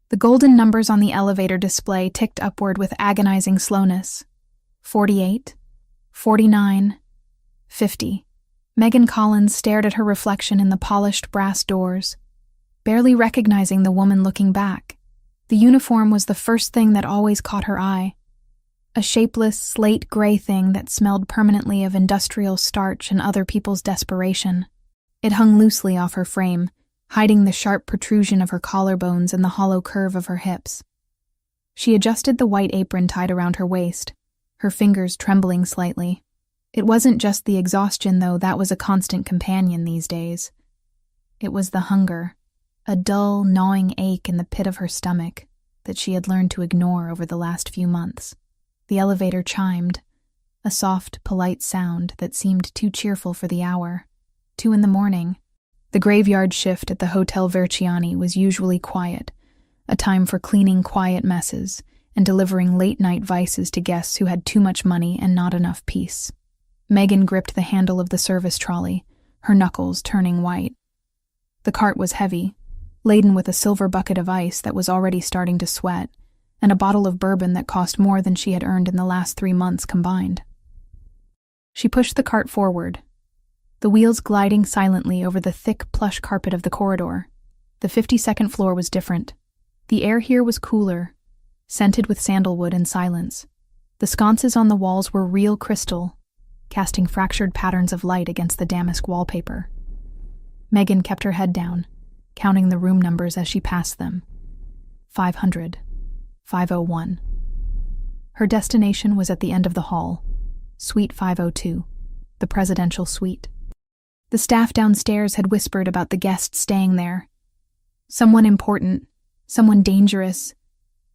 The golden numbers on the elevator display ticked upward with agonizing slowness. 48, 49, 50. Megan Collins stared at her reflection in the polished brass doors, barely recognizing the woman looking back. The uniform was the first thing that always caught her eye. A shapeless, slate-gray thing that smelled permanently of industrial starch and other people's desperation. It hung loosely off her frame, hiding the sharp protrusion of her collarbones and the hollow curve of her hips. She adjusted the white apron tied around her waist, her fingers trembling slightly. It wasn't just the exhaustion, though, that was a constant companion these days. It was the hunger, a dull, gnawing ache in the pit of her stomach that she had learned to ignore over the last few months. The elevator chimed, a soft, polite sound that seemed too cheerful for the hour. 2 a.m. The graveyard shift at the Hotel Verciani was usually quiet, a time for cleaning quiet messes and delivering late-night vices to guests who had too much money and not enough peace. Megan gripped the handle of the service trolley, her knuckles turning white. The cart was heavy, laden with a silver bucket of ice that was already starting to sweat, and a bottle of bourbon that cost more than she had earned in the last 3 months combined. She pushed the cart forward, the wheels gliding silently over the thick, plush carpet of the corridor. The 52nd floor was different. The air here was cooler, scented with sandalwood and silence. The sconces on the walls were real crystal, casting fractured patterns of light against the damask wallpaper. Megan kept her head down, counting the room numbers as she passed them. 500. 501. Her destination was at the end of the hall, Suite 502, the presidential suite. The staff downstairs had whispered about the guests staying there. Someone important, someone dangerous,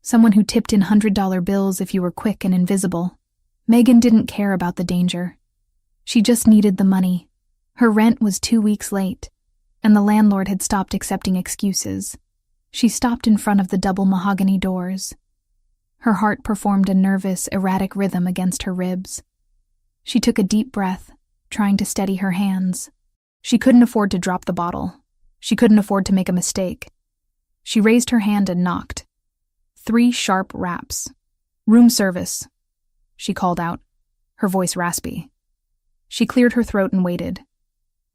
someone who tipped in $100 bills if you were quick and invisible. Megan didn't care about the danger. She just needed the money. Her rent was 2 weeks late, and the landlord had stopped accepting excuses. She stopped in front of the double mahogany doors. Her heart performed a nervous, erratic rhythm against her ribs. She took a deep breath, trying to steady her hands. She couldn't afford to drop the bottle. She couldn't afford to make a mistake. She raised her hand and knocked. 3 sharp raps. "Room service," she called out, her voice raspy. She cleared her throat and waited.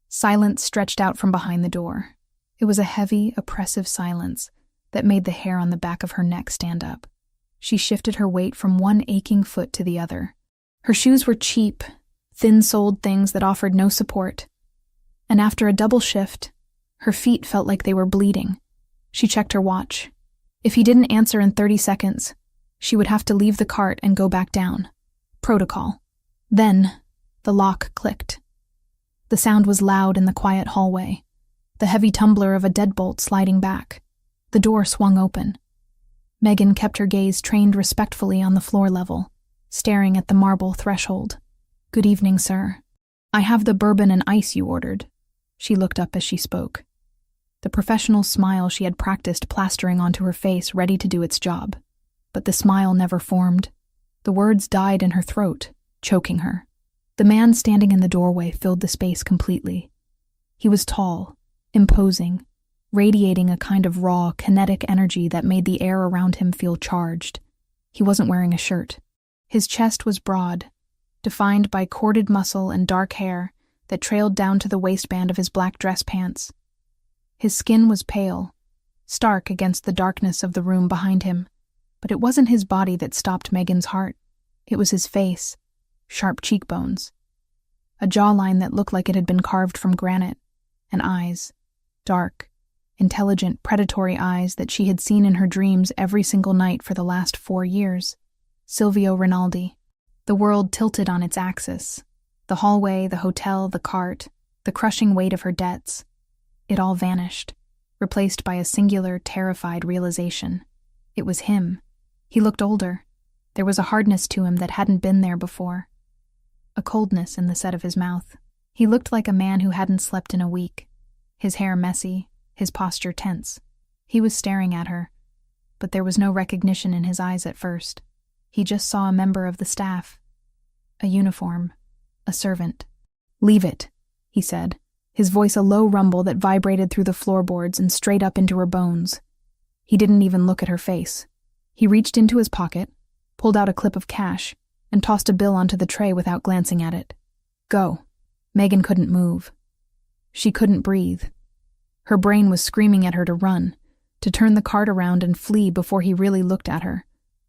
Silence stretched out from behind the door. It was a heavy, oppressive silence that made the hair on the back of her neck stand up. She shifted her weight from one aching foot to the other. Her shoes were cheap, thin-soled things that offered no support. And after a double shift, her feet felt like they were bleeding. She checked her watch. If he didn't answer in 30 seconds, she would have to leave the cart and go back down. Protocol. Then, the lock clicked. The sound was loud in the quiet hallway, the heavy tumbler of a deadbolt sliding back. The door swung open. Megan kept her gaze trained respectfully on the floor level, staring at the marble threshold. "Good evening, sir. I have the bourbon and ice you ordered." She looked up as she spoke. The professional smile she had practiced plastering onto her face ready to do its job. But the smile never formed. The words died in her throat, choking her. The man standing in the doorway filled the space completely. He was tall, imposing, radiating a kind of raw, kinetic energy that made the air around him feel charged. He wasn't wearing a shirt. His chest was broad, defined by corded muscle and dark hair that trailed down to the waistband of his black dress pants. His skin was pale, stark against the darkness of the room behind him, but it wasn't his body that stopped Megan's heart. It was his face, sharp cheekbones, a jawline that looked like it had been carved from granite, and eyes, dark, intelligent, predatory eyes that she had seen in her dreams every single night for the last 4 years. Silvio Rinaldi. The world tilted on its axis. The hallway, the hotel, the cart, the crushing weight of her debts. It all vanished, replaced by a singular, terrified realization. It was him. He looked older. There was a hardness to him that hadn't been there before. A coldness in the set of his mouth. He looked like a man who hadn't slept in a week, his hair messy, his posture tense. He was staring at her, but there was no recognition in his eyes at first. He just saw a member of the staff. A uniform. A servant. "Leave it," he said, his voice a low rumble that vibrated through the floorboards and straight up into her bones. He didn't even look at her face. He reached into his pocket, pulled out a clip of cash, and tossed a bill onto the tray without glancing at it. Go. Megan couldn't move. She couldn't breathe. Her brain was screaming at her to run, to turn the cart around and flee before he really looked at her.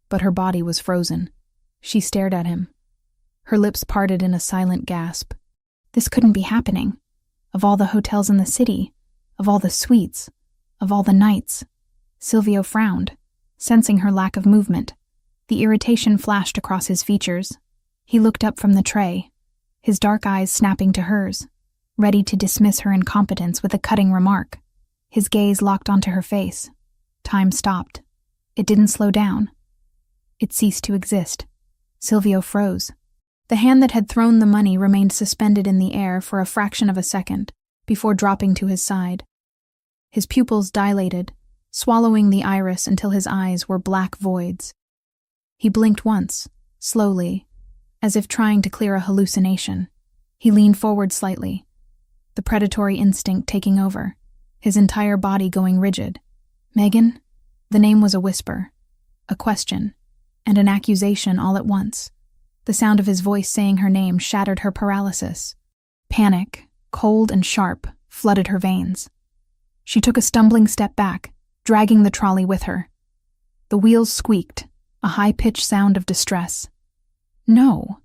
But her body was frozen. She stared at him. Her lips parted in a silent gasp. This couldn't be happening. Of all the hotels in the city, of all the suites, of all the nights. Silvio frowned, sensing her lack of movement. The irritation flashed across his features. He looked up from the tray, his dark eyes snapping to hers, ready to dismiss her incompetence with a cutting remark. His gaze locked onto her face. Time stopped. It didn't slow down. It ceased to exist. Silvio froze. The hand that had thrown the money remained suspended in the air for a fraction of a second before dropping to his side. His pupils dilated, swallowing the iris until his eyes were black voids. He blinked once, slowly, as if trying to clear a hallucination. He leaned forward slightly, the predatory instinct taking over, his entire body going rigid. Megan? The name was a whisper, a question, and an accusation all at once. The sound of his voice saying her name shattered her paralysis. Panic, cold and sharp, flooded her veins. She took a stumbling step back, dragging the trolley with her. The wheels squeaked, a high-pitched sound of distress. No,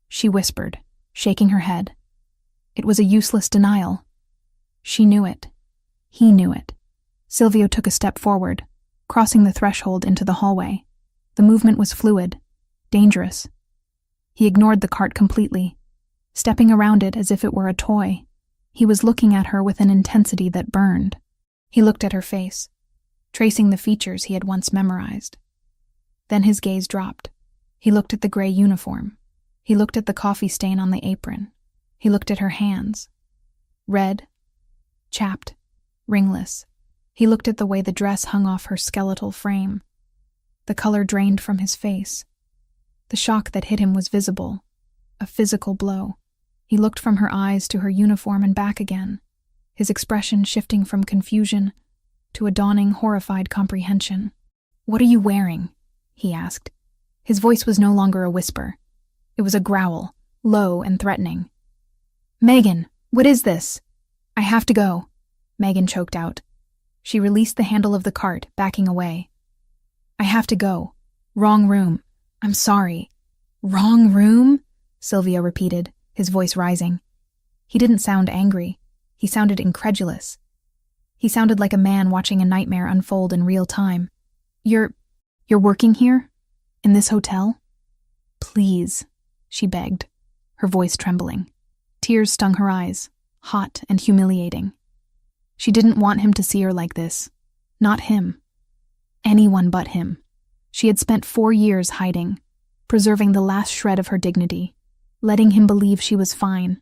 she whispered, shaking her head. It was a useless denial. She knew it. He knew it. Silvio took a step forward, crossing the threshold into the hallway. The movement was fluid, dangerous. He ignored the cart completely, stepping around it as if it were a toy. He was looking at her with an intensity that burned. He looked at her face, tracing the features he had once memorized. Then his gaze dropped. He looked at the gray uniform. He looked at the coffee stain on the apron. He looked at her hands. Red, chapped, ringless. He looked at the way the dress hung off her skeletal frame. The color drained from his face. The shock that hit him was visible, a physical blow. He looked from her eyes to her uniform and back again, his expression shifting from confusion to a dawning, horrified comprehension. "What are you wearing?" he asked. His voice was no longer a whisper. It was a growl, low and threatening. "Megan, what is this?" "I have to go," Megan choked out. She released the handle of the cart, backing away. "I have to go. Wrong room. I'm sorry." "Wrong room?" Silvio repeated, his voice rising. He didn't sound angry. He sounded incredulous. He sounded like a man watching a nightmare unfold in real time. You're working here? In this hotel?" "Please," she begged, her voice trembling. Tears stung her eyes, hot and humiliating. She didn't want him to see her like this. Not him. Anyone but him. She had spent 4 years hiding, preserving the last shred of her dignity, letting him believe she was fine,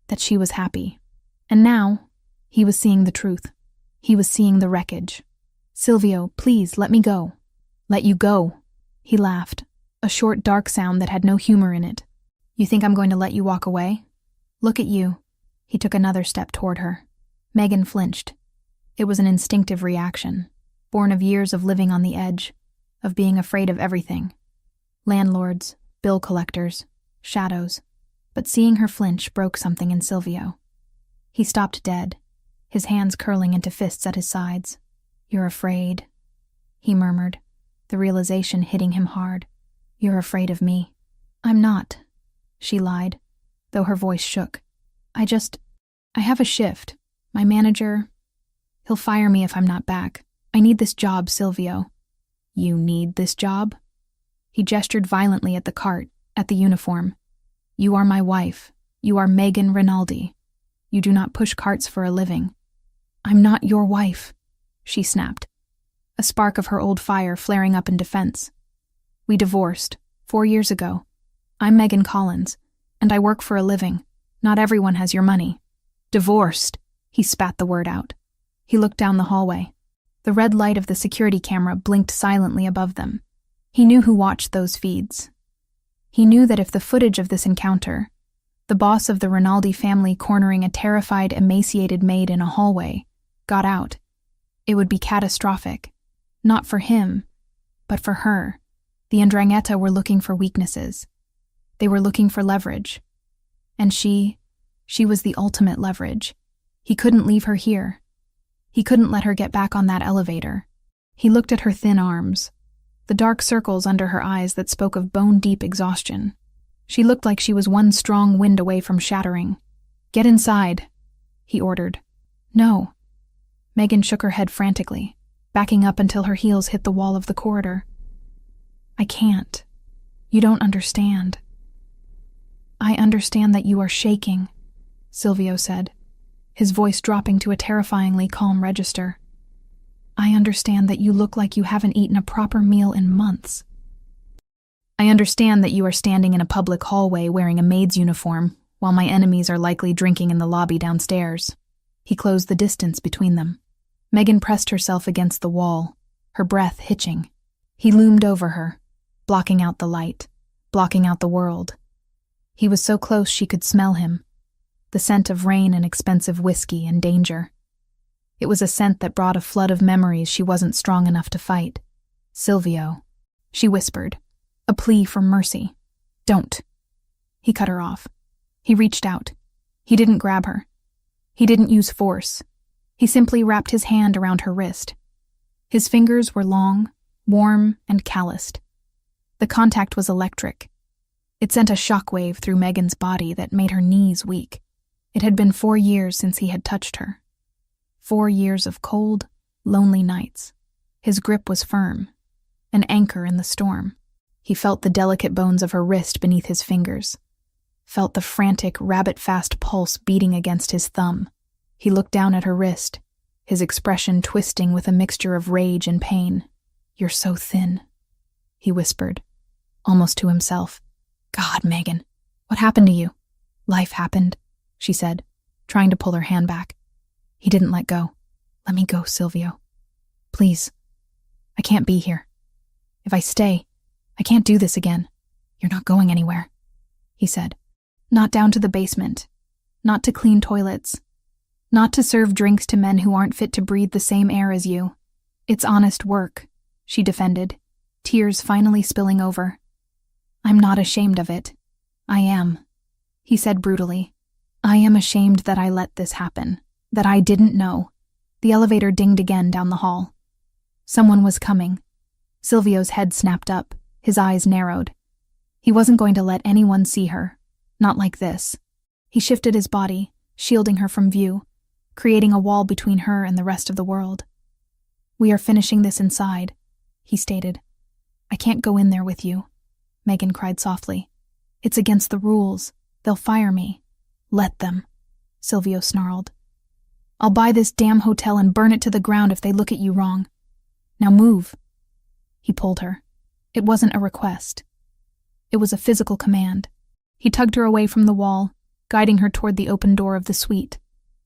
that she was happy. And now, he was seeing the truth. He was seeing the wreckage. "Silvio, please, let me go." "Let you go?" He laughed, a short, dark sound that had no humor in it. "You think I'm going to let you walk away? Look at you." He took another step toward her. Megan flinched. It was an instinctive reaction, born of years of living on the edge, of being afraid of everything. Landlords, bill collectors, shadows. But seeing her flinch broke something in Silvio. He stopped dead, his hands curling into fists at his sides. "You're afraid," he murmured, the realization hitting him hard. "You're afraid of me." "I'm not," she lied, though her voice shook. I have a shift. My manager, he'll fire me if I'm not back. I need this job, Silvio." "You need this job?" He gestured violently at the cart, at the uniform. "You are my wife. You are Megan Rinaldi. You do not push carts for a living." "I'm not your wife," she snapped, a spark of her old fire flaring up in defense. "We divorced 4 years ago. I'm Megan Collins, and I work for a living. Not everyone has your money." "Divorced?" He spat the word out. He looked down the hallway. The red light of the security camera blinked silently above them. He knew who watched those feeds. He knew that if the footage of this encounter, the boss of the Rinaldi family cornering a terrified, emaciated maid in a hallway, got out, it would be catastrophic. Not for him, but for her. The Ndrangheta were looking for weaknesses. They were looking for leverage. And she was the ultimate leverage. He couldn't leave her here. He couldn't let her get back on that elevator. He looked at her thin arms, the dark circles under her eyes that spoke of bone-deep exhaustion. She looked like she was one strong wind away from shattering. "Get inside," he ordered. "No." Megan shook her head frantically, backing up until her heels hit the wall of the corridor. "I can't. You don't understand." "I understand that you are shaking," Silvio said, his voice dropping to a terrifyingly calm register. "I understand that you look like you haven't eaten a proper meal in months. I understand that you are standing in a public hallway wearing a maid's uniform, while my enemies are likely drinking in the lobby downstairs." He closed the distance between them. Megan pressed herself against the wall, her breath hitching. He loomed over her, blocking out the light, blocking out the world. He was so close she could smell him, the scent of rain and expensive whiskey and danger. It was a scent that brought a flood of memories she wasn't strong enough to fight. "Silvio," she whispered, a plea for mercy. "Don't." He cut her off. He reached out. He didn't grab her. He didn't use force. He simply wrapped his hand around her wrist. His fingers were long, warm, and calloused. The contact was electric. It sent a shockwave through Megan's body that made her knees weak. It had been 4 years since he had touched her. 4 years of cold, lonely nights. His grip was firm, an anchor in the storm. He felt the delicate bones of her wrist beneath his fingers, felt the frantic, rabbit-fast pulse beating against his thumb. He looked down at her wrist, his expression twisting with a mixture of rage and pain. "You're so thin," he whispered, almost to himself. "God, Megan, what happened to you?" "Life happened," she said, trying to pull her hand back. He didn't let go. "Let me go, Silvio. Please. I can't be here. If I stay, I can't do this again." "You're not going anywhere," he said. "Not down to the basement. Not to clean toilets. Not to serve drinks to men who aren't fit to breathe the same air as you. It's honest work," she defended, tears finally spilling over. "I'm not ashamed of it. I am," he said brutally. "I am ashamed that I let this happen, that I didn't know." The elevator dinged again down the hall. Someone was coming. Silvio's head snapped up, his eyes narrowed. He wasn't going to let anyone see her, not like this. He shifted his body, shielding her from view, creating a wall between her and the rest of the world. "We are finishing this inside," he stated. "I can't go in there with you," Megan cried softly. "It's against the rules. They'll fire me." "Let them," Silvio snarled. "I'll buy this damn hotel and burn it to the ground if they look at you wrong. Now move." He pulled her. It wasn't a request. It was a physical command. He tugged her away from the wall, guiding her toward the open door of the suite.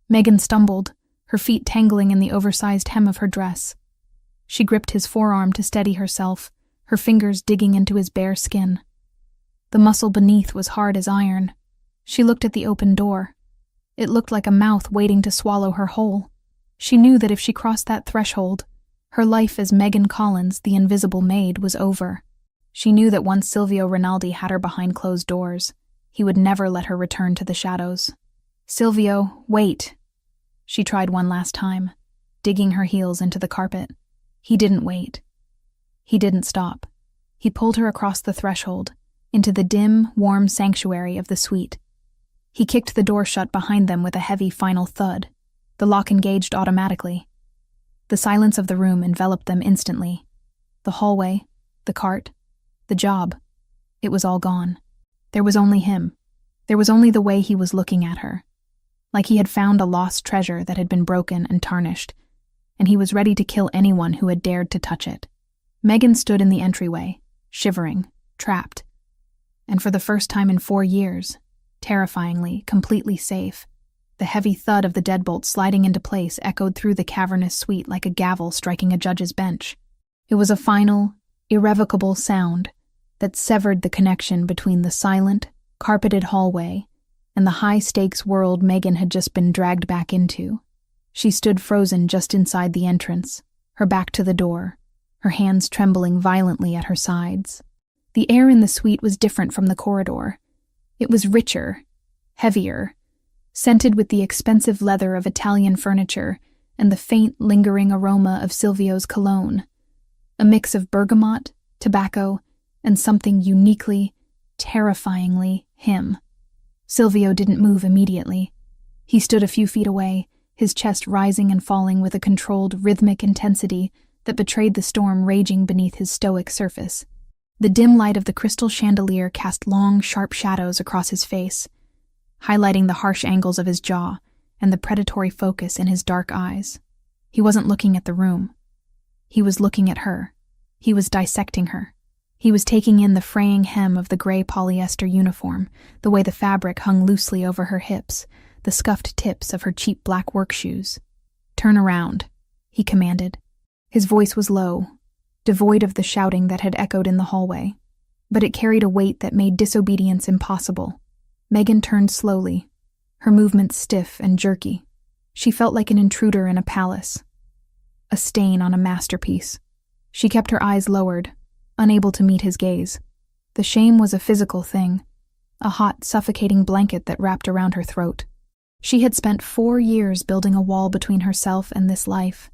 Megan stumbled, her feet tangling in the oversized hem of her dress. She gripped his forearm to steady herself, her fingers digging into his bare skin. The muscle beneath was hard as iron. She looked at the open door. It looked like a mouth waiting to swallow her whole. She knew that if she crossed that threshold, her life as Megan Collins, the invisible maid, was over. She knew that once Silvio Rinaldi had her behind closed doors, he would never let her return to the shadows. "Silvio, wait." She tried one last time, digging her heels into the carpet. He didn't wait. He didn't stop. He pulled her across the threshold, into the dim, warm sanctuary of the suite. He kicked the door shut behind them with a heavy final thud. The lock engaged automatically. The silence of the room enveloped them instantly. The hallway, the cart, the job. It was all gone. There was only him. There was only the way he was looking at her. Like he had found a lost treasure that had been broken and tarnished, and he was ready to kill anyone who had dared to touch it. Megan stood in the entryway, shivering, trapped. And for the first time in 4 years, terrifyingly, completely safe, the heavy thud of the deadbolt sliding into place echoed through the cavernous suite like a gavel striking a judge's bench. It was a final, irrevocable sound that severed the connection between the silent, carpeted hallway and the high-stakes world Megan had just been dragged back into. She stood frozen just inside the entrance, her back to the door, her hands trembling violently at her sides. The air in the suite was different from the corridor. It was richer, heavier, scented with the expensive leather of Italian furniture and the faint, lingering aroma of Silvio's cologne, a mix of bergamot, tobacco, and something uniquely, terrifyingly him. Silvio didn't move immediately. He stood a few feet away, his chest rising and falling with a controlled, rhythmic intensity that betrayed the storm raging beneath his stoic surface. The dim light of the crystal chandelier cast long, sharp shadows across his face, highlighting the harsh angles of his jaw and the predatory focus in his dark eyes. He wasn't looking at the room. He was looking at her. He was dissecting her. He was taking in the fraying hem of the gray polyester uniform, the way the fabric hung loosely over her hips, the scuffed tips of her cheap black work shoes. "Turn around," he commanded. His voice was low, devoid of the shouting that had echoed in the hallway, but it carried a weight that made disobedience impossible. Megan turned slowly, her movements stiff and jerky. She felt like an intruder in a palace, a stain on a masterpiece. She kept her eyes lowered, unable to meet his gaze. The shame was a physical thing, a hot, suffocating blanket that wrapped around her throat. She had spent 4 years building a wall between herself and this life,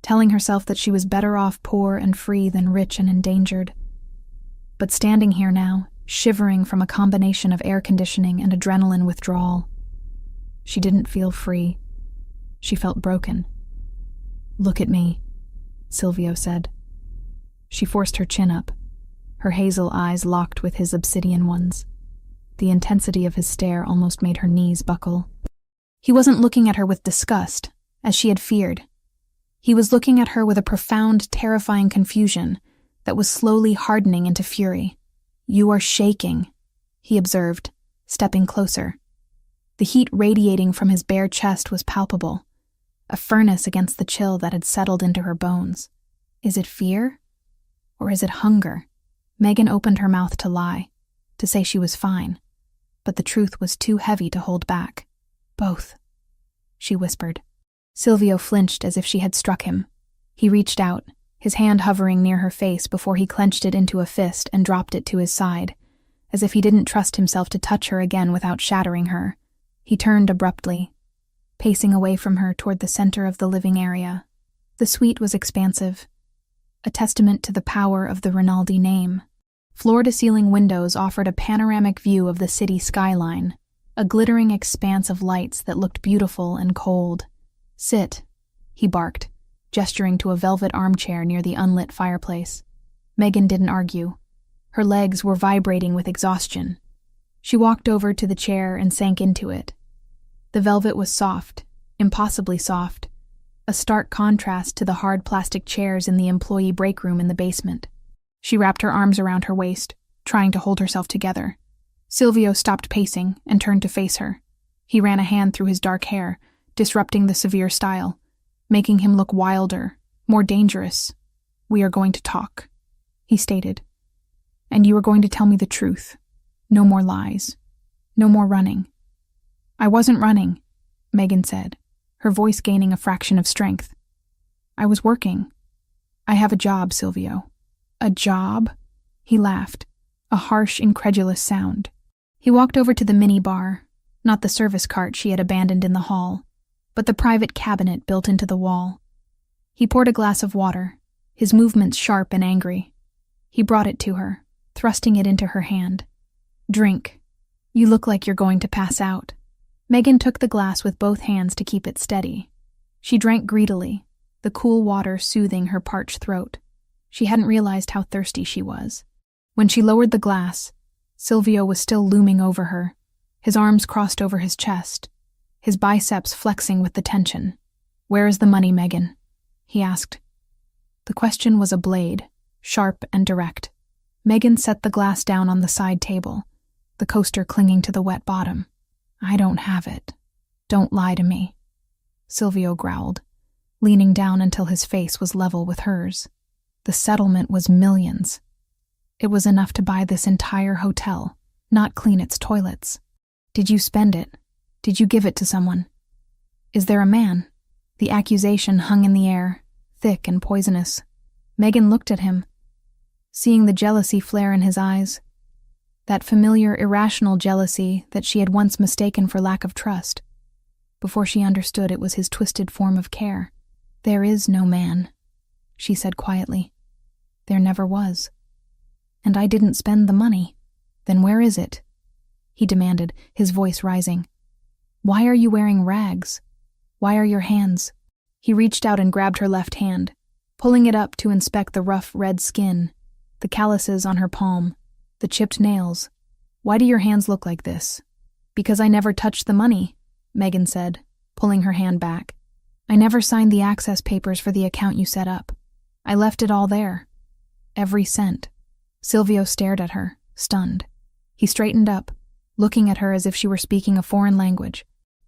telling herself that she was better off poor and free than rich and endangered. But standing here now, shivering from a combination of air conditioning and adrenaline withdrawal, she didn't feel free. She felt broken. "Look at me," Silvio said. She forced her chin up, her hazel eyes locked with his obsidian ones. The intensity of his stare almost made her knees buckle. He wasn't looking at her with disgust, as she had feared. He was looking at her with a profound, terrifying confusion that was slowly hardening into fury. "You are shaking," he observed, stepping closer. The heat radiating from his bare chest was palpable, a furnace against the chill that had settled into her bones. Is it fear? Or is it hunger? Megan opened her mouth to lie, to say she was fine, but the truth was too heavy to hold back. "Both," she whispered. Silvio flinched as if she had struck him. He reached out, his hand hovering near her face before he clenched it into a fist and dropped it to his side, as if he didn't trust himself to touch her again without shattering her. He turned abruptly, pacing away from her toward the center of the living area. The suite was expansive, a testament to the power of the Rinaldi name. Floor-to-ceiling windows offered a panoramic view of the city skyline, a glittering expanse of lights that looked beautiful and cold. "Sit," he barked, gesturing to a velvet armchair near the unlit fireplace. Megan didn't argue. Her legs were vibrating with exhaustion. She walked over to the chair and sank into it. The velvet was soft, impossibly soft, a stark contrast to the hard plastic chairs in the employee break room in the basement. She wrapped her arms around her waist, trying to hold herself together. Silvio stopped pacing and turned to face her. He ran a hand through his dark hair, disrupting the severe style, making him look wilder, more dangerous. "We are going to talk," he stated. "And you are going to tell me the truth. No more lies. No more running." "I wasn't running," Megan said, her voice gaining a fraction of strength. "I was working. I have a job, Silvio." "A job?" He laughed, a harsh, incredulous sound. He walked over to the mini-bar, not the service cart she had abandoned in the hall, but the private cabinet built into the wall. He poured a glass of water, his movements sharp and angry. He brought it to her, thrusting it into her hand. "Drink. You look like you're going to pass out." Megan took the glass with both hands to keep it steady. She drank greedily, the cool water soothing her parched throat. She hadn't realized how thirsty she was. When she lowered the glass, Silvio was still looming over her, his arms crossed over his chest, his biceps flexing with the tension. "Where is the money, Megan?" he asked. The question was a blade, sharp and direct. Megan set the glass down on the side table, the coaster clinging to the wet bottom. "I don't have it. Don't lie to me," Silvio growled, leaning down until his face was level with hers. The settlement was millions. It was enough to buy this entire hotel, not clean its toilets. "Did you spend it? Did you give it to someone? Is there a man?" The accusation hung in the air, thick and poisonous. Megan looked at him, seeing the jealousy flare in his eyes. That familiar, irrational jealousy that she had once mistaken for lack of trust, before she understood it was his twisted form of care. "There is no man," she said quietly. "There never was. And I didn't spend the money. Then where is it?" he demanded, his voice rising. "Why are you wearing rags? Why are your hands?" He reached out and grabbed her left hand, pulling it up to inspect the rough red skin, the calluses on her palm, the chipped nails. "Why do your hands look like this?" "Because I never touched the money," Megan said, pulling her hand back. "I never signed the access papers for the account you set up. I left it all there. Every cent." Silvio stared at her, stunned. He straightened up, looking at her as if she were speaking a foreign language.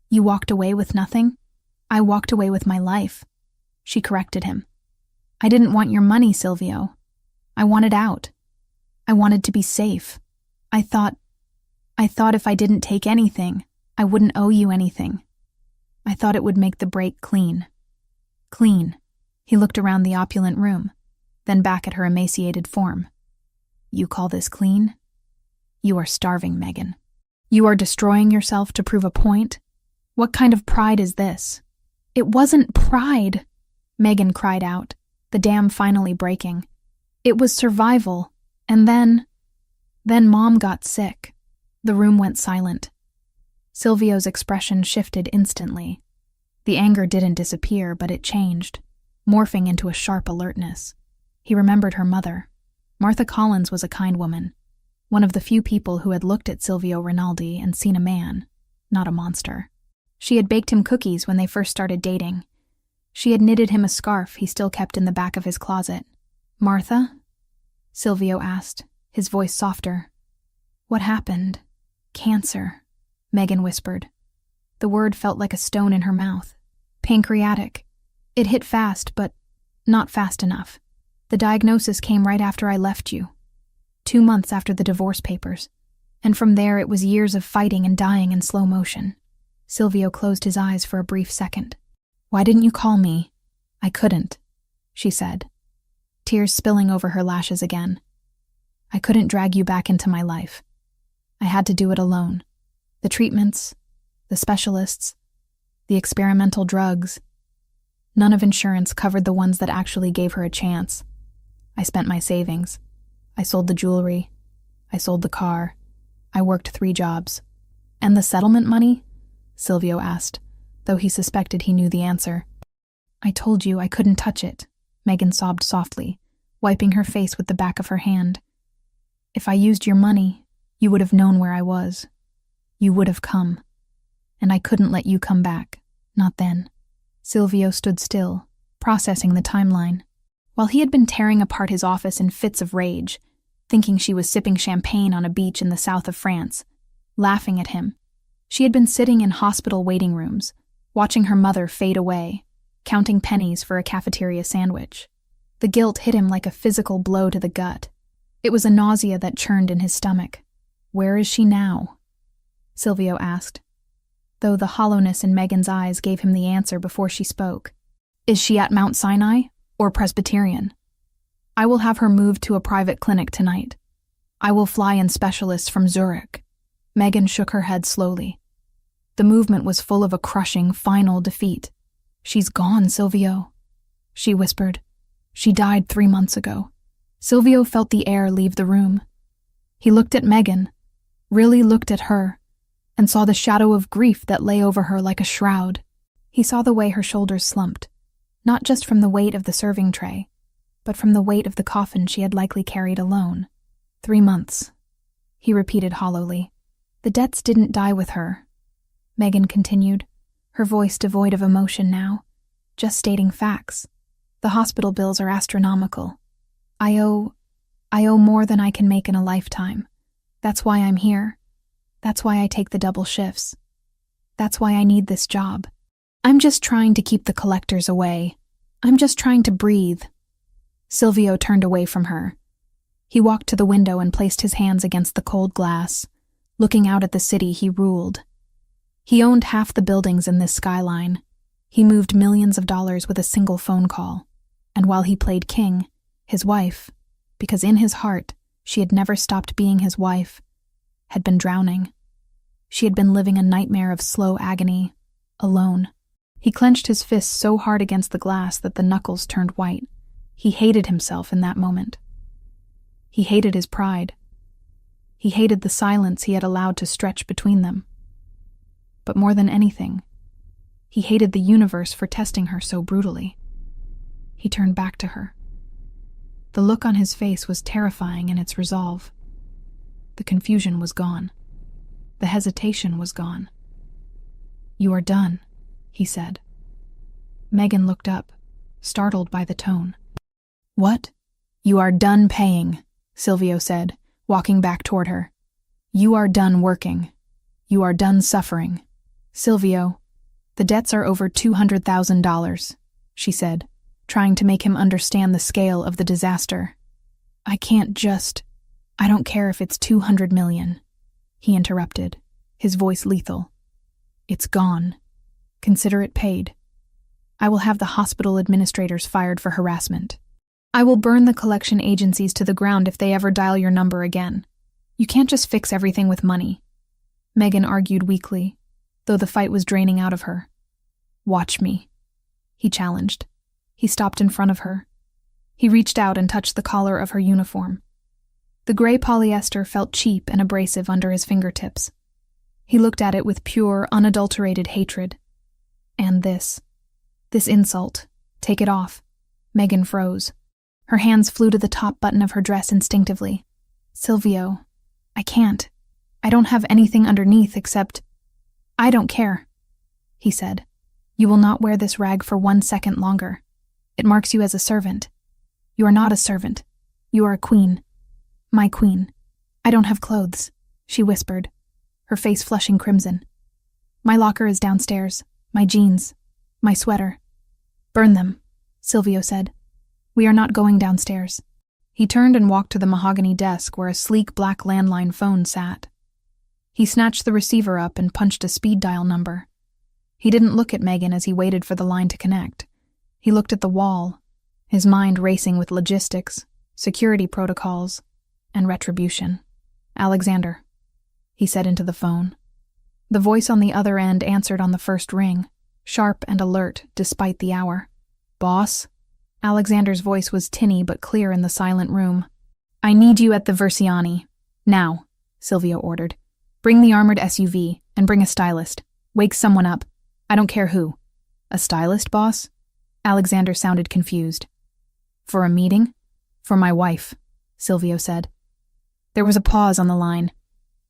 "You walked away with nothing?" "I walked away with my life," she corrected him. "I didn't want your money, Silvio. I wanted out. I wanted to be safe. I thought if I didn't take anything, I wouldn't owe you anything. I thought it would make the break clean." Clean. He looked around the opulent room, then back at her emaciated form. "You call this clean? You are starving, Megan. You are destroying yourself to prove a point? What kind of pride is this?" "It wasn't pride," Megan cried out, the dam finally breaking. "It was survival. And then Mom got sick." The room went silent. Silvio's expression shifted instantly. The anger didn't disappear, but it changed, morphing into a sharp alertness. He remembered her mother. Martha Collins was a kind woman, one of the few people who had looked at Silvio Rinaldi and seen a man, not a monster. She had baked him cookies when they first started dating. She had knitted him a scarf he still kept in the back of his closet. "Martha?" Silvio asked, his voice softer. "What happened?" "Cancer," Megan whispered. The word felt like a stone in her mouth. "Pancreatic. It hit fast, but not fast enough. The diagnosis came right after I left you, 2 months after the divorce papers, and from there it was years of fighting and dying in slow motion." Silvio closed his eyes for a brief second. "Why didn't you call me?" "I couldn't," she said, tears spilling over her lashes again. "I couldn't drag you back into my life. I had to do it alone. The treatments, the specialists, the experimental drugs. None of insurance covered the ones that actually gave her a chance. I spent my savings. I sold the jewelry. I sold the car. I worked 3 jobs." "And the settlement money?" Silvio asked, though he suspected he knew the answer. "I told you I couldn't touch it," Megan sobbed softly, wiping her face with the back of her hand. "If I used your money, you would have known where I was. You would have come. And I couldn't let you come back. Not then." Silvio stood still, processing the timeline. While he had been tearing apart his office in fits of rage, thinking she was sipping champagne on a beach in the south of France, laughing at him, she had been sitting in hospital waiting rooms, watching her mother fade away, counting pennies for a cafeteria sandwich. The guilt hit him like a physical blow to the gut. It was a nausea that churned in his stomach. "Where is she now?" Silvio asked, though the hollowness in Megan's eyes gave him the answer before she spoke. "Is she at Mount Sinai or Presbyterian? I will have her moved to a private clinic tonight. I will fly in specialists from Zurich." Megan shook her head slowly. The movement was full of a crushing, final defeat. "She's gone, Silvio," she whispered. "She died 3 months ago." Silvio felt the air leave the room. He looked at Megan, really looked at her, and saw the shadow of grief that lay over her like a shroud. He saw the way her shoulders slumped, not just from the weight of the serving tray, but from the weight of the coffin she had likely carried alone. 3 months, he repeated hollowly. "The debts didn't die with her," Megan continued, her voice devoid of emotion now, just stating facts. "The hospital bills are astronomical. I owe more than I can make in a lifetime. That's why I'm here. That's why I take the double shifts. That's why I need this job. I'm just trying to keep the collectors away. I'm just trying to breathe." Silvio turned away from her. He walked to the window and placed his hands against the cold glass, looking out at the city he ruled. He owned half the buildings in this skyline. He moved millions of dollars with a single phone call. And while he played king, His wife, because in his heart she had never stopped being his wife, had been drowning. She had been living a nightmare of slow agony, alone. He clenched his fists so hard against the glass that the knuckles turned white. He hated himself in that moment. He hated his pride. He hated the silence he had allowed to stretch between them. But more than anything, he hated the universe for testing her so brutally. He turned back to her. The look on his face was terrifying in its resolve. The confusion was gone. The hesitation was gone. "You are done," he said. Megan looked up, startled by the tone. "What?" "You are done paying," Silvio said, walking back toward her. "You are done working. You are done suffering." "Silvio, the debts are over $200,000, she said, trying to make him understand the scale of the disaster. "I don't care if it's 200 million, he interrupted, his voice lethal. "It's gone. Consider it paid. I will have the hospital administrators fired for harassment. I will burn the collection agencies to the ground if they ever dial your number again. You can't just fix everything with money." Megan argued weakly, though the fight was draining out of her. "Watch me," he challenged. He stopped in front of her. He reached out and touched the collar of her uniform. The gray polyester felt cheap and abrasive under his fingertips. He looked at it with pure, unadulterated hatred. "And this insult. Take it off." Megan froze. Her hands flew to the top button of her dress instinctively. "Silvio, I can't. I don't have anything underneath except—" "I don't care," he said. "You will not wear this rag for 1 second longer. It marks you as a servant. You are not a servant. You are a queen. My queen. I don't have clothes," she whispered, her face flushing crimson. "My locker is downstairs. My jeans. My sweater." "Burn them," Silvio said. "We are not going downstairs." He turned and walked to the mahogany desk where a sleek black landline phone sat. He snatched the receiver up and punched a speed dial number. He didn't look at Megan as he waited for the line to connect. He looked at the wall, his mind racing with logistics, security protocols, and retribution. "Alexander," he said into the phone. The voice on the other end answered on the first ring, sharp and alert despite the hour. "Boss?" Alexander's voice was tinny but clear in the silent room. "I need you at the Versiani. Now," Silvio ordered. "Bring the armored SUV, and bring a stylist. Wake someone up. I don't care who." "A stylist, boss?" Alexander sounded confused. "For a meeting?" "For my wife," Silvio said. There was a pause on the line.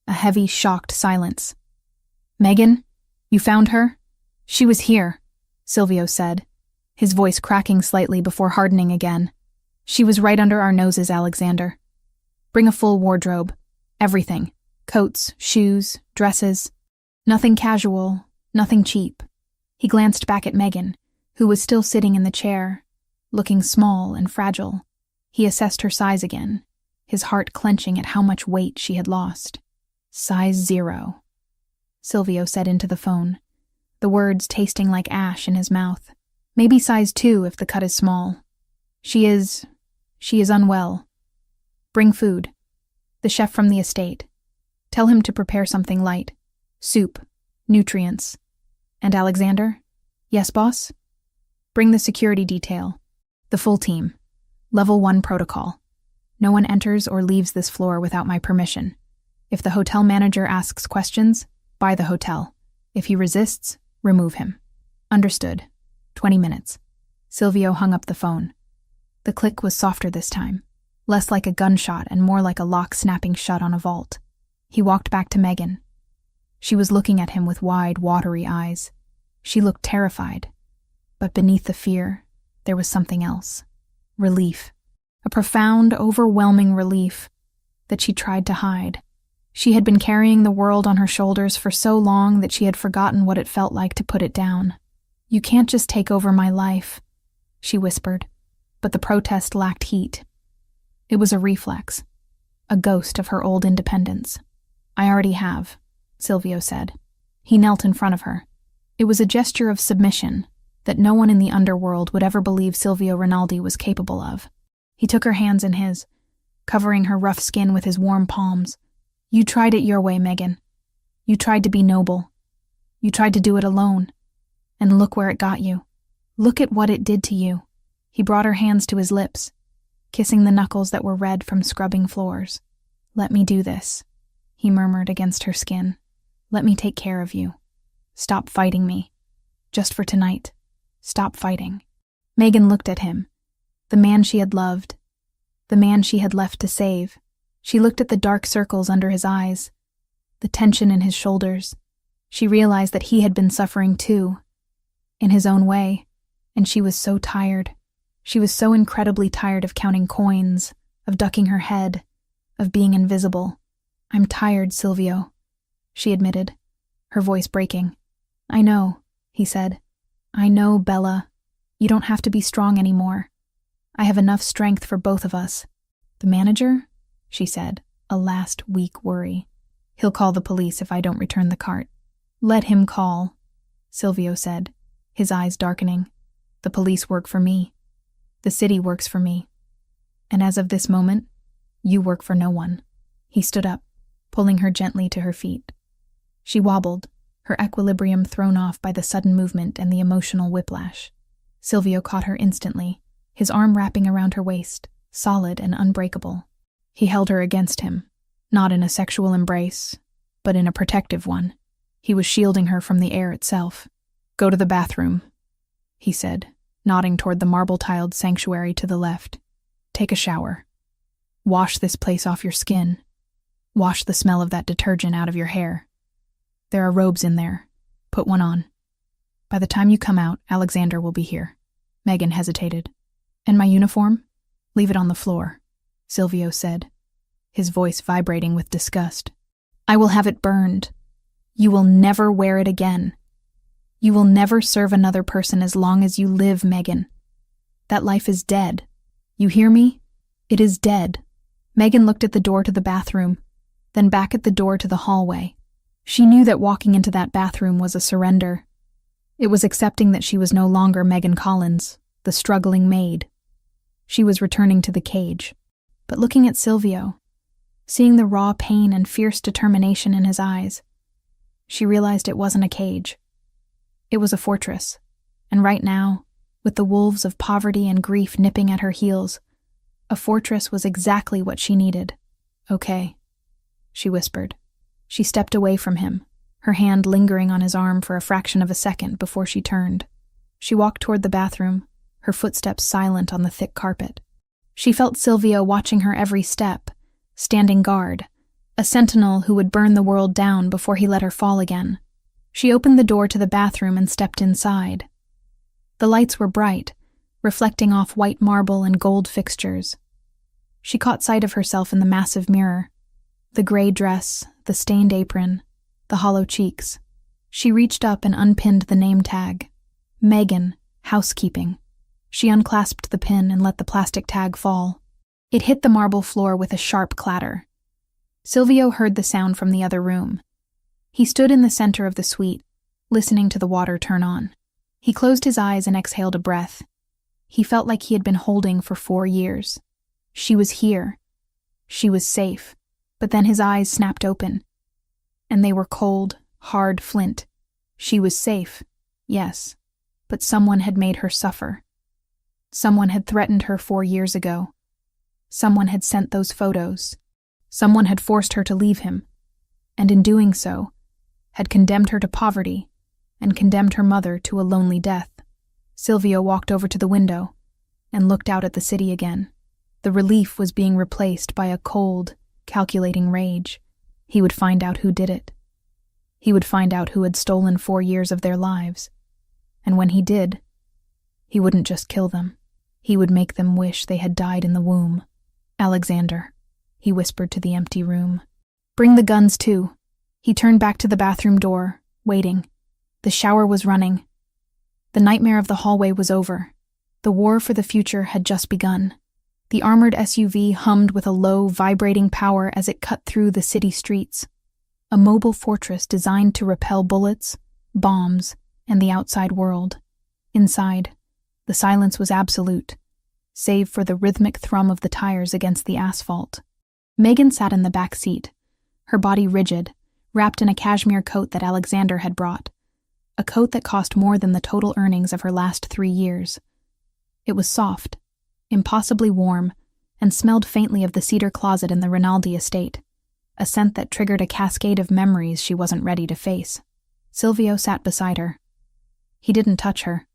A heavy, shocked silence. "Megan, you found her?" "She was here," Silvio said, his voice cracking slightly before hardening again. "She was right under our noses, Alexander. Bring a full wardrobe. Everything. Coats, shoes, dresses. Nothing casual, nothing cheap." He glanced back at Megan, who was still sitting in the chair, looking small and fragile. He assessed her size again, his heart clenching at how much weight she had lost. "Size 0, Silvio said into the phone, the words tasting like ash in his mouth. "Maybe size 2 if the cut is small. She is unwell. Bring food. The chef from the estate. Tell him to prepare something light. Soup, nutrients. And Alexander?" "Yes, boss?" "Bring the security detail. The full team. Level 1 protocol. No one enters or leaves this floor without my permission. If the hotel manager asks questions, buy the hotel. If he resists, remove him." "Understood. 20 minutes. Silvio hung up the phone. The click was softer this time, less like a gunshot and more like a lock snapping shut on a vault. He walked back to Megan. She was looking at him with wide, watery eyes. She looked terrified. But beneath the fear, there was something else. Relief. A profound, overwhelming relief that she tried to hide. She had been carrying the world on her shoulders for so long that she had forgotten what it felt like to put it down. "You can't just take over my life," she whispered, but the protest lacked heat. It was a reflex, a ghost of her old independence. "I already have," Silvio said. He knelt in front of her. It was a gesture of submission that no one in the underworld would ever believe Silvio Rinaldi was capable of. He took her hands in his, covering her rough skin with his warm palms. You tried it your way, Megan. You tried to be noble. You tried to do it alone. And look where it got you. Look at what it did to you. He brought her hands to his lips, kissing the knuckles that were red from scrubbing floors. Let me do this, he murmured against her skin. Let me take care of you. Stop fighting me. Just for tonight. Stop fighting. Megan looked at him, the man she had loved, the man she had left to save. She looked at the dark circles under his eyes, the tension in his shoulders. She realized that he had been suffering too, in his own way, and she was so tired. She was so incredibly tired of counting coins, of ducking her head, of being invisible. I'm tired, Silvio, she admitted, her voice breaking. I know, he said. I know, Bella. You don't have to be strong anymore. I have enough strength for both of us. The manager? She said, a last weak worry. He'll call the police if I don't return the cart. Let him call, Silvio said, his eyes darkening. The police work for me. The city works for me. And as of this moment, you work for no one. He stood up, pulling her gently to her feet. She wobbled, her equilibrium thrown off by the sudden movement and the emotional whiplash. Silvio caught her instantly, his arm wrapping around her waist, solid and unbreakable. He held her against him, not in a sexual embrace, but in a protective one. He was shielding her from the air itself. Go to the bathroom, he said, nodding toward the marble-tiled sanctuary to the left. Take a shower. Wash this place off your skin. Wash the smell of that detergent out of your hair. There are robes in there. Put one on. By the time you come out, Alexander will be here. Megan hesitated. And my uniform? Leave it on the floor, Silvio said, his voice vibrating with disgust. I will have it burned. You will never wear it again. You will never serve another person as long as you live, Megan. That life is dead. You hear me? It is dead. Megan looked at the door to the bathroom, then back at the door to the hallway. She knew that walking into that bathroom was a surrender. It was accepting that she was no longer Megan Collins, the struggling maid. She was returning to the cage. But looking at Silvio, seeing the raw pain and fierce determination in his eyes, she realized it wasn't a cage. It was a fortress, and right now, with the wolves of poverty and grief nipping at her heels, a fortress was exactly what she needed. Okay, she whispered. She stepped away from him, her hand lingering on his arm for a fraction of a second before she turned. She walked toward the bathroom, her footsteps silent on the thick carpet. She felt Silvio watching her every step, standing guard, a sentinel who would burn the world down before he let her fall again. She opened the door to the bathroom and stepped inside. The lights were bright, reflecting off white marble and gold fixtures. She caught sight of herself in the massive mirror, the gray dress, the stained apron, the hollow cheeks. She reached up and unpinned the name tag. Megan, housekeeping. She unclasped the pin and let the plastic tag fall. It hit the marble floor with a sharp clatter. Silvio heard the sound from the other room. He stood in the center of the suite, listening to the water turn on. He closed his eyes and exhaled a breath. He felt like he had been holding for 4 years. She was here. She was safe. But then his eyes snapped open, and they were cold, hard flint. She was safe, yes, but someone had made her suffer. Someone had threatened her 4 years ago. Someone had sent those photos. Someone had forced her to leave him, and in doing so, had condemned her to poverty and condemned her mother to a lonely death. Silvio walked over to the window and looked out at the city again. The relief was being replaced by a cold, calculating rage. He would find out who did it. He would find out who had stolen 4 years of their lives. And when he did, he wouldn't just kill them. He would make them wish they had died in the womb. Alexander, he whispered to the empty room. Bring the guns too. He turned back to the bathroom door, waiting. The shower was running. The nightmare of the hallway was over. The war for the future had just begun. The armored SUV hummed with a low, vibrating power as it cut through the city streets. A mobile fortress designed to repel bullets, bombs, and the outside world. Inside, the silence was absolute. save for the rhythmic thrum of the tires against the asphalt. Megan sat in the back seat, her body rigid, wrapped in a cashmere coat that Alexander had brought, a coat that cost more than the total earnings of her last 3 years. It was soft, impossibly warm, and smelled faintly of the cedar closet in the Rinaldi estate, a scent that triggered a cascade of memories she wasn't ready to face. Silvio sat beside her. He didn't touch her,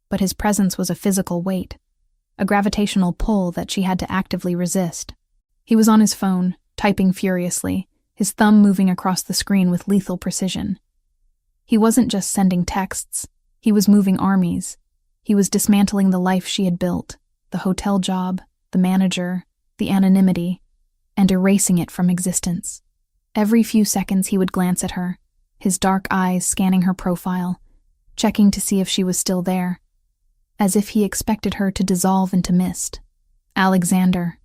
but his presence was a physical weight, a gravitational pull that she had to actively resist. He was on his phone, typing furiously, his thumb moving across the screen with lethal precision. He wasn't just sending texts, he was moving armies. He was dismantling the life she had built, the hotel job, the manager, the anonymity, and erasing it from existence. Every few seconds he would glance at her, his dark eyes scanning her profile, checking to see if she was still there, as if he expected her to dissolve into mist. "Alexander,"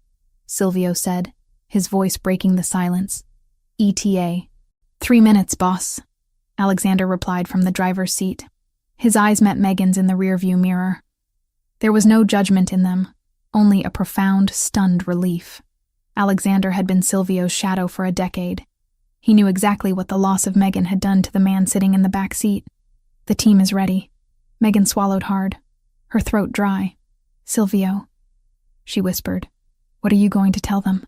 Silvio said, his voice breaking the silence. "ETA. 3 minutes, boss," Alexander replied from the driver's seat. His eyes met Megan's in the rearview mirror. There was no judgment in them, only a profound, stunned relief. Alexander had been Silvio's shadow for a decade. He knew exactly what the loss of Megan had done to the man sitting in the back seat. "The team is ready." Megan swallowed hard, her throat dry. "Silvio," she whispered, "what are you going to tell them?"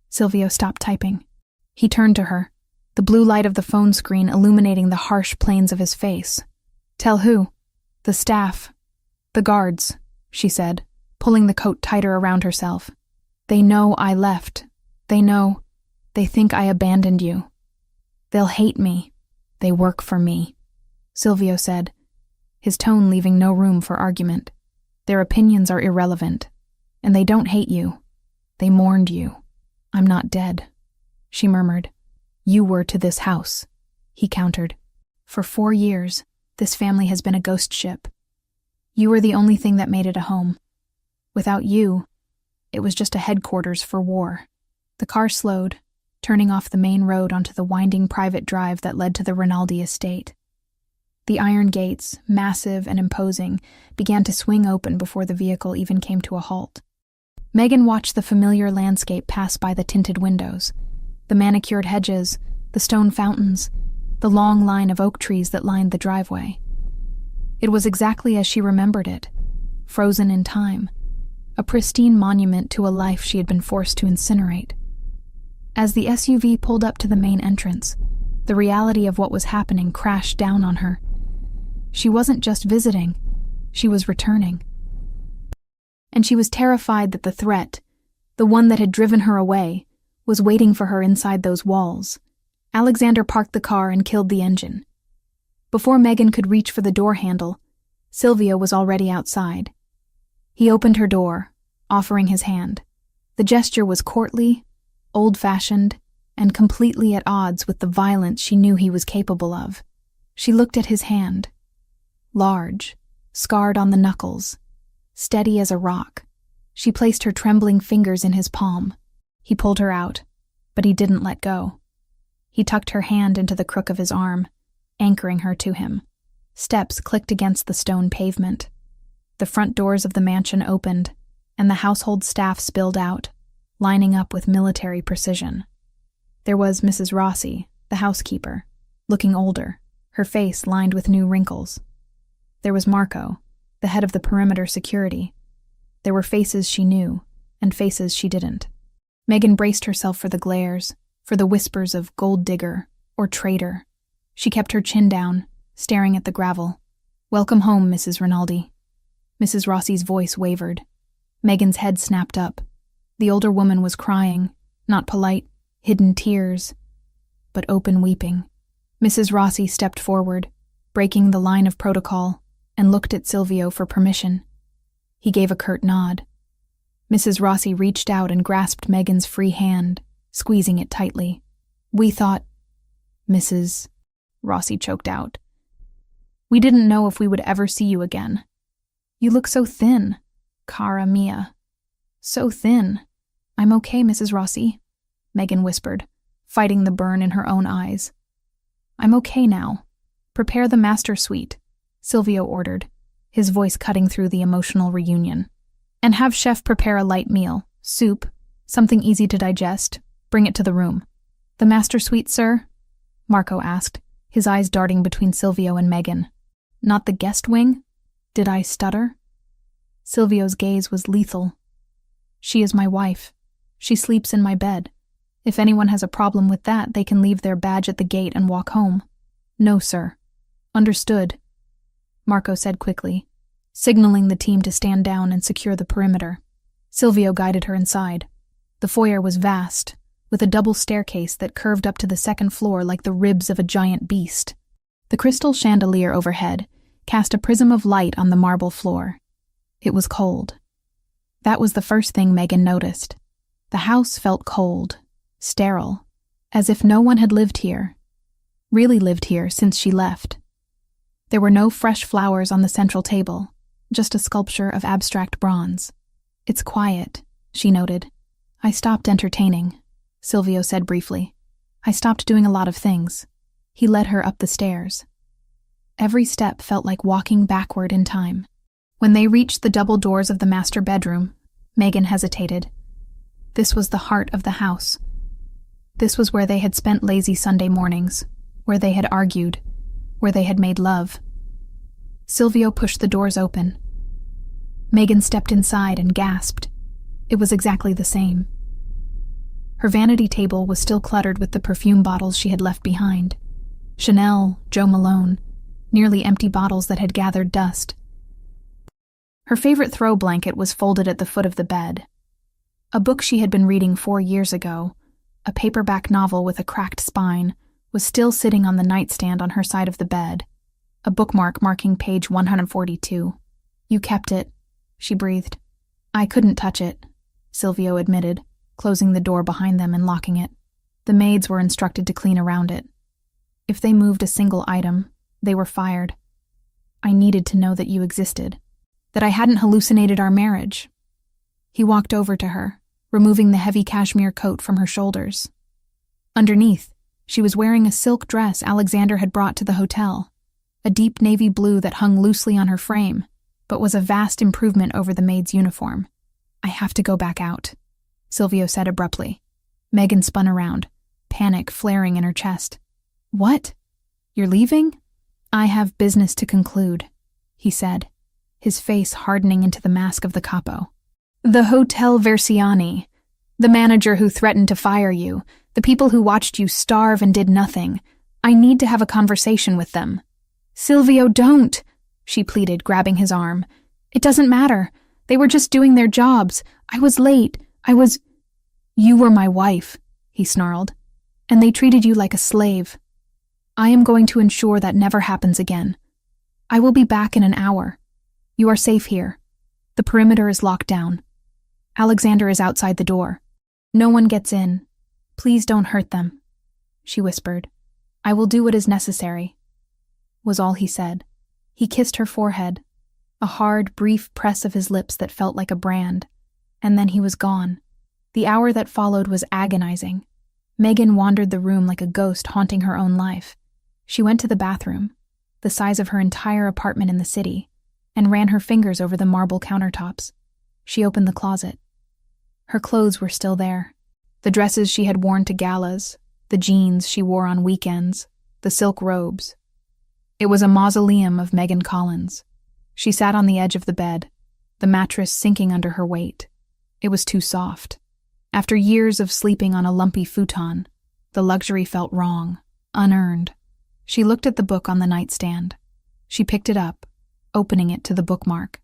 Silvio stopped typing. He turned to her, the blue light of the phone screen illuminating the harsh planes of his face. "Tell who?" "The staff. The guards," she said, pulling the coat tighter around herself. "They know I left. They think I abandoned you. They'll hate me. They work for me," Silvio said, his tone leaving no room for argument. "Their opinions are irrelevant, and they don't hate you. They mourned you." "I'm not dead," she murmured. "You were to this house," he countered. "For 4 years, this family has been a ghost ship. You were the only thing that made it a home. Without you, it was just a headquarters for war." The car slowed, turning off the main road onto the winding private drive that led to the Rinaldi estate. The iron gates, massive and imposing, began to swing open before the vehicle even came to a halt. Megan watched the familiar landscape pass by the tinted windows, the manicured hedges, the stone fountains, the long line of oak trees that lined the driveway. It was exactly as she remembered it, frozen in time, a pristine monument to a life she had been forced to incinerate. As the SUV pulled up to the main entrance, the reality of what was happening crashed down on her. She wasn't just visiting, she was returning. And she was terrified that the threat, the one that had driven her away, was waiting for her inside those walls. Alexander parked the car and killed the engine. Before Megan could reach for the door handle, Silvio was already outside. He opened her door, offering his hand. The gesture was courtly, old-fashioned, and completely at odds with the violence she knew he was capable of. She looked at his hand. Large, scarred on the knuckles, steady as a rock. She placed her trembling fingers in his palm. He pulled her out, but he didn't let go. He tucked her hand into the crook of his arm, anchoring her to him. Steps clicked against the stone pavement. The front doors of the mansion opened, and the household staff spilled out, lining up with military precision. There was Mrs. Rossi, the housekeeper, looking older, her face lined with new wrinkles. There was Marco, the head of the perimeter security. There were faces she knew, and faces she didn't. Megan braced herself for the glares, for the whispers of gold digger or traitor. She kept her chin down, staring at the gravel. "Welcome home, Mrs. Rinaldi." Mrs. Rossi's voice wavered. Megan's head snapped up. The older woman was crying, not polite, hidden tears, but open weeping. Mrs. Rossi stepped forward, breaking the line of protocol, and looked at Silvio for permission. He gave a curt nod. Mrs. Rossi reached out and grasped Megan's free hand, squeezing it tightly. "We thought..." "Mrs..." Rossi choked out. "We didn't know if we would ever see you again. You look so thin, cara mia. So thin." "I'm okay, Mrs. Rossi," Megan whispered, fighting the burn in her own eyes. "I'm okay now. Prepare the master suite," Silvio ordered, his voice cutting through the emotional reunion. And have chef prepare a light meal, soup, something easy to digest. Bring it to the room. The master suite, sir? Marco asked, his eyes darting between Silvio and Megan. Not the guest wing? Did I stutter? Silvio's gaze was lethal. She is my wife. She sleeps in my bed. If anyone has a problem with that, they can leave their badge at the gate and walk home. No, sir. Understood, Marco said quickly, signaling the team to stand down and secure the perimeter. Silvio guided her inside. The foyer was vast, with a double staircase that curved up to the second floor like the ribs of a giant beast. The crystal chandelier overhead cast a prism of light on the marble floor. It was cold. That was the first thing Megan noticed. The house felt cold, sterile, as if no one had lived here, really lived here since she left. There were no fresh flowers on the central table, just a sculpture of abstract bronze. It's quiet, she noted. I stopped entertaining, Silvio said briefly. I stopped doing a lot of things. He led her up the stairs. Every step felt like walking backward in time. When they reached the double doors of the master bedroom, Megan hesitated. This was the heart of the house. This was where they had spent lazy Sunday mornings, where they had argued, where they had made love. Silvio pushed the doors open. Megan stepped inside and gasped. It was exactly the same. Her vanity table was still cluttered with the perfume bottles she had left behind. Chanel, Jo Malone, nearly empty bottles that had gathered dust. Her favorite throw blanket was folded at the foot of the bed. A book she had been reading 4 years ago, a paperback novel with a cracked spine, was still sitting on the nightstand on her side of the bed, a bookmark marking page 142. You kept it, she breathed. I couldn't touch it, Silvio admitted, closing the door behind them and locking it. The maids were instructed to clean around it. If they moved a single item, they were fired. I needed to know that you existed, that I hadn't hallucinated our marriage. He walked over to her, removing the heavy cashmere coat from her shoulders. Underneath, she was wearing a silk dress Alexander had brought to the hotel, a deep navy blue that hung loosely on her frame, but was a vast improvement over the maid's uniform. I have to go back out, Silvio said abruptly. Megan spun around, panic flaring in her chest. What? You're leaving? I have business to conclude, he said, his face hardening into the mask of the capo. The Hotel Versiani, the manager who threatened to fire you, the people who watched you starve and did nothing. I need to have a conversation with them. Silvio, don't, she pleaded, grabbing his arm. It doesn't matter. They were just doing their jobs. I was late. You were my wife, he snarled, and they treated you like a slave. I am going to ensure that never happens again. I will be back in an hour. You are safe here. The perimeter is locked down. Alexander is outside the door. No one gets in. Please don't hurt them, she whispered. I will do what is necessary, was all he said. He kissed her forehead, a hard, brief press of his lips that felt like a brand, and then he was gone. The hour that followed was agonizing. Megan wandered the room like a ghost haunting her own life. She went to the bathroom, the size of her entire apartment in the city, and ran her fingers over the marble countertops. She opened the closet. Her clothes were still there. The dresses she had worn to galas, the jeans she wore on weekends, the silk robes. It was a mausoleum of Megan Collins. She sat on the edge of the bed, the mattress sinking under her weight. It was too soft. After years of sleeping on a lumpy futon, the luxury felt wrong, unearned. She looked at the book on the nightstand. She picked it up, opening it to the bookmark.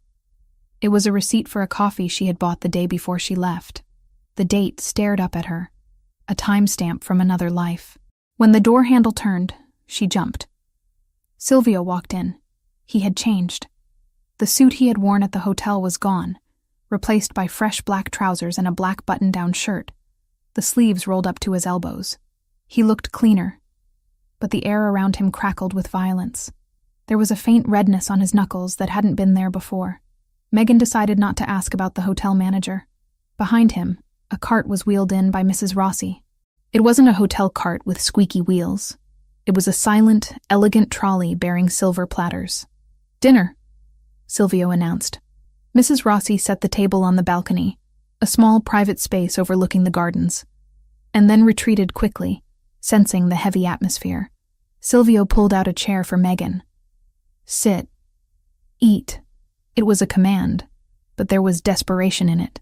It was a receipt for a coffee she had bought the day before she left. The date stared up at her, a timestamp from another life. When the door handle turned, she jumped. Silvio walked in. He had changed. The suit he had worn at the hotel was gone, replaced by fresh black trousers and a black button-down shirt. The sleeves rolled up to his elbows. He looked cleaner, but the air around him crackled with violence. There was a faint redness on his knuckles that hadn't been there before. Megan decided not to ask about the hotel manager. Behind him, a cart was wheeled in by Mrs. Rossi. It wasn't a hotel cart with squeaky wheels. It was a silent, elegant trolley bearing silver platters. Dinner, Silvio announced. Mrs. Rossi set the table on the balcony, a small private space overlooking the gardens, and then retreated quickly, sensing the heavy atmosphere. Silvio pulled out a chair for Megan. Sit. Eat. It was a command, but there was desperation in it.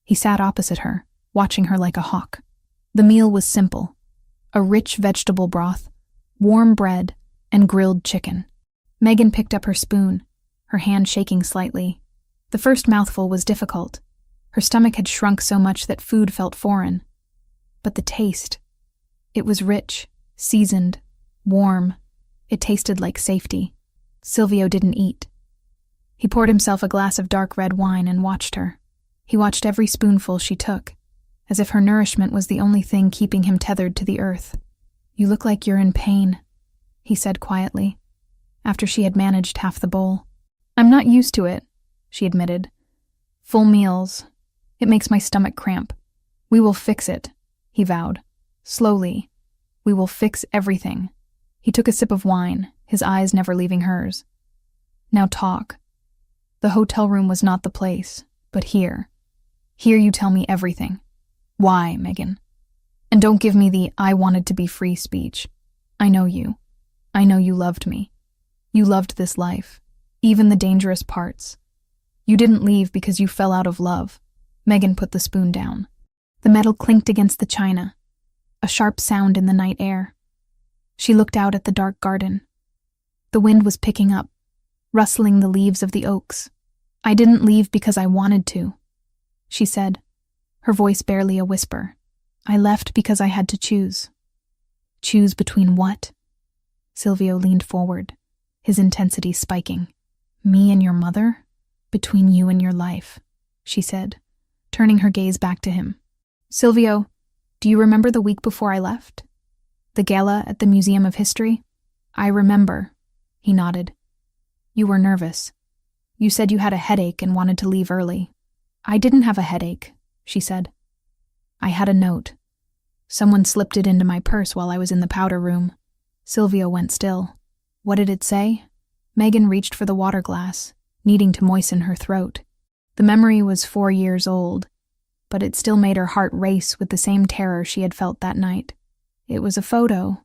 He sat opposite her, watching her like a hawk. The meal was simple: a rich vegetable broth, warm bread, and grilled chicken. Megan picked up her spoon, her hand shaking slightly. The first mouthful was difficult. Her stomach had shrunk so much that food felt foreign. But the taste, it was rich, seasoned, warm. It tasted like safety. Silvio didn't eat. He poured himself a glass of dark red wine and watched her. He watched every spoonful she took, as if her nourishment was the only thing keeping him tethered to the earth. "You look like you're in pain," he said quietly, after she had managed half the bowl. "I'm not used to it," she admitted. "Full meals. It makes my stomach cramp. We will fix it," he vowed. "Slowly. We will fix everything." He took a sip of wine, his eyes never leaving hers. "Now talk. The hotel room was not the place, but here. Here you tell me everything. Why, Megan? And don't give me the 'I wanted to be free' speech. I know you. I know you loved me. You loved this life, even the dangerous parts. You didn't leave because you fell out of love." Megan put the spoon down. The metal clinked against the china, a sharp sound in the night air. She looked out at the dark garden. The wind was picking up, rustling the leaves of the oaks. "I didn't leave because I wanted to," she said, her voice barely a whisper. "I left because I had to choose." "Choose between what?" Silvio leaned forward, his intensity spiking. "Me and your mother? Between you and your life," she said, turning her gaze back to him. "Silvio, do you remember the week before I left? The gala at the Museum of History?" "I remember," he nodded. "You were nervous. You said you had a headache and wanted to leave early." "I didn't have a headache," she said. "I had a note. Someone slipped it into my purse while I was in the powder room." Silvio went still. "What did it say?" Megan reached for the water glass, needing to moisten her throat. The memory was 4 years old, but it still made her heart race with the same terror she had felt that night. It was a photo,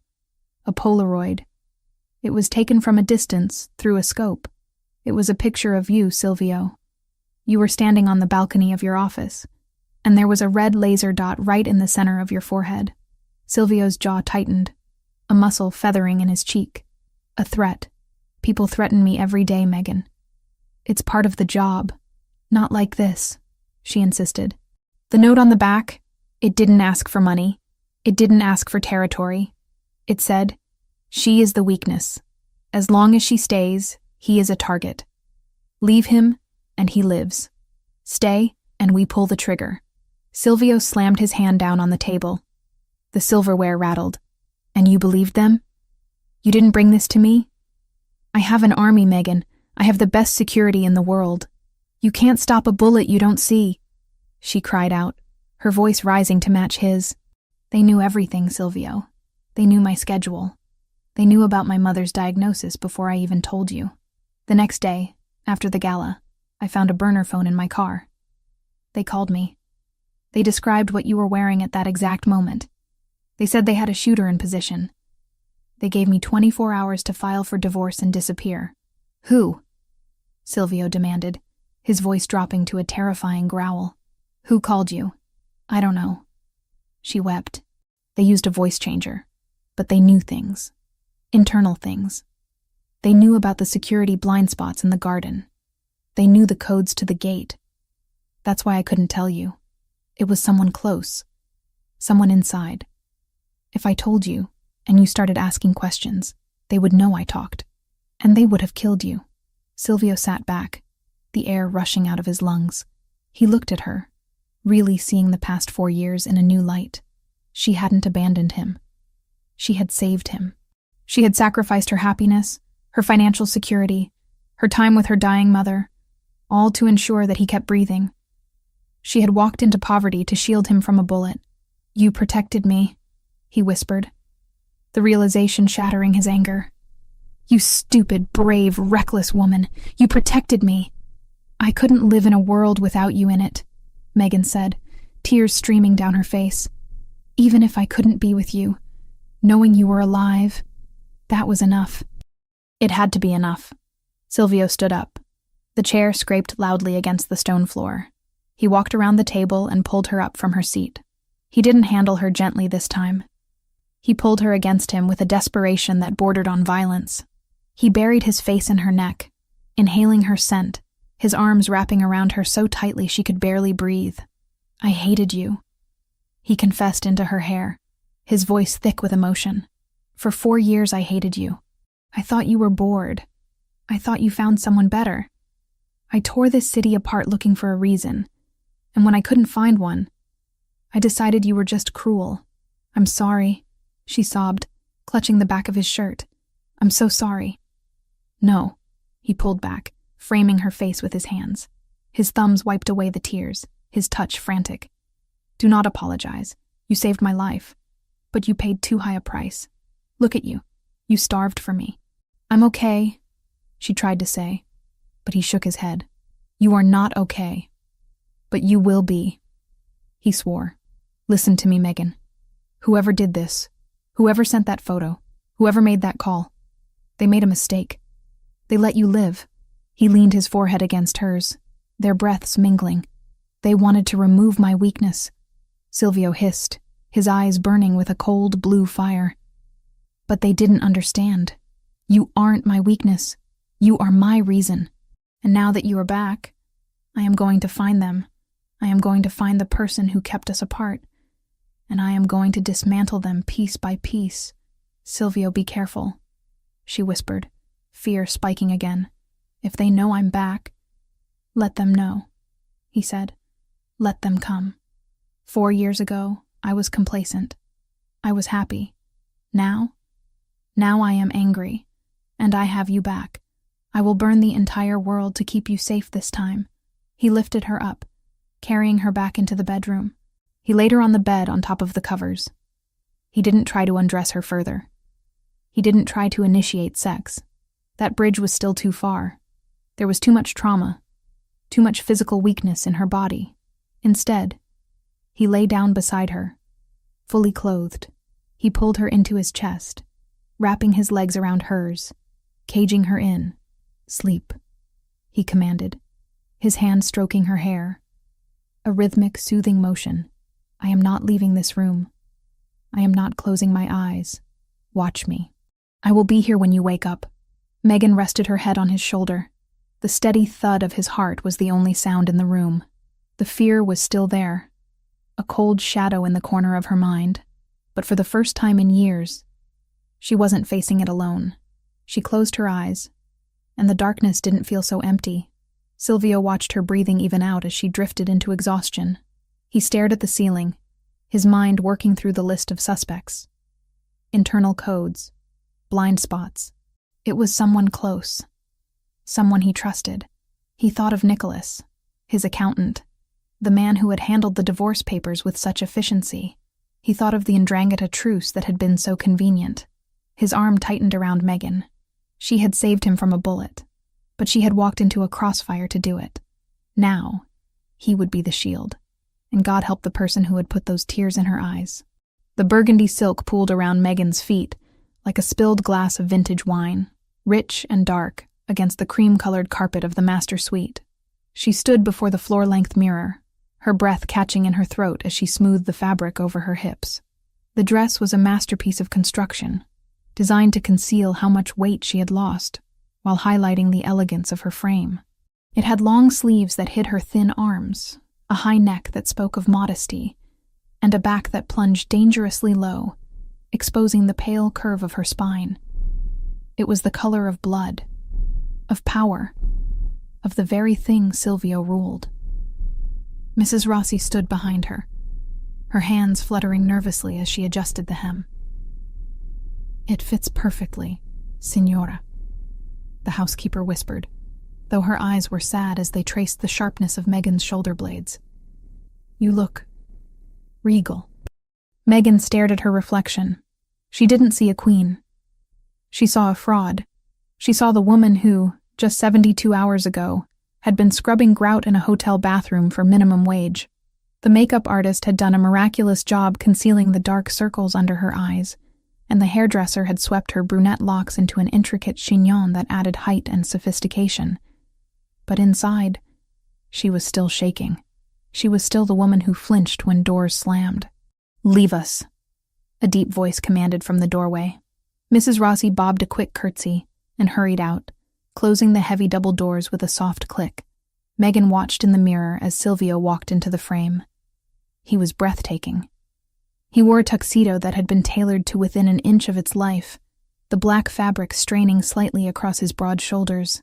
a Polaroid. It was taken from a distance, through a scope. It was a picture of you, Silvio. You were standing on the balcony of your office, and there was a red laser dot right in the center of your forehead. Silvio's jaw tightened, a muscle feathering in his cheek. "A threat. People threaten me every day, Megan. It's part of the job. Not like this," she insisted. The note on the back, it didn't ask for money. It didn't ask for territory. It said, "She is the weakness. As long as she stays, he is a target. Leave him, and he lives. Stay, and we pull the trigger." Silvio slammed his hand down on the table. The silverware rattled. "And you believed them? You didn't bring this to me? I have an army, Megan. I have the best security in the world. You can't stop a bullet you don't see," she cried out, her voice rising to match his. "They knew everything, Silvio. They knew my schedule. They knew about my mother's diagnosis before I even told you. The next day, after the gala, I found a burner phone in my car. They called me. They described what you were wearing at that exact moment. They said they had a shooter in position. They gave me 24 hours to file for divorce and disappear." "Who?" Silvio demanded, his voice dropping to a terrifying growl. "Who called you?" "I don't know." She wept. "They used a voice changer, but they knew things. Internal things. They knew about the security blind spots in the garden. They knew the codes to the gate. That's why I couldn't tell you. It was someone close. Someone inside. If I told you, and you started asking questions, they would know I talked. And they would have killed you." Silvio sat back, the air rushing out of his lungs. He looked at her, really seeing the past 4 years in a new light. She hadn't abandoned him. She had saved him. She had sacrificed her happiness, her financial security, her time with her dying mother, all to ensure that he kept breathing. She had walked into poverty to shield him from a bullet. "You protected me," he whispered, the realization shattering his anger. "You stupid, brave, reckless woman. You protected me. I couldn't live in a world without you in it, Megan said, tears streaming down her face. Even if I couldn't be with you, knowing you were alive, that was enough. It had to be enough. Silvio stood up. The chair scraped loudly against the stone floor. He walked around the table and pulled her up from her seat. He didn't handle her gently this time. He pulled her against him with a desperation that bordered on violence. He buried his face in her neck, inhaling her scent, his arms wrapping around her so tightly she could barely breathe. I hated you, he confessed into her hair, his voice thick with emotion. For 4 years I hated you. I thought you were bored. I thought you found someone better. I tore this city apart looking for a reason, and when I couldn't find one, I decided you were just cruel. I'm sorry, she sobbed, clutching the back of his shirt. I'm so sorry. No, he pulled back, framing her face with his hands. His thumbs wiped away the tears, his touch frantic. Do not apologize. You saved my life, but you paid too high a price. Look at you. You starved for me. I'm okay, she tried to say, but he shook his head. You are not okay, but you will be. He swore. Listen to me, Megan. Whoever did this, whoever sent that photo, whoever made that call, they made a mistake. They let you live. He leaned his forehead against hers, their breaths mingling. They wanted to remove my weakness. Silvio hissed, his eyes burning with a cold blue fire. But they didn't understand. You aren't my weakness. You are my reason. And now that you are back, I am going to find them. I am going to find the person who kept us apart. And I am going to dismantle them piece by piece. Silvio, be careful, she whispered, fear spiking again. If they know I'm back, let them know, he said. Let them come. 4 years ago, I was complacent. I was happy. Now I am angry, and I have you back. I will burn the entire world to keep you safe this time. He lifted her up, carrying her back into the bedroom. He laid her on the bed on top of the covers. He didn't try to undress her further. He didn't try to initiate sex. That bridge was still too far. There was too much trauma, too much physical weakness in her body. Instead, he lay down beside her, fully clothed. He pulled her into his chest, wrapping his legs around hers, caging her in. Sleep, he commanded, his hand stroking her hair. A rhythmic, soothing motion. I am not leaving this room. I am not closing my eyes. Watch me. I will be here when you wake up. Megan rested her head on his shoulder. The steady thud of his heart was the only sound in the room. The fear was still there, a cold shadow in the corner of her mind. But for the first time in years, she wasn't facing it alone. She closed her eyes, and the darkness didn't feel so empty. Silvio watched her breathing even out as she drifted into exhaustion. He stared at the ceiling, his mind working through the list of suspects. Internal codes, blind spots. It was someone close, someone he trusted. He thought of Nicholas, his accountant, the man who had handled the divorce papers with such efficiency. He thought of the Ndrangheta truce that had been so convenient. His arm tightened around Megan. She had saved him from a bullet, but she had walked into a crossfire to do it. Now, he would be the shield, and God help the person who had put those tears in her eyes. The burgundy silk pooled around Megan's feet like a spilled glass of vintage wine, rich and dark against the cream-colored carpet of the master suite. She stood before the floor-length mirror, her breath catching in her throat as she smoothed the fabric over her hips. The dress was a masterpiece of construction, designed to conceal how much weight she had lost, while highlighting the elegance of her frame. It had long sleeves that hid her thin arms, a high neck that spoke of modesty, and a back that plunged dangerously low, exposing the pale curve of her spine. It was the color of blood, of power, of the very thing Silvio ruled. Mrs. Rossi stood behind her, her hands fluttering nervously as she adjusted the hem. "It fits perfectly, Signora," the housekeeper whispered, though her eyes were sad as they traced the sharpness of Megan's shoulder blades. "You look regal." Megan stared at her reflection. She didn't see a queen. She saw a fraud. She saw the woman who, just 72 hours ago, had been scrubbing grout in a hotel bathroom for minimum wage. The makeup artist had done a miraculous job concealing the dark circles under her eyes, and the hairdresser had swept her brunette locks into an intricate chignon that added height and sophistication. But inside, she was still shaking. She was still the woman who flinched when doors slammed. "Leave us," a deep voice commanded from the doorway. Mrs. Rossi bobbed a quick curtsy and hurried out, closing the heavy double doors with a soft click. Megan watched in the mirror as Silvio walked into the frame. He was breathtaking. He wore a tuxedo that had been tailored to within an inch of its life, the black fabric straining slightly across his broad shoulders.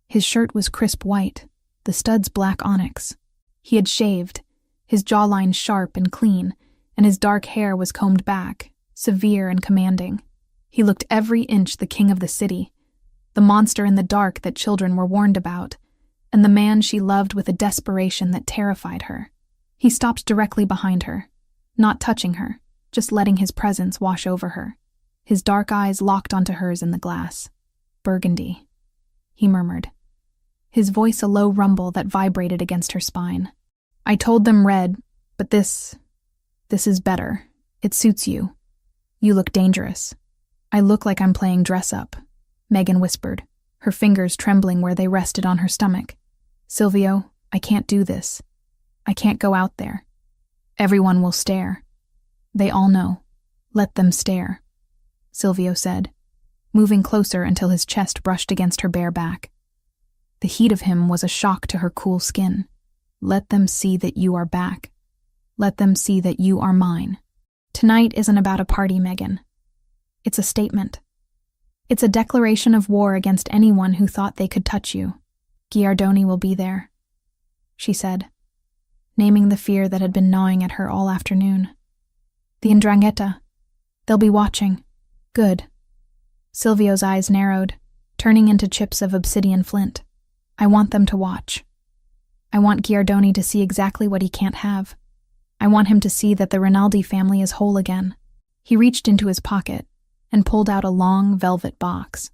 His shirt was crisp white, the studs black onyx. He had shaved, his jawline sharp and clean, and his dark hair was combed back, severe and commanding. He looked every inch the king of the city, the monster in the dark that children were warned about, and the man she loved with a desperation that terrified her. He stopped directly behind her, not touching her, just letting his presence wash over her. His dark eyes locked onto hers in the glass. "Burgundy," he murmured, his voice a low rumble that vibrated against her spine. "I told them red, but this is better. It suits you. You look dangerous." "I look like I'm playing dress-up," Megan whispered, her fingers trembling where they rested on her stomach. "Silvio, I can't do this. I can't go out there. Everyone will stare. They all know. Let them stare," Silvio said, moving closer until his chest brushed against her bare back. The heat of him was a shock to her cool skin. "Let them see that you are back. Let them see that you are mine. Tonight isn't about a party, Megan. It's a statement. It's a declaration of war against anyone who thought they could touch you. Giardoni will be there," she said, naming the fear that had been gnawing at her all afternoon. "The 'Ndrangheta. They'll be watching." "Good." Silvio's eyes narrowed, turning into chips of obsidian flint. "I want them to watch. I want Giardoni to see exactly what he can't have. I want him to see that the Rinaldi family is whole again." He reached into his pocket and pulled out a long velvet box.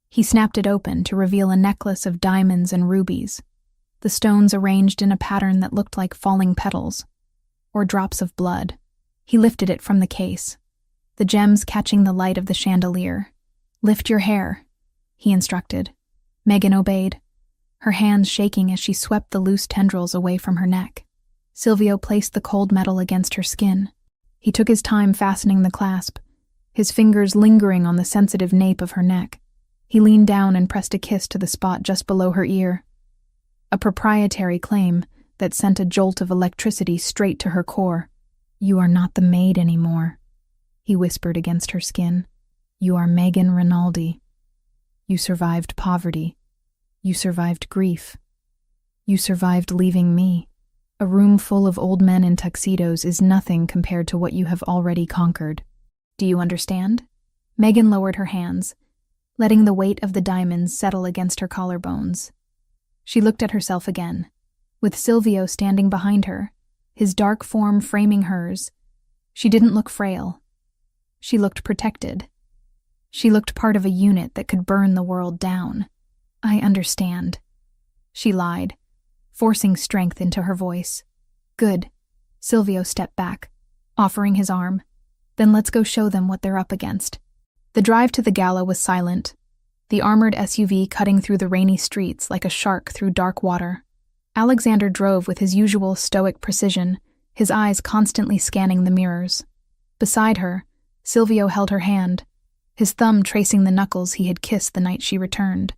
He snapped it open to reveal a necklace of diamonds and rubies, the stones arranged in a pattern that looked like falling petals, or drops of blood. He lifted it from the case, the gems catching the light of the chandelier. "Lift your hair," he instructed. Megan obeyed, her hands shaking as she swept the loose tendrils away from her neck. Silvio placed the cold metal against her skin. He took his time fastening the clasp, his fingers lingering on the sensitive nape of her neck. He leaned down and pressed a kiss to the spot just below her ear. A proprietary claim that sent a jolt of electricity straight to her core. "You are not the maid anymore," he whispered against her skin. "You are Megan Rinaldi. You survived poverty. You survived grief. You survived leaving me. A room full of old men in tuxedos is nothing compared to what you have already conquered. Do you understand?" Megan lowered her hands, letting the weight of the diamonds settle against her collarbones. She looked at herself again, with Silvio standing behind her, his dark form framing hers. She didn't look frail. She looked protected. She looked part of a unit that could burn the world down. "I understand," she lied, forcing strength into her voice. "Good." Silvio stepped back, offering his arm. "Then let's go show them what they're up against." The drive to the gala was silent, the armored SUV cutting through the rainy streets like a shark through dark water. Alexander drove with his usual stoic precision, his eyes constantly scanning the mirrors. Beside her, Silvio held her hand, his thumb tracing the knuckles he had kissed the night she returned.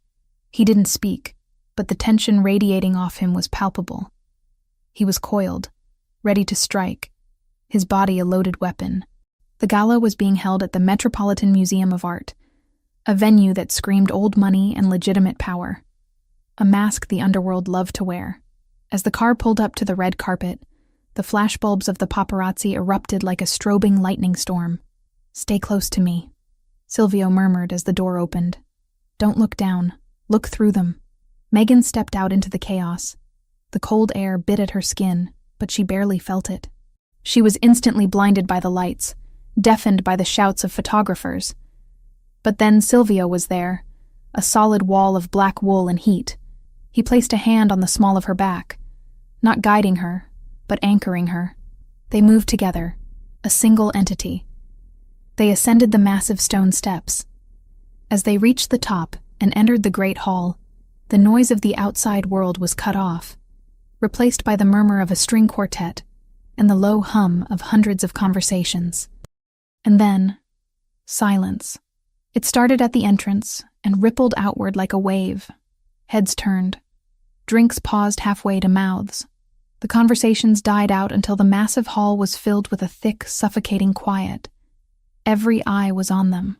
He didn't speak, but the tension radiating off him was palpable. He was coiled, ready to strike, his body a loaded weapon. The gala was being held at the Metropolitan Museum of Art, a venue that screamed old money and legitimate power, a mask the underworld loved to wear. As the car pulled up to the red carpet, the flashbulbs of the paparazzi erupted like a strobing lightning storm. "Stay close to me," Silvio murmured as the door opened. "Don't look down. Look through them." Megan stepped out into the chaos. The cold air bit at her skin, but she barely felt it. She was instantly blinded by the lights, deafened by the shouts of photographers. But then Silvio was there, a solid wall of black wool and heat, He placed a hand on the small of her back, not guiding her, but anchoring her. They moved together, a single entity. They ascended the massive stone steps. As they reached the top and entered the great hall, the noise of the outside world was cut off, replaced by the murmur of a string quartet and the low hum of hundreds of conversations. And then, silence. It started at the entrance and rippled outward like a wave. Heads turned. Drinks paused halfway to mouths. The conversations died out until the massive hall was filled with a thick, suffocating quiet. Every eye was on them.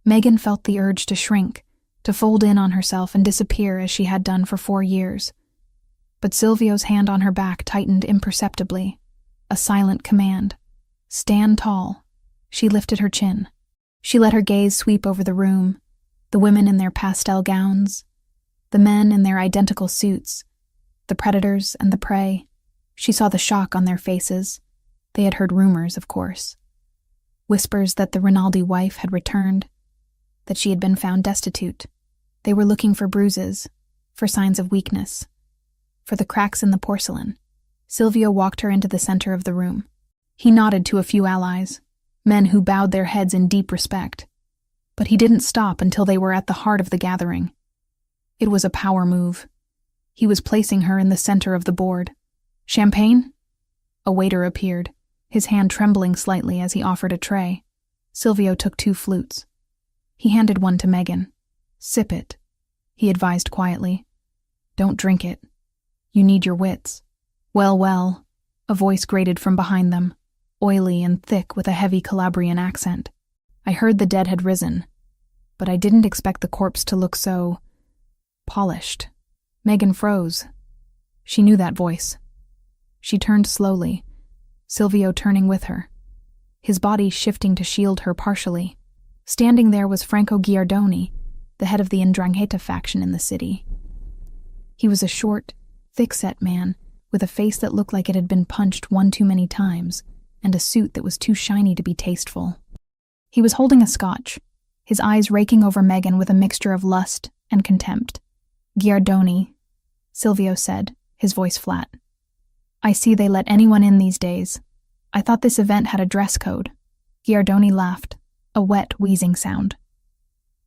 Megan felt the urge to shrink, to fold in on herself and disappear as she had done for 4 years. But Silvio's hand on her back tightened imperceptibly, a silent command. Stand tall. She lifted her chin. She let her gaze sweep over the room, the women in their pastel gowns, the men in their identical suits, the predators and the prey. She saw the shock on their faces. They had heard rumors, of course. Whispers that the Rinaldi wife had returned, that she had been found destitute. They were looking for bruises, for signs of weakness, for the cracks in the porcelain. Silvio walked her into the center of the room. He nodded to a few allies, men who bowed their heads in deep respect. But he didn't stop until they were at the heart of the gathering. It was a power move. He was placing her in the center of the board. Champagne? A waiter appeared, his hand trembling slightly as he offered a tray. Silvio took 2 flutes. He handed one to Megan. Sip it, he advised quietly. Don't drink it. You need your wits. Well, a voice grated from behind them, oily and thick with a heavy Calabrian accent. I heard the dead had risen, but I didn't expect the corpse to look so polished. Megan froze. She knew that voice. She turned slowly, Silvio turning with her, his body shifting to shield her partially. Standing there was Franco Giardoni, the head of the 'Ndrangheta faction in the city. He was a short, thick-set man with a face that looked like it had been punched one too many times, and a suit that was too shiny to be tasteful. He was holding a scotch, his eyes raking over Megan with a mixture of lust and contempt. Giardoni, Silvio said, his voice flat. I see they let anyone in these days. I thought this event had a dress code. Giardoni laughed, a wet, wheezing sound.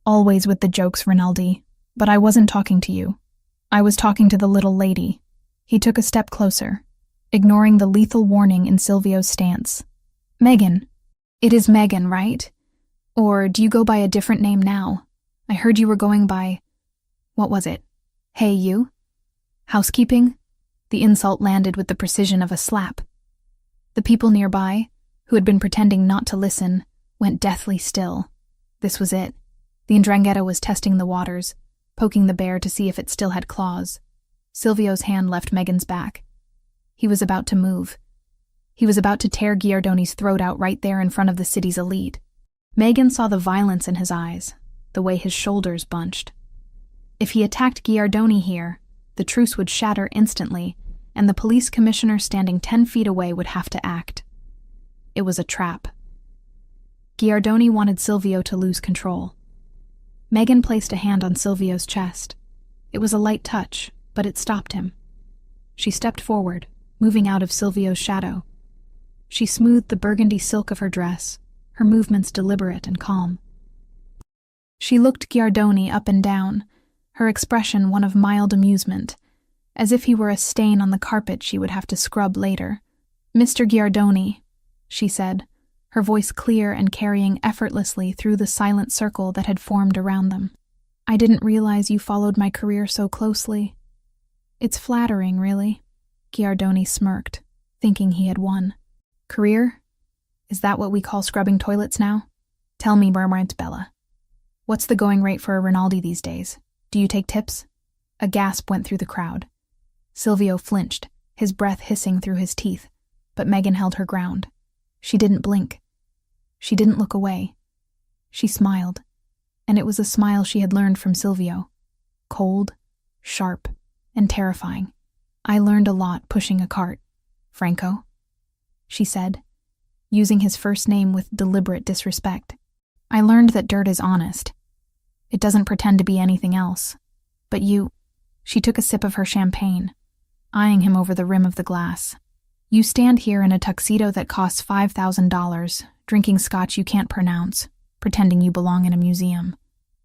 Always with the jokes, Rinaldi, but I wasn't talking to you. I was talking to the little lady. He took a step closer, ignoring the lethal warning in Silvio's stance. Megan. It is Megan, right? Or do you go by a different name now? I heard you were going by... What was it? Hey, you? Housekeeping? The insult landed with the precision of a slap. The people nearby, who had been pretending not to listen, went deathly still. This was it. The 'Ndrangheta was testing the waters, poking the bear to see if it still had claws. Silvio's hand left Megan's back. He was about to move. He was about to tear Giardoni's throat out right there in front of the city's elite. Megan saw the violence in his eyes, the way his shoulders bunched. If he attacked Giardoni here, the truce would shatter instantly, and the police commissioner standing 10 feet away would have to act. It was a trap. Giardoni wanted Silvio to lose control. Megan placed a hand on Silvio's chest. It was a light touch, but it stopped him. She stepped forward, moving out of Silvio's shadow. She smoothed the burgundy silk of her dress, her movements deliberate and calm. She looked Giardoni up and down, her expression one of mild amusement, as if he were a stain on the carpet she would have to scrub later. Mr. Giardoni, she said, her voice clear and carrying effortlessly through the silent circle that had formed around them. I didn't realize you followed my career so closely. It's flattering, really. Giardoni smirked, thinking he had won. Career? Is that what we call scrubbing toilets now? Tell me, murmured Bella. What's the going rate for a Rinaldi these days? Do you take tips? A gasp went through the crowd. Silvio flinched, his breath hissing through his teeth, but Megan held her ground. She didn't blink. She didn't look away. She smiled, and it was a smile she had learned from Silvio. Cold, sharp, and terrifying. I learned a lot pushing a cart, Franco, she said, using his first name with deliberate disrespect. I learned that dirt is honest. It doesn't pretend to be anything else. But you... She took a sip of her champagne, eyeing him over the rim of the glass. You stand here in a tuxedo that costs $5,000, drinking scotch you can't pronounce, pretending you belong in a museum.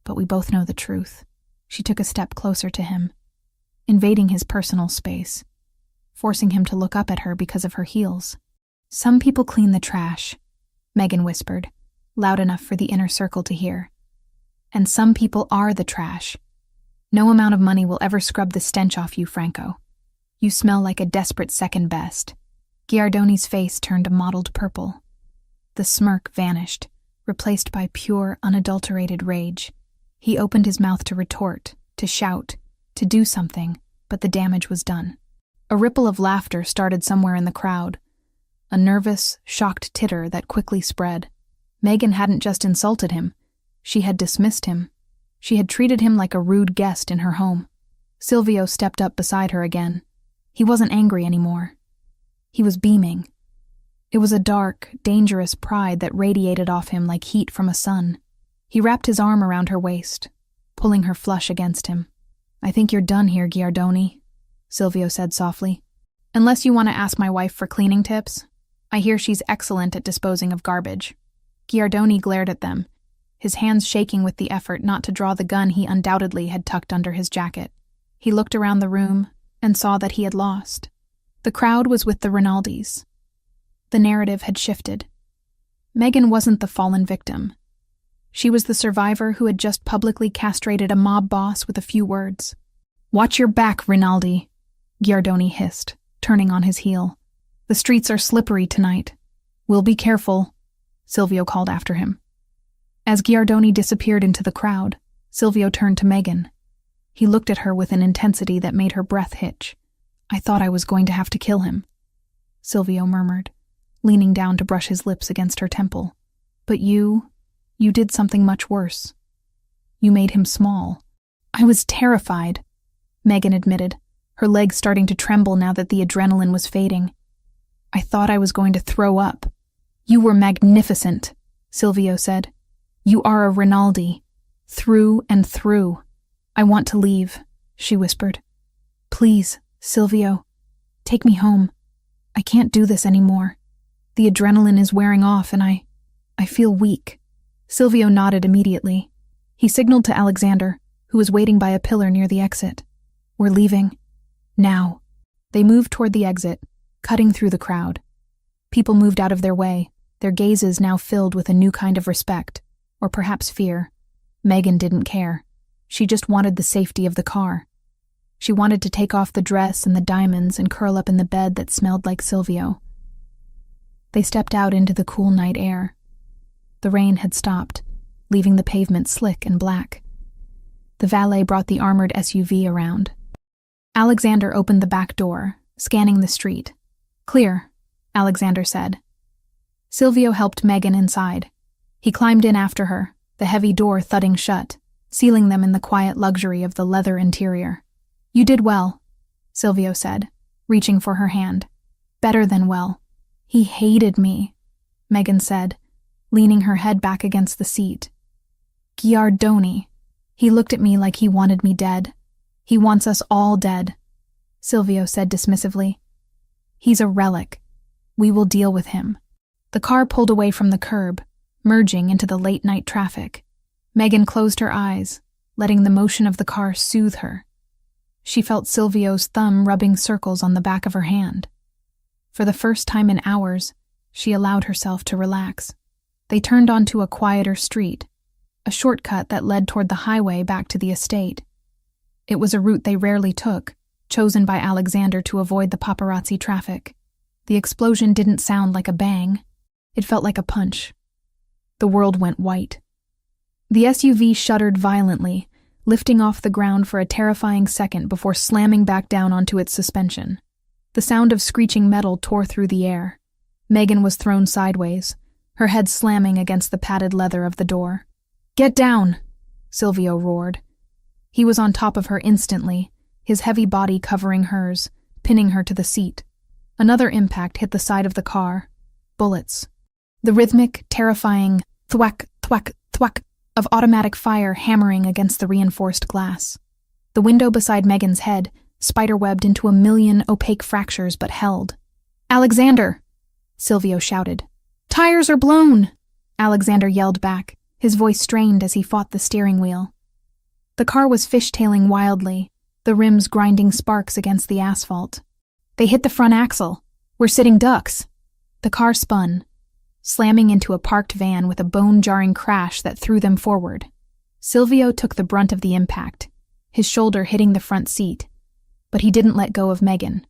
But we both know the truth. She took a step closer to him, invading his personal space, forcing him to look up at her because of her heels. Some people clean the trash, Megan whispered, loud enough for the inner circle to hear. And some people are the trash. No amount of money will ever scrub the stench off you, Franco. You smell like a desperate second best. Giardoni's face turned a mottled purple. The smirk vanished, replaced by pure, unadulterated rage. He opened his mouth to retort, to shout, to do something, but the damage was done. A ripple of laughter started somewhere in the crowd, a nervous, shocked titter that quickly spread. Megan hadn't just insulted him. She had dismissed him. She had treated him like a rude guest in her home. Silvio stepped up beside her again. He wasn't angry anymore. He was beaming. It was a dark, dangerous pride that radiated off him like heat from a sun. He wrapped his arm around her waist, pulling her flush against him. I think you're done here, Giardoni, Silvio said softly. Unless you want to ask my wife for cleaning tips. I hear she's excellent at disposing of garbage. Giardoni glared at them, his hands shaking with the effort not to draw the gun he undoubtedly had tucked under his jacket. He looked around the room and saw that he had lost. The crowd was with the Rinaldis. The narrative had shifted. Megan wasn't the fallen victim. She was the survivor who had just publicly castrated a mob boss with a few words. Watch your back, Rinaldi, Giardoni hissed, turning on his heel. The streets are slippery tonight. We'll be careful, Silvio called after him. As Giardoni disappeared into the crowd, Silvio turned to Megan. He looked at her with an intensity that made her breath hitch. I thought I was going to have to kill him, Silvio murmured, leaning down to brush his lips against her temple. But you did something much worse. You made him small. I was terrified, Megan admitted, her legs starting to tremble now that the adrenaline was fading. I thought I was going to throw up. You were magnificent, Silvio said. You are a Rinaldi, through and through. I want to leave, she whispered. Please, Silvio, take me home. I can't do this anymore. The adrenaline is wearing off and I feel weak. Silvio nodded immediately. He signaled to Alexander, who was waiting by a pillar near the exit. We're leaving. Now. They moved toward the exit, cutting through the crowd. People moved out of their way, their gazes now filled with a new kind of respect, or perhaps fear. Megan didn't care. She just wanted the safety of the car. She wanted to take off the dress and the diamonds and curl up in the bed that smelled like Silvio. They stepped out into the cool night air. The rain had stopped, leaving the pavement slick and black. The valet brought the armored SUV around. Alexander opened the back door, scanning the street. Clear, Alexander said. Silvio helped Megan inside. He climbed in after her, the heavy door thudding shut, sealing them in the quiet luxury of the leather interior. You did well, Silvio said, reaching for her hand. Better than well. He hated me, Megan said, leaning her head back against the seat. Giardoni. He looked at me like he wanted me dead. He wants us all dead, Silvio said dismissively. He's a relic. We will deal with him. The car pulled away from the curb, merging into the late-night traffic. Megan closed her eyes, letting the motion of the car soothe her. She felt Silvio's thumb rubbing circles on the back of her hand. For the first time in hours, she allowed herself to relax. They turned onto a quieter street, a shortcut that led toward the highway back to the estate. It was a route they rarely took, chosen by Alexander to avoid the paparazzi traffic. The explosion didn't sound like a bang. It felt like a punch. The world went white. The SUV shuddered violently, lifting off the ground for a terrifying second before slamming back down onto its suspension. The sound of screeching metal tore through the air. Megan was thrown sideways, her head slamming against the padded leather of the door. Get down, Silvio roared. He was on top of her instantly, his heavy body covering hers, pinning her to the seat. Another impact hit the side of the car. Bullets. The rhythmic, terrifying thwack, thwack, thwack of automatic fire hammering against the reinforced glass. The window beside Megan's head spiderwebbed into a million opaque fractures but held. "Alexander!" Silvio shouted. "Tires are blown!" Alexander yelled back, his voice strained as he fought the steering wheel. The car was fishtailing wildly, the rims grinding sparks against the asphalt. "They hit the front axle. We're sitting ducks." The car spun, slamming into a parked van with a bone-jarring crash that threw them forward. Silvio took the brunt of the impact, his shoulder hitting the front seat, but he didn't let go of Megan.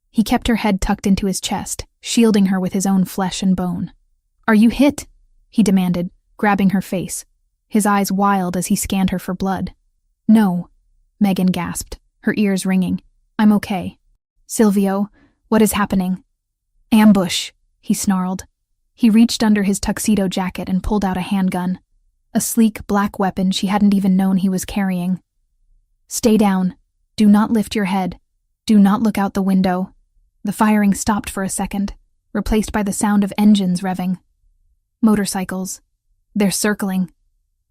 He kept her head tucked into his chest, shielding her with his own flesh and bone. "Are you hit?" he demanded, grabbing her face, his eyes wild as he scanned her for blood. "No," Megan gasped, her ears ringing. "I'm okay." "Silvio, what is happening?" "Ambush," he snarled. He reached under his tuxedo jacket and pulled out a handgun, a sleek black weapon she hadn't even known he was carrying. "Stay down. Do not lift your head. Do not look out the window." The firing stopped for a second, replaced by the sound of engines revving. "Motorcycles. They're circling,"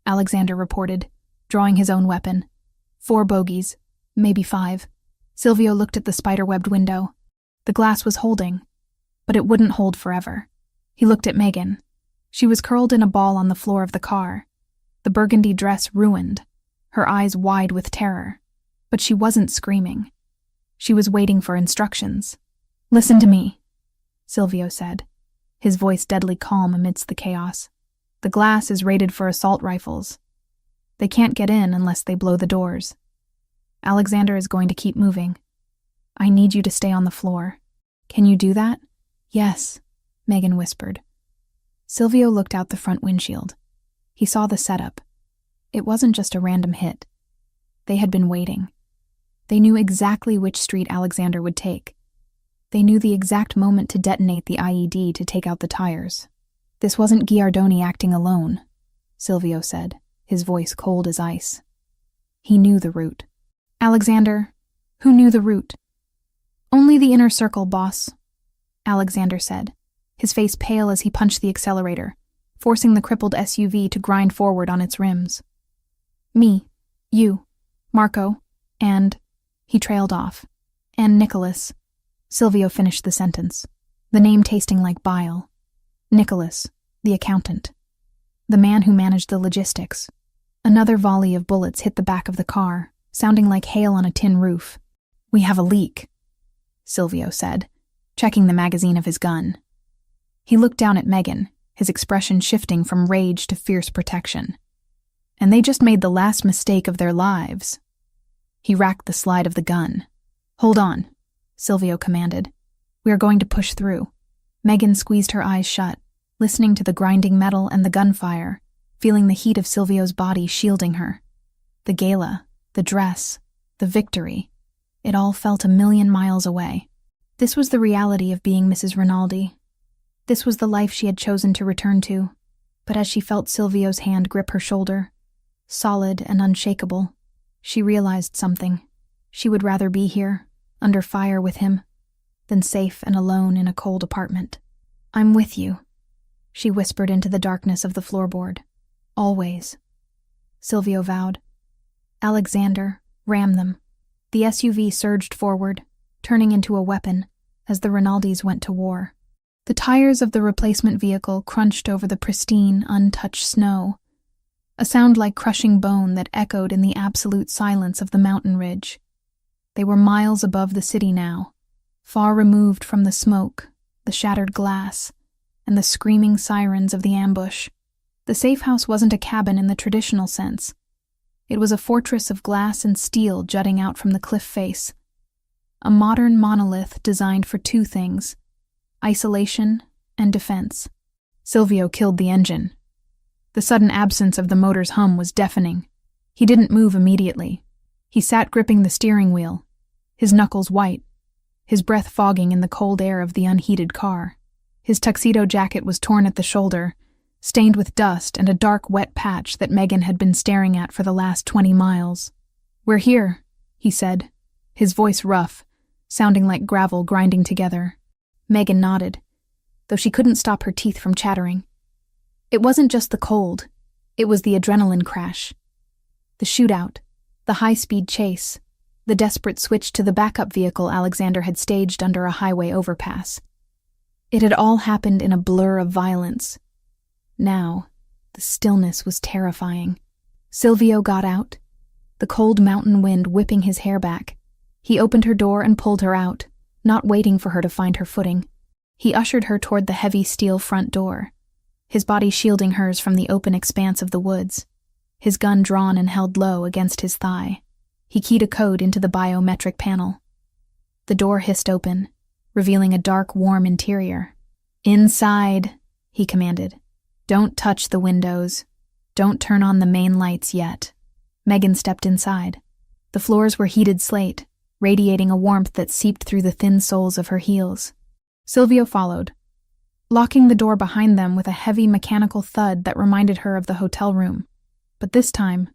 Alexander reported, drawing his own weapon. 4 bogies, maybe 5. Silvio looked at the spider-webbed window. The glass was holding, but it wouldn't hold forever. He looked at Megan. She was curled in a ball on the floor of the car, the burgundy dress ruined, her eyes wide with terror. But she wasn't screaming. She was waiting for instructions. "Listen to me," Silvio said, his voice deadly calm amidst the chaos. "The glass is rated for assault rifles. They can't get in unless they blow the doors. Alexander is going to keep moving. I need you to stay on the floor. Can you do that?" "Yes," Megan whispered. Silvio looked out the front windshield. He saw the setup. It wasn't just a random hit. They had been waiting. They knew exactly which street Alexander would take. They knew the exact moment to detonate the IED to take out the tires. "This wasn't Giardoni acting alone," Silvio said, his voice cold as ice. "He knew the route." "Alexander, who knew the route?" "Only the inner circle, boss," Alexander said, his face pale as he punched the accelerator, forcing the crippled SUV to grind forward on its rims. "Me, you, Marco, and..." He trailed off. "And Nicholas." Silvio finished the sentence, the name tasting like bile. Nicholas, the accountant. The man who managed the logistics. Another volley of bullets hit the back of the car, sounding like hail on a tin roof. "We have a leak," Silvio said, checking the magazine of his gun. He looked down at Megan, his expression shifting from rage to fierce protection. And they just made the last mistake of their lives. He racked the slide of the gun. "Hold on," Silvio commanded. "We are going to push through." Megan squeezed her eyes shut, listening to the grinding metal and the gunfire, feeling the heat of Silvio's body shielding her. The gala, the dress, the victory, it all felt a million miles away. This was the reality of being Mrs. Rinaldi. This was the life she had chosen to return to. But as she felt Silvio's hand grip her shoulder, solid and unshakable, she realized something. She would rather be here, under fire with him, than safe and alone in a cold apartment. "I'm with you," she whispered into the darkness of the floorboard. "Always," Silvio vowed. "Alexander, ram them." The SUV surged forward, turning into a weapon as the Rinaldis went to war. The tires of the replacement vehicle crunched over the pristine, untouched snow, a sound like crushing bone that echoed in the absolute silence of the mountain ridge. They were miles above the city now, far removed from the smoke, the shattered glass, and the screaming sirens of the ambush. The safe house wasn't a cabin in the traditional sense. It was a fortress of glass and steel jutting out from the cliff face. A modern monolith designed for 2 things: isolation and defense. Silvio killed the engine. The sudden absence of the motor's hum was deafening. He didn't move immediately. He sat gripping the steering wheel, his knuckles white, his breath fogging in the cold air of the unheated car. His tuxedo jacket was torn at the shoulder, stained with dust and a dark, wet patch that Megan had been staring at for the last 20 miles. "We're here," he said, his voice rough, sounding like gravel grinding together. Megan nodded, though she couldn't stop her teeth from chattering. It wasn't just the cold, it was the adrenaline crash. The shootout, The high-speed chase, the desperate switch to the backup vehicle Alexander had staged under a highway overpass. It had all happened in a blur of violence. Now, the stillness was terrifying. Silvio got out, the cold mountain wind whipping his hair back. He opened her door and pulled her out, not waiting for her to find her footing. He ushered her toward the heavy steel front door, his body shielding hers from the open expanse of the woods, his gun drawn and held low against his thigh. He keyed a code into the biometric panel. The door hissed open, revealing a dark, warm interior. "Inside," he commanded. "Don't touch the windows. Don't turn on the main lights yet." Megan stepped inside. The floors were heated slate, radiating a warmth that seeped through the thin soles of her heels. Silvio followed, locking the door behind them with a heavy mechanical thud that reminded her of the hotel room. But this time,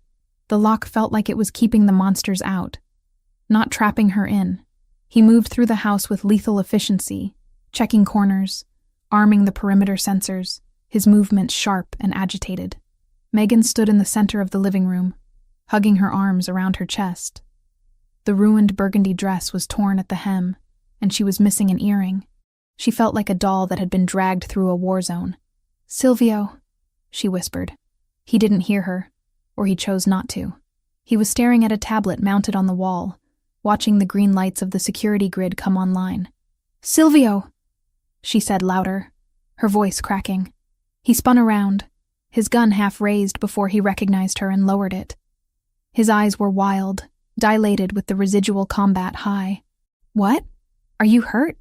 the lock felt like it was keeping the monsters out, not trapping her in. He moved through the house with lethal efficiency, checking corners, arming the perimeter sensors, his movements sharp and agitated. Megan stood in the center of the living room, hugging her arms around her chest. The ruined burgundy dress was torn at the hem, and she was missing an earring. She felt like a doll that had been dragged through a war zone. "Silvio," she whispered. He didn't hear her, or he chose not to. He was staring at a tablet mounted on the wall, watching the green lights of the security grid come online. "Silvio," she said louder, her voice cracking. He spun around, his gun half raised before he recognized her and lowered it. His eyes were wild, dilated with the residual combat high. "What? Are you hurt?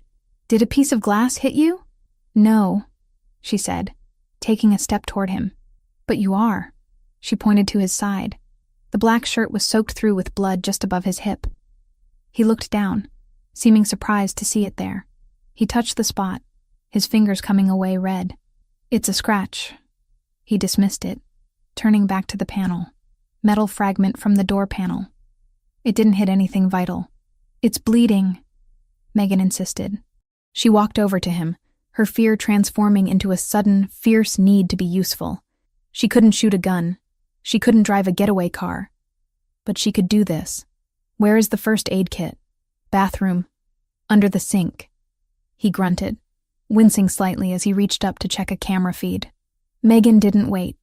Did a piece of glass hit you?" "No," she said, taking a step toward him. "But you are." She pointed to his side. The black shirt was soaked through with blood just above his hip. He looked down, seeming surprised to see it there. He touched the spot, his fingers coming away red. "It's a scratch." He dismissed it, turning back to the panel. Metal fragment from the door panel. "It didn't hit anything vital." "It's bleeding," Megan insisted. She walked over to him, her fear transforming into a sudden, fierce need to be useful. She couldn't shoot a gun. She couldn't drive a getaway car. But she could do this. "Where is the first aid kit?" "Bathroom. Under the sink." He grunted, wincing slightly as he reached up to check a camera feed. Megan didn't wait.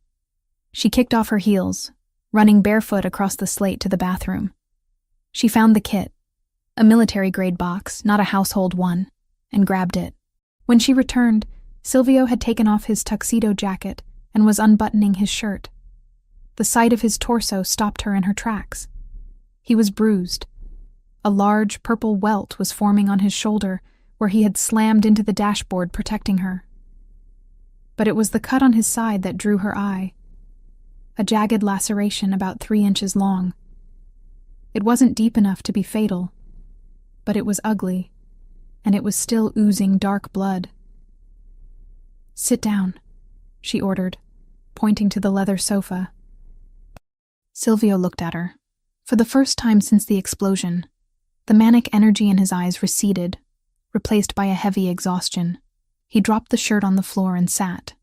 She kicked off her heels, running barefoot across the slate to the bathroom. She found the kit, a military-grade box, not a household one, and grabbed it. When she returned, Silvio had taken off his tuxedo jacket and was unbuttoning his shirt. The sight of his torso stopped her in her tracks. He was bruised. A large purple welt was forming on his shoulder where he had slammed into the dashboard protecting her. But it was the cut on his side that drew her eye. A jagged laceration about 3 inches long. It wasn't deep enough to be fatal, but it was ugly, and it was still oozing dark blood. "Sit down," she ordered, pointing to the leather sofa. Silvio looked at her. For the first time since the explosion, the manic energy in his eyes receded, replaced by a heavy exhaustion. He dropped the shirt on the floor and sat,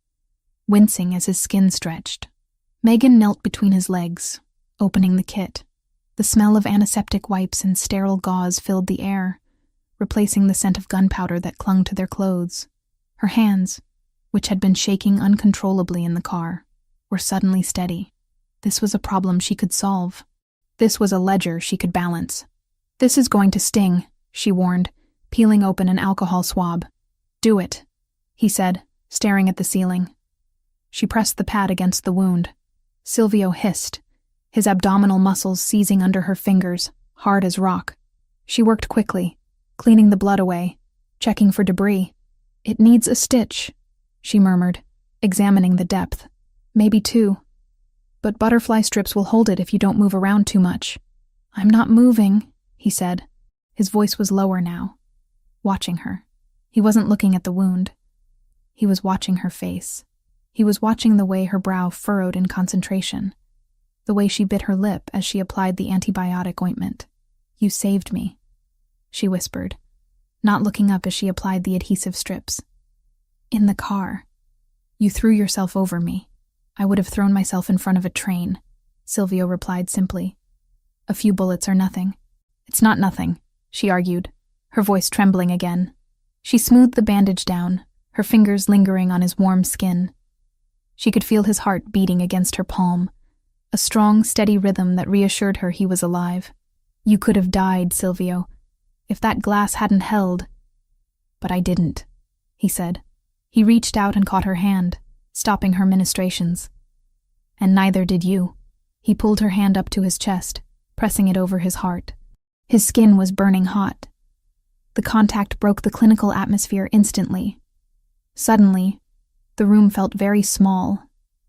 wincing as his skin stretched. Megan knelt between his legs, opening the kit. The smell of antiseptic wipes and sterile gauze filled the air, replacing the scent of gunpowder that clung to their clothes. Her hands, which had been shaking uncontrollably in the car, were suddenly steady. This was a problem she could solve. This was a ledger she could balance. "This is going to sting," she warned, peeling open an alcohol swab. "Do it," he said, staring at the ceiling. She pressed the pad against the wound. Silvio hissed, his abdominal muscles seizing under her fingers, hard as rock. She worked quickly, cleaning the blood away, checking for debris. "It needs a stitch," she murmured, examining the depth. "Maybe 2. But butterfly strips will hold it if you don't move around too much." "I'm not moving," he said. His voice was lower now, watching her. He wasn't looking at the wound. He was watching her face. He was watching the way her brow furrowed in concentration, the way she bit her lip as she applied the antibiotic ointment. "You saved me," she whispered, not looking up as she applied the adhesive strips. "In the car. You threw yourself over me. I would have thrown myself in front of a train," Silvio replied simply. A few bullets are nothing. It's not nothing, she argued, her voice trembling again. She smoothed the bandage down, her fingers lingering on his warm skin. She could feel his heart beating against her palm, a strong, steady rhythm that reassured her he was alive. You could have died, Silvio, if that glass hadn't held. But I didn't, he said. He reached out and caught her hand, stopping her ministrations. And neither did you. He pulled her hand up to his chest, pressing it over his heart. His skin was burning hot. The contact broke the clinical atmosphere instantly. Suddenly, the room felt very small,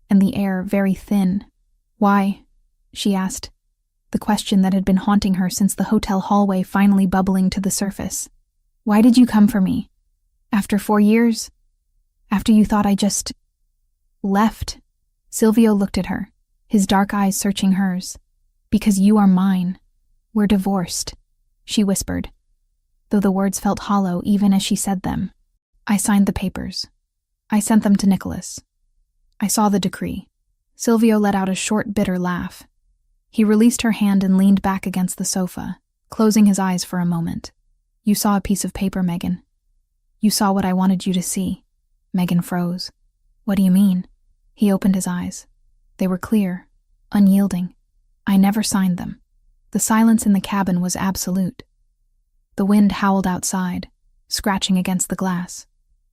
and the air very thin. Why? She asked, the question that had been haunting her since the hotel hallway finally bubbling to the surface. Why did you come for me? After 4 years? After you thought I just left? Silvio looked at her, his dark eyes searching hers. Because you are mine. We're divorced, she whispered, though the words felt hollow even as she said them. I signed the papers. I sent them to Nicholas. I saw the decree. Silvio let out a short, bitter laugh. He released her hand and leaned back against the sofa, closing his eyes for a moment. You saw a piece of paper, Megan. You saw what I wanted you to see. Megan froze. What do you mean? He opened his eyes. They were clear, unyielding. I never signed them. The silence in the cabin was absolute. The wind howled outside, scratching against the glass.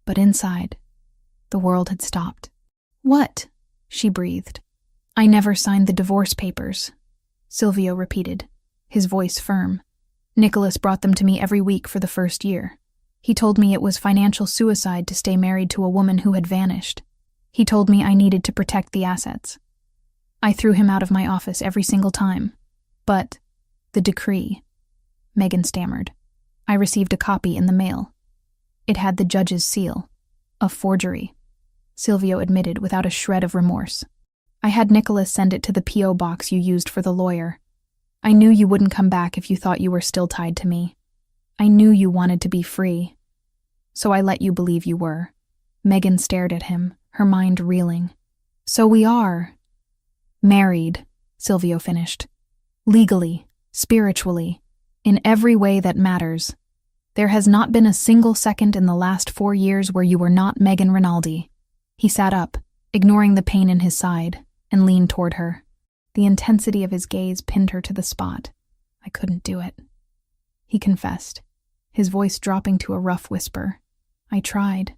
But inside, the world had stopped. What? She breathed. I never signed the divorce papers, Silvio repeated, his voice firm. Nicholas brought them to me every week for the first year. He told me it was financial suicide to stay married to a woman who had vanished. He told me I needed to protect the assets. I threw him out of my office every single time. But the decree, Megan stammered. I received a copy in the mail. It had the judge's seal. A forgery, Silvio admitted without a shred of remorse. I had Nicholas send it to the P.O. box you used for the lawyer. I knew you wouldn't come back if you thought you were still tied to me. I knew you wanted to be free. So I let you believe you were. Megan stared at him, her mind reeling. So we are married, Silvio finished. Legally, spiritually, in every way that matters. There has not been a single second in the last 4 years where you were not Megan Rinaldi. He sat up, ignoring the pain in his side, and leaned toward her. The intensity of his gaze pinned her to the spot. I couldn't do it, he confessed, his voice dropping to a rough whisper. I tried.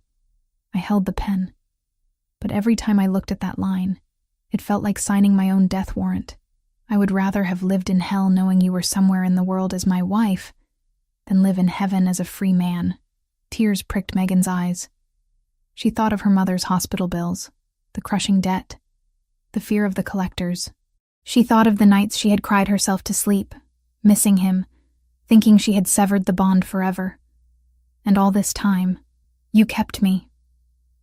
I held the pen. But every time I looked at that line, it felt like signing my own death warrant. I would rather have lived in hell knowing you were somewhere in the world as my wife than live in heaven as a free man. Tears pricked Megan's eyes. She thought of her mother's hospital bills, the crushing debt, the fear of the collectors. She thought of the nights she had cried herself to sleep, missing him, thinking she had severed the bond forever. And all this time, you kept me,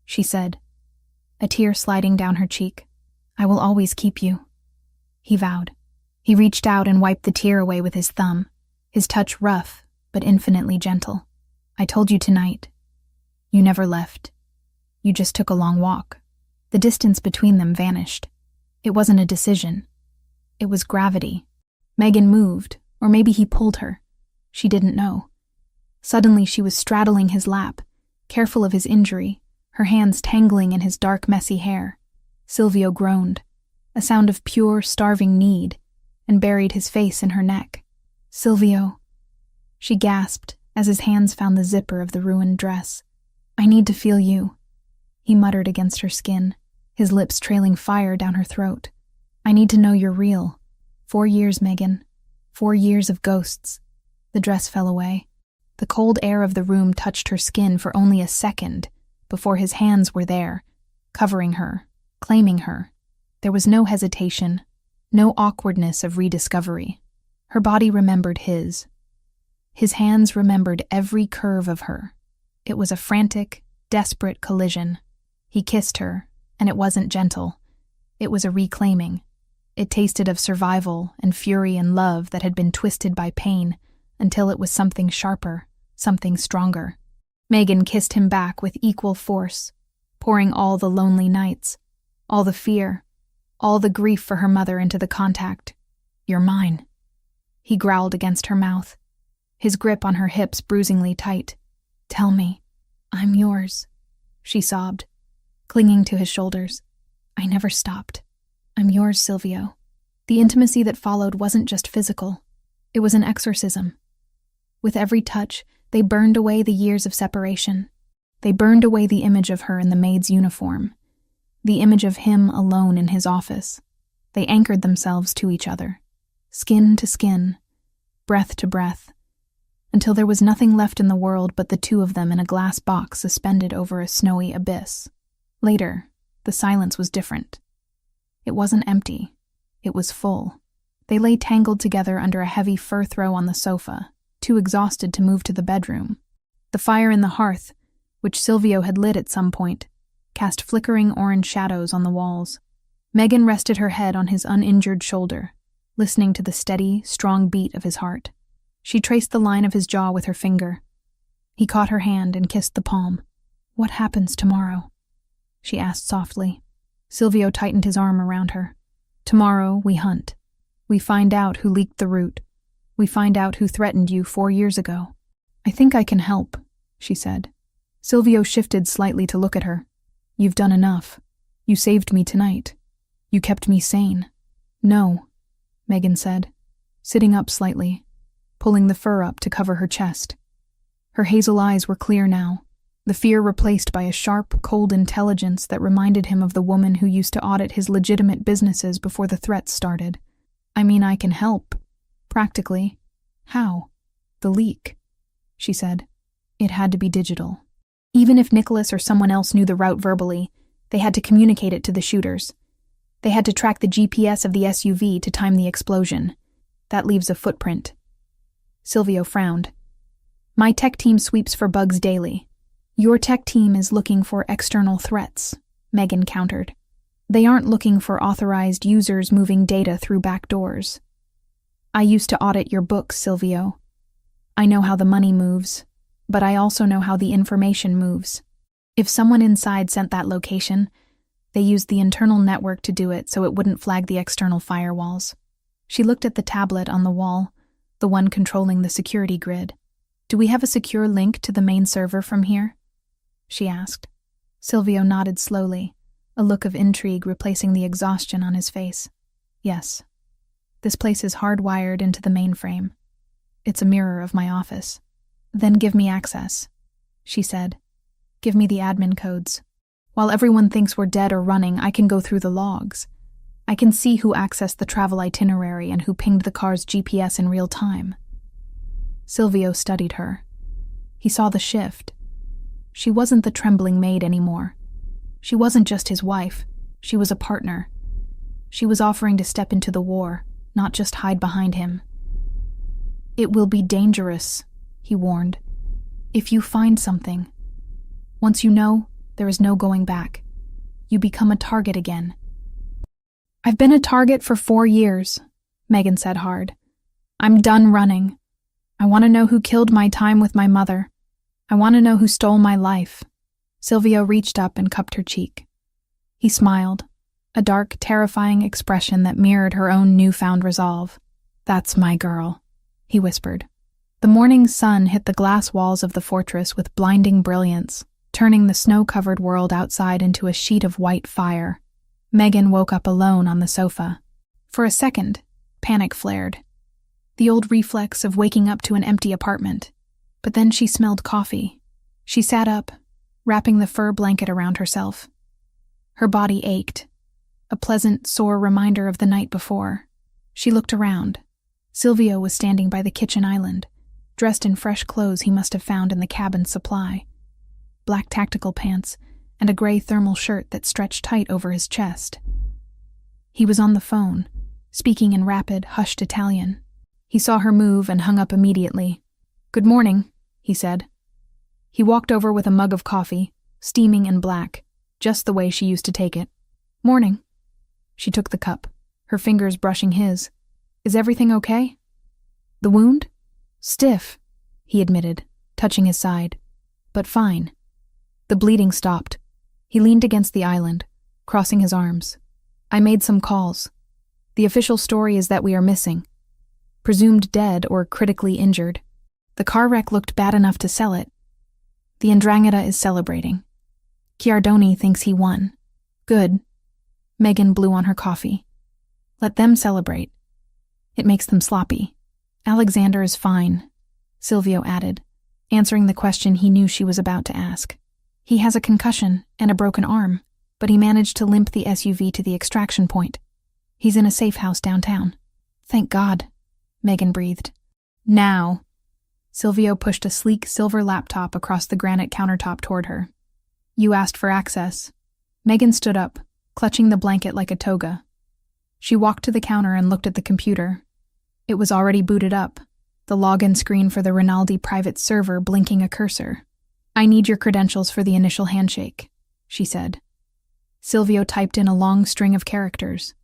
she said, a tear sliding down her cheek. I will always keep you, he vowed. He reached out and wiped the tear away with his thumb, his touch rough but infinitely gentle. I told you tonight. You never left. You just took a long walk. The distance between them vanished. It wasn't a decision. It was gravity. Megan moved, or maybe he pulled her. She didn't know. Suddenly she was straddling his lap, careful of his injury, her hands tangling in his dark, messy hair. Silvio groaned, a sound of pure, starving need, and buried his face in her neck. Silvio, she gasped as his hands found the zipper of the ruined dress. I need to feel you, he muttered against her skin, his lips trailing fire down her throat. I need to know you're real. 4 years, Megan. 4 years of ghosts. The dress fell away. The cold air of the room touched her skin for only a second before his hands were there, covering her, claiming her. There was no hesitation, no awkwardness of rediscovery. Her body remembered his. His hands remembered every curve of her. It was a frantic, desperate collision. He kissed her, and it wasn't gentle. It was a reclaiming. It tasted of survival and fury and love that had been twisted by pain until it was something sharper, something stronger. Megan kissed him back with equal force, pouring all the lonely nights, all the fear, all the grief for her mother into the contact. You're mine, He growled against her mouth, his grip on her hips bruisingly tight. "Tell me, I'm yours," she sobbed, clinging to his shoulders. "I never stopped. I'm yours, Silvio." The intimacy that followed wasn't just physical. It was an exorcism. With every touch, they burned away the years of separation. They burned away the image of her in the maid's uniform, the image of him alone in his office. They anchored themselves to each other, skin to skin, breath to breath, until there was nothing left in the world but the two of them in a glass box suspended over a snowy abyss. Later, the silence was different. It wasn't empty. It was full. They lay tangled together under a heavy fur throw on the sofa, too exhausted to move to the bedroom. The fire in the hearth, which Silvio had lit at some point, cast flickering orange shadows on the walls. Megan rested her head on his uninjured shoulder, listening to the steady, strong beat of his heart. She traced the line of his jaw with her finger. He caught her hand and kissed the palm. "What happens tomorrow?" she asked softly. Silvio tightened his arm around her. "Tomorrow we hunt. We find out who leaked the root. We find out who threatened you 4 years ago." "I think I can help," she said. Silvio shifted slightly to look at her. "You've done enough. You saved me tonight. You kept me sane." "No," Megan said, sitting up slightly, pulling the fur up to cover her chest. Her hazel eyes were clear now, the fear replaced by a sharp, cold intelligence that reminded him of the woman who used to audit his legitimate businesses before the threats started. "I mean, I can help. Practically." "How?" "The leak," she said. "It had to be digital. Even if Nicholas or someone else knew the route verbally, they had to communicate it to the shooters. They had to track the GPS of the SUV to time the explosion. That leaves a footprint." Silvio frowned. "My tech team sweeps for bugs daily. Your tech team is looking for external threats," Megan countered. "They aren't looking for authorized users moving data through back doors. I used to audit your books, Silvio. I know how the money moves, but I also know how the information moves. If someone inside sent that location, they used the internal network to do it so it wouldn't flag the external firewalls." She looked at the tablet on the wall, the one controlling the security grid. "Do we have a secure link to the main server from here?" she asked. Silvio nodded slowly, a look of intrigue replacing the exhaustion on his face. "Yes. This place is hardwired into the mainframe. It's a mirror of my office." "Then give me access," she said. "Give me the admin codes. While everyone thinks we're dead or running, I can go through the logs. I can see who accessed the travel itinerary and who pinged the car's GPS in real time." Silvio studied her. He saw the shift. She wasn't the trembling maid anymore. She wasn't just his wife. She was a partner. She was offering to step into the war, not just hide behind him. "It will be dangerous," he warned. "If you find something. Once you know, there is no going back. You become a target again." "I've been a target for 4 years," Megan said hard. "I'm done running. I want to know who killed my time with my mother. I want to know who stole my life." Silvio reached up and cupped her cheek. He smiled, a dark, terrifying expression that mirrored her own newfound resolve. "That's my girl," he whispered. The morning sun hit the glass walls of the fortress with blinding brilliance, turning the snow-covered world outside into a sheet of white fire. Megan woke up alone on the sofa. For a second, panic flared. The old reflex of waking up to an empty apartment. But then she smelled coffee. She sat up, wrapping the fur blanket around herself. Her body ached, a pleasant, sore reminder of the night before. She looked around. Silvio was standing by the kitchen island, dressed in fresh clothes he must have found in the cabin's supply. Black tactical pants and a gray thermal shirt that stretched tight over his chest. He was on the phone, speaking in rapid, hushed Italian. He saw her move and hung up immediately. "Good morning," he said. He walked over with a mug of coffee, steaming and black, just the way she used to take it. "Morning." She took the cup, her fingers brushing his. "Is everything okay?" "The wound?" "Stiff," he admitted, touching his side. "But fine." The bleeding stopped. He leaned against the island, crossing his arms. "I made some calls. The official story is that we are missing. presumed dead or critically injured. The car wreck looked bad enough to sell it. The 'Ndrangheta is celebrating. Chiardoni thinks he won. Good. Megan blew on her coffee. Let them celebrate. It makes them sloppy. Alexander is fine, Silvio added, answering the question he knew she was about to ask. He has a concussion and a broken arm, but he managed to limp the SUV to the extraction point. He's in a safe house downtown. Thank God, Megan breathed. Now. Silvio pushed a sleek silver laptop across the granite countertop toward her. You asked for access. Megan stood up, clutching the blanket like a toga. She walked to the counter and looked at the computer. It was already booted up, the login screen for the Rinaldi private server blinking a cursor. I need your credentials for the initial handshake, she said. Silvio typed in a long string of characters.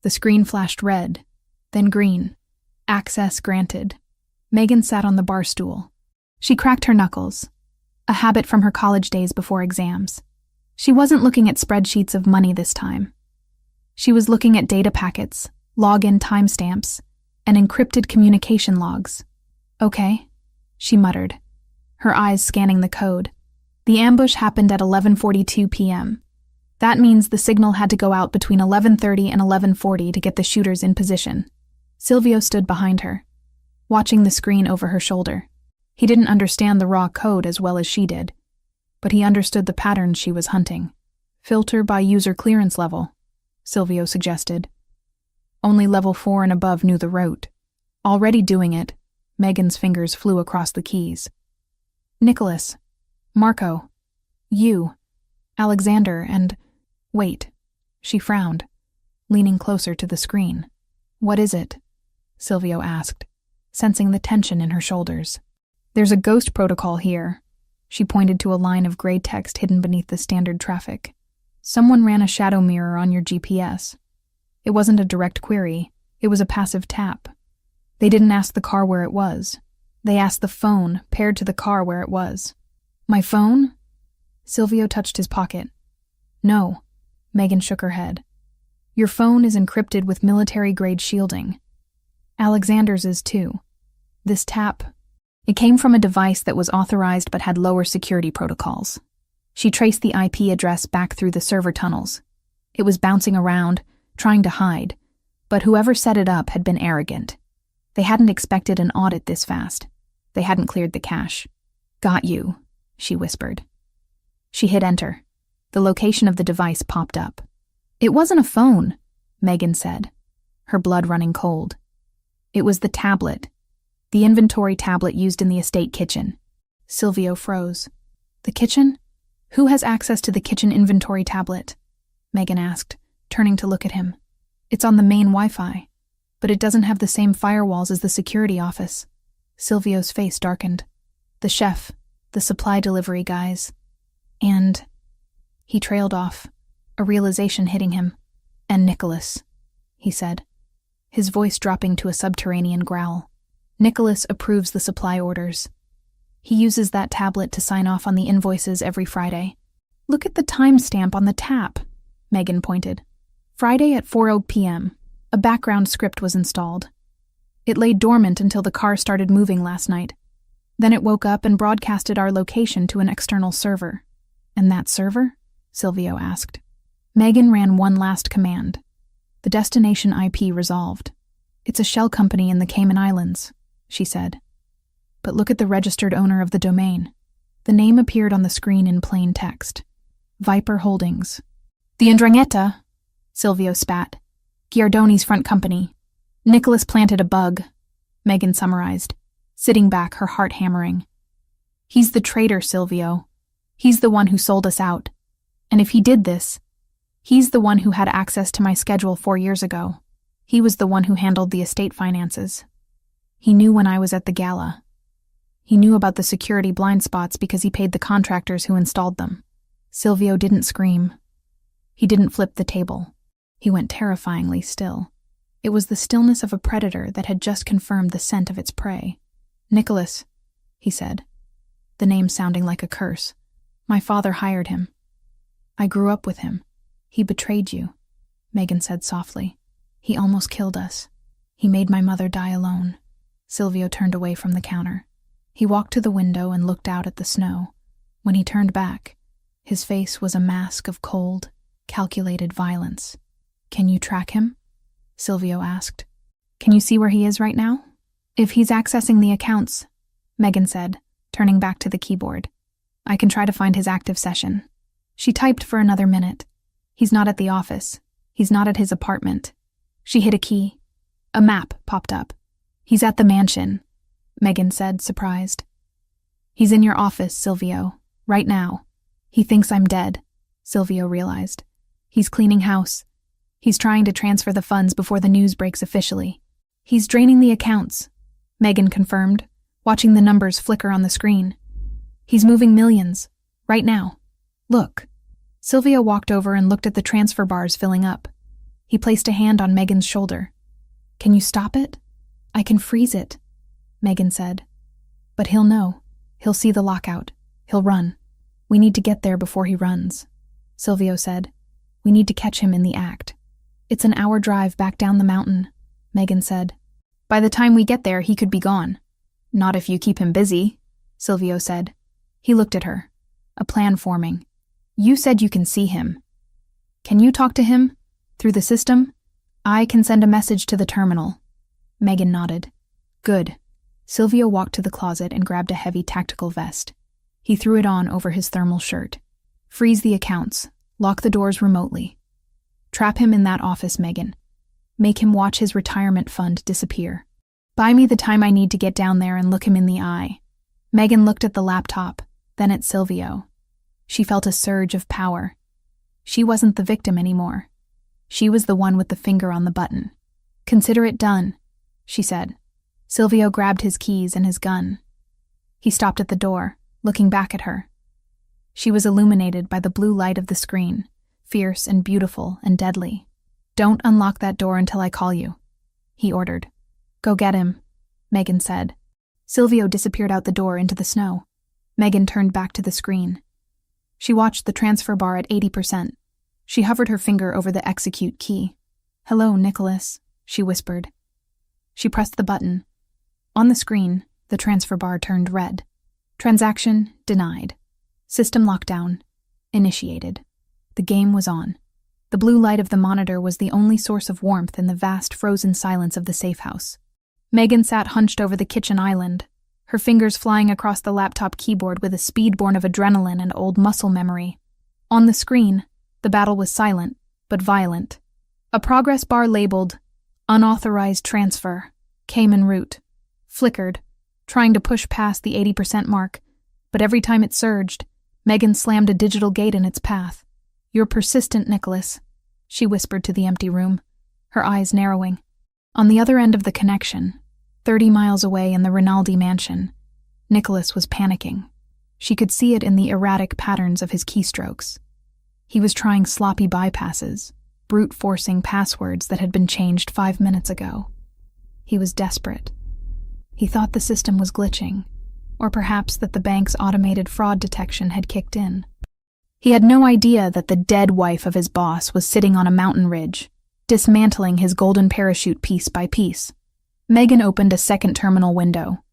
The screen flashed red, then green. Access granted. Megan sat on the bar stool. She cracked her knuckles, a habit from her college days before exams. She wasn't looking at spreadsheets of money this time. She was looking at data packets, login timestamps, and encrypted communication logs. Okay, she muttered, her eyes scanning the code. The ambush happened at 11:42 p.m. That means the signal had to go out between 11:30 and 11:40 to get the shooters in position. Silvio stood behind her, watching the screen over her shoulder. He didn't understand the raw code as well as she did, but he understood the patterns she was hunting. Filter by user clearance level, Silvio suggested. Only level 4 and above knew the route. Already doing it, Megan's fingers flew across the keys. Nicholas, Marco, you, Alexander, and... Wait, she frowned, leaning closer to the screen. What is it? Silvio asked, sensing the tension in her shoulders. There's a ghost protocol here. She pointed to a line of gray text hidden beneath the standard traffic. Someone ran a shadow mirror on your GPS. It wasn't a direct query, it was a passive tap. They didn't ask the car where it was. They asked the phone paired to the car where it was. My phone? Silvio touched his pocket. No, Megan shook her head. Your phone is encrypted with military-grade shielding. Alexander's is too. This tap, it came from a device that was authorized but had lower security protocols. She traced the IP address back through the server tunnels. It was bouncing around, trying to hide, but whoever set it up had been arrogant. They hadn't expected an audit this fast. They hadn't cleared the cache. Got you, she whispered. She hit enter. The location of the device popped up. It wasn't a phone, Megan said, her blood running cold. It was the tablet, the inventory tablet used in the estate kitchen. Silvio froze. The kitchen? Who has access to the kitchen inventory tablet? Megan asked, turning to look at him. It's on the main Wi-Fi, but it doesn't have the same firewalls as the security office. Silvio's face darkened. The chef, the supply delivery guys, and... He trailed off, a realization hitting him. And Nicholas, he said, his voice dropping to a subterranean growl. Nicholas approves the supply orders. He uses that tablet to sign off on the invoices every Friday. Look at the timestamp on the tap, Megan pointed. Friday at 4:00 p.m. A background script was installed. It lay dormant until the car started moving last night. Then it woke up and broadcasted our location to an external server. And that server? Silvio asked. Megan ran one last command. The destination IP resolved. It's a shell company in the Cayman Islands, she said. But look at the registered owner of the domain. The name appeared on the screen in plain text. Viper Holdings. The 'Ndrangheta, Silvio spat. Chiardoni's front company. Nicholas planted a bug, Megan summarized, sitting back, her heart hammering. He's the traitor, Silvio. He's the one who sold us out. And if he did this, he's the one who had access to my schedule 4 years ago. He was the one who handled the estate finances. He knew when I was at the gala. He knew about the security blind spots because he paid the contractors who installed them. Silvio didn't scream. He didn't flip the table. He went terrifyingly still. It was the stillness of a predator that had just confirmed the scent of its prey. Nicholas, he said, the name sounding like a curse. My father hired him. I grew up with him. He betrayed you, Megan said softly. He almost killed us. He made my mother die alone. Silvio turned away from the counter. He walked to the window and looked out at the snow. When he turned back, his face was a mask of cold, calculated violence. Can you track him? Silvio asked. Can you see where he is right now? If he's accessing the accounts, Megan said, turning back to the keyboard. I can try to find his active session. She typed for another minute. He's not at the office. He's not at his apartment. She hit a key. A map popped up. He's at the mansion, Megan said, surprised. He's in your office, Silvio, right now. He thinks I'm dead, Silvio realized. He's cleaning house. He's trying to transfer the funds before the news breaks officially. He's draining the accounts, Megan confirmed, watching the numbers flicker on the screen. He's moving millions, right now. Look. Silvio walked over and looked at the transfer bars filling up. He placed a hand on Megan's shoulder. Can you stop it? I can freeze it, Megan said. But he'll know. He'll see the lockout. He'll run. We need to get there before he runs, Silvio said. We need to catch him in the act. It's an hour drive back down the mountain, Megan said. By the time we get there, he could be gone. Not if you keep him busy, Silvio said. He looked at her. A plan forming. You said you can see him. Can you talk to him? Through the system? I can send a message to the terminal. Megan nodded. Good. Silvio walked to the closet and grabbed a heavy tactical vest. He threw it on over his thermal shirt. Freeze the accounts. Lock the doors remotely. Trap him in that office, Megan. Make him watch his retirement fund disappear. Buy me the time I need to get down there and look him in the eye. Megan looked at the laptop, then at Silvio. She felt a surge of power. She wasn't the victim anymore. She was the one with the finger on the button. Consider it done, she said. Silvio grabbed his keys and his gun. He stopped at the door, looking back at her. She was illuminated by the blue light of the screen, fierce and beautiful and deadly. Don't unlock that door until I call you, he ordered. Go get him, Megan said. Silvio disappeared out the door into the snow. Megan turned back to the screen. She watched the transfer bar at 80%. She hovered her finger over the execute key. Hello, Nicholas, she whispered. She pressed the button. On the screen, the transfer bar turned red. Transaction denied. System lockdown initiated. The game was on. The blue light of the monitor was the only source of warmth in the vast frozen silence of the safe house. Megan sat hunched over the kitchen island, her fingers flying across the laptop keyboard with a speed born of adrenaline and old muscle memory. On the screen, the battle was silent, but violent. A progress bar labeled Unauthorized Transfer came en route, flickered, trying to push past the 80% mark, but every time it surged, Megan slammed a digital gate in its path. You're persistent, Nicholas, she whispered to the empty room, her eyes narrowing. On the other end of the connection, 30 miles away in the Rinaldi mansion, Nicholas was panicking. She could see it in the erratic patterns of his keystrokes. He was trying sloppy bypasses, brute-forcing passwords that had been changed 5 minutes ago. He was desperate. He thought the system was glitching, or perhaps that the bank's automated fraud detection had kicked in. He had no idea that the dead wife of his boss was sitting on a mountain ridge, dismantling his golden parachute piece by piece. Megan opened a second terminal window.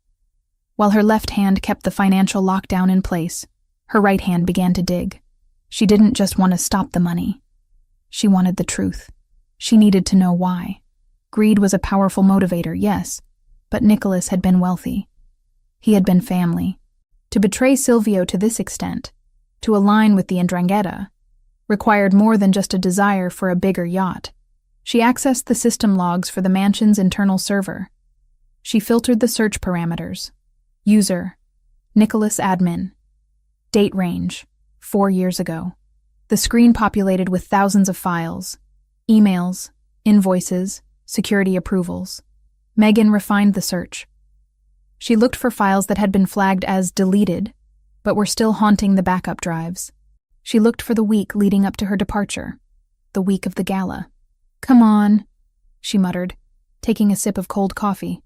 While her left hand kept the financial lockdown in place, her right hand began to dig. She didn't just want to stop the money. She wanted the truth. She needed to know why. Greed was a powerful motivator, yes, but Nicholas had been wealthy. He had been family. To betray Silvio to this extent, to align with the Ndrangheta, required more than just a desire for a bigger yacht. She accessed the system logs for the mansion's internal server. She filtered the search parameters. User, Nicholas admin. Date range, 4 years ago. The screen populated with thousands of files, emails, invoices, security approvals. Megan refined the search. She looked for files that had been flagged as deleted, but were still haunting the backup drives. She looked for the week leading up to her departure, the week of the gala. Come on, she muttered, taking a sip of cold coffee.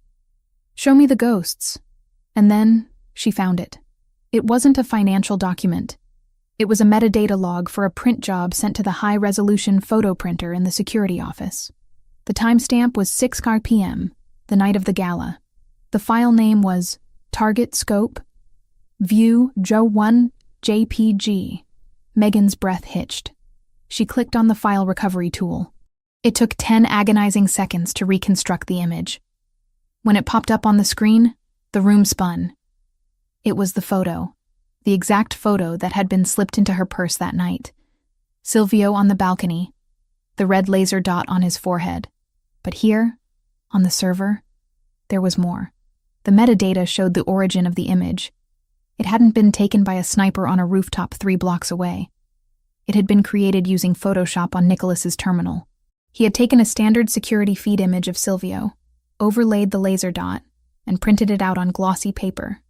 Show me the ghosts. And then she found it. It wasn't a financial document. It was a metadata log for a print job sent to the high-resolution photo printer in the security office. The timestamp was 6 p.m., the night of the gala. The file name was Target Scope View Joe 1 JPG. Megan's breath hitched. She clicked on the file recovery tool. It took 10 agonizing seconds to reconstruct the image. When it popped up on the screen, the room spun. It was the photo, the exact photo that had been slipped into her purse that night. Silvio on the balcony, the red laser dot on his forehead. But here, on the server, there was more. The metadata showed the origin of the image. It hadn't been taken by a sniper on a rooftop 3 blocks away. It had been created using Photoshop on Nicholas's terminal. He had taken a standard security feed image of Silvio, overlaid the laser dot, and printed it out on glossy paper.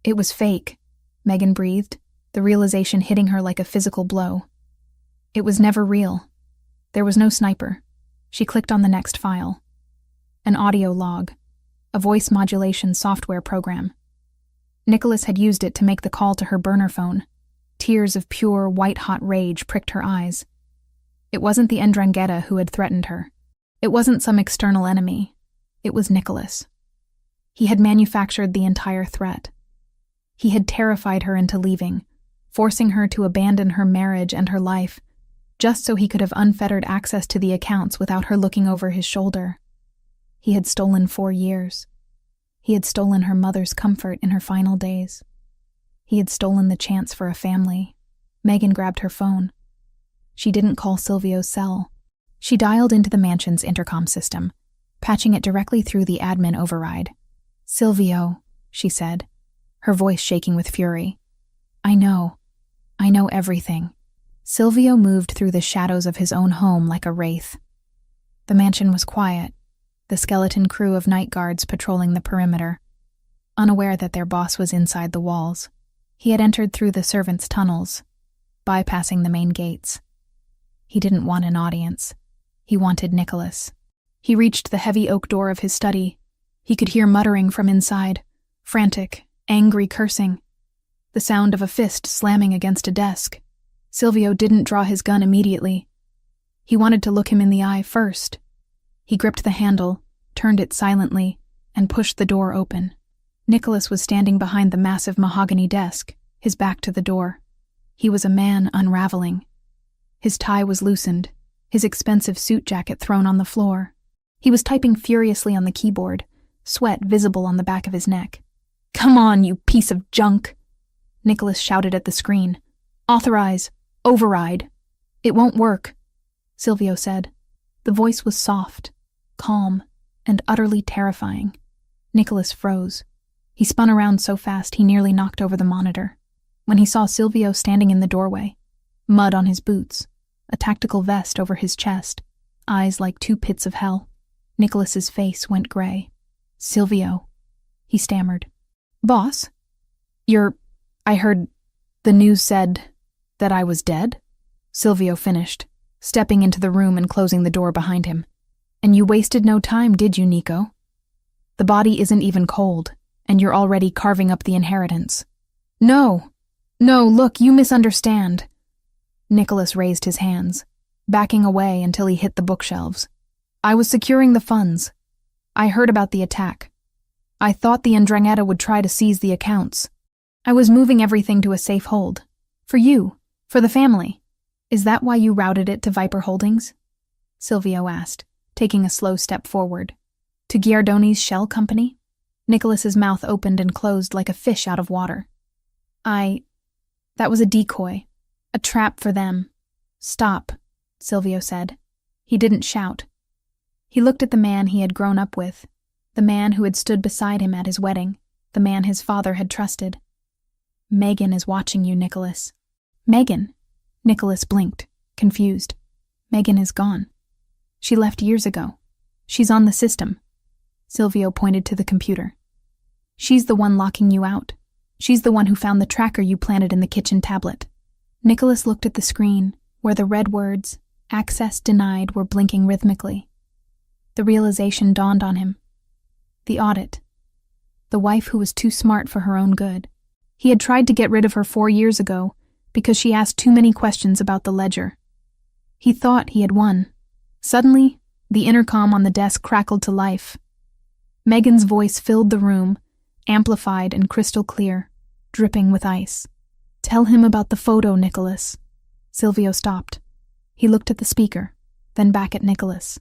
It was fake, Megan breathed, the realization hitting her like a physical blow. It was never real. There was no sniper. She clicked on the next file. An audio log, a voice modulation software program. Nicholas had used it to make the call to her burner phone. Tears of pure, white-hot rage pricked her eyes. It wasn't the Ndrangheta who had threatened her. It wasn't some external enemy. It was Nicholas. He had manufactured the entire threat. He had terrified her into leaving, forcing her to abandon her marriage and her life, just so he could have unfettered access to the accounts without her looking over his shoulder. He had stolen 4 years. He had stolen her mother's comfort in her final days. He had stolen the chance for a family. Megan grabbed her phone. She didn't call Silvio's cell. She dialed into the mansion's intercom system, patching it directly through the admin override. "Silvio," she said, her voice shaking with fury. I know everything." Silvio moved through the shadows of his own home like a wraith. The mansion was quiet, the skeleton crew of night guards patrolling the perimeter, unaware that their boss was inside the walls. He had entered through the servants' tunnels, bypassing the main gates. He didn't want an audience. He wanted Nicholas. He reached the heavy oak door of his study. He could hear muttering from inside, frantic, angry cursing, the sound of a fist slamming against a desk. Silvio didn't draw his gun immediately. He wanted to look him in the eye first. He gripped the handle, turned it silently, and pushed the door open. Nicholas was standing behind the massive mahogany desk, his back to the door. He was a man unraveling. His tie was loosened, his expensive suit jacket thrown on the floor. He was typing furiously on the keyboard, sweat visible on the back of his neck. "Come on, you piece of junk!" Nicholas shouted at the screen. "Authorize! Override!" "It won't work," Silvio said. The voice was soft, calm, and utterly terrifying. Nicholas froze. He spun around so fast he nearly knocked over the monitor. When he saw Silvio standing in the doorway, mud on his boots, a tactical vest over his chest, eyes like 2 pits of hell, Nicholas's face went gray. "Silvio," he stammered. "Boss? I heard the news said that I was dead?" Silvio finished, stepping into the room and closing the door behind him. "And you wasted no time, did you, Nico? The body isn't even cold, and you're already carving up the inheritance." No, look, you misunderstand." Nicholas raised his hands, backing away until he hit the bookshelves. "I was securing the funds. I heard about the attack. I thought the Ndrangheta would try to seize the accounts. I was moving everything to a safe hold. For you, for the family. Is that why you routed it to Viper Holdings?" Silvio asked, taking a slow step forward. "To Giardoni's shell company?" Nicholas's mouth opened and closed like a fish out of water. That was a decoy. A trap for them." "Stop," Silvio said. He didn't shout. He looked at the man he had grown up with, the man who had stood beside him at his wedding, the man his father had trusted. "Megan is watching you, Nicholas." "Megan?" Nicholas blinked, confused. "Megan is gone. She left years ago. She's on the system." Silvio pointed to the computer. "She's the one locking you out. She's the one who found the tracker you planted in the kitchen tablet." Nicholas looked at the screen, where the red words, "Access denied," were blinking rhythmically. The realization dawned on him. The audit. The wife who was too smart for her own good. He had tried to get rid of her 4 years ago because she asked too many questions about the ledger. He thought he had won. Suddenly, The intercom on the desk crackled to life. Megan's voice filled the room, amplified and crystal clear, dripping with ice. "Tell him about the photo, Nicholas." Silvio stopped. He looked at the speaker, then back at Nicholas.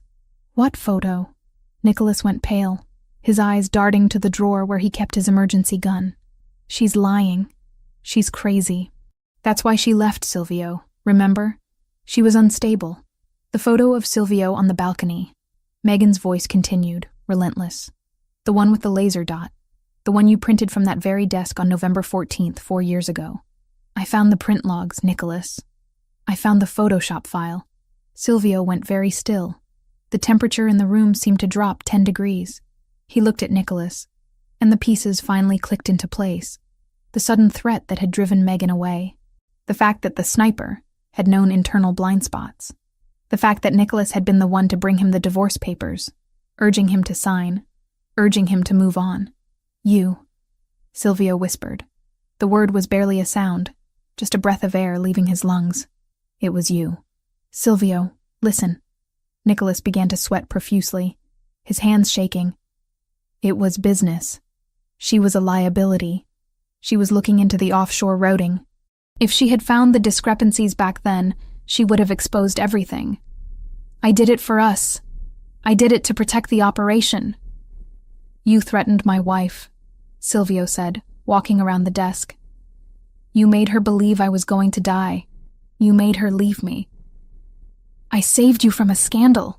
"What photo?" Nicholas went pale, his eyes darting to the drawer where he kept his emergency gun. "She's lying. She's crazy. That's why she left, Silvio, remember? She was unstable." The photo of Silvio on the balcony. Megan's voice continued, relentless. "The one with the laser dot. The one you printed from that very desk on November 14th, 4 years ago. I found the print logs, Nicholas. I found the Photoshop file." Silvio went very still. The temperature in the room seemed to drop 10 degrees. He looked at Nicholas, and the pieces finally clicked into place. The sudden threat that had driven Megan away. The fact that the sniper had known internal blind spots. The fact that Nicholas had been the one to bring him the divorce papers, urging him to sign, urging him to move on. "You," Silvio whispered. The word was barely a sound, just a breath of air leaving his lungs. "It was you." "Silvio, listen." Nicholas began to sweat profusely, his hands shaking. "It was business. She was a liability. She was looking into the offshore routing. If she had found the discrepancies back then, she would have exposed everything. I did it for us. I did it to protect the operation." "You threatened my wife," Silvio said, walking around the desk. "You made her believe I was going to die. You made her leave me." "I saved you from a scandal,"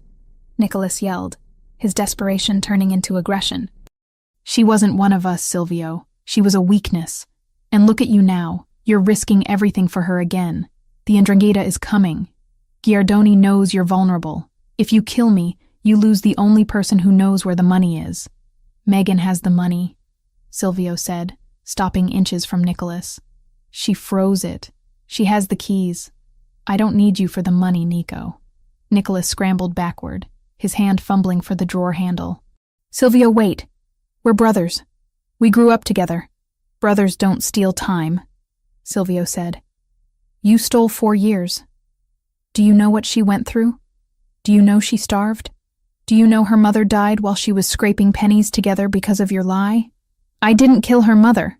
Nicholas yelled, his desperation turning into aggression. "She wasn't one of us, Silvio. She was a weakness. And look at you now. You're risking everything for her again. The 'Ndrangheta is coming. Giardoni knows you're vulnerable. If you kill me, you lose the only person who knows where the money is." "Megan has the money," Silvio said, stopping inches from Nicholas. "She froze it. She has the keys. I don't need you for the money, Nico." Nicholas scrambled backward, his hand fumbling for the drawer handle. "Silvio, wait. We're brothers. We grew up together. Brothers don't steal time," Silvio said. "You stole 4 years. Do you know what she went through? Do you know she starved? Do you know her mother died while she was scraping pennies together because of your lie?" "I didn't kill her mother,"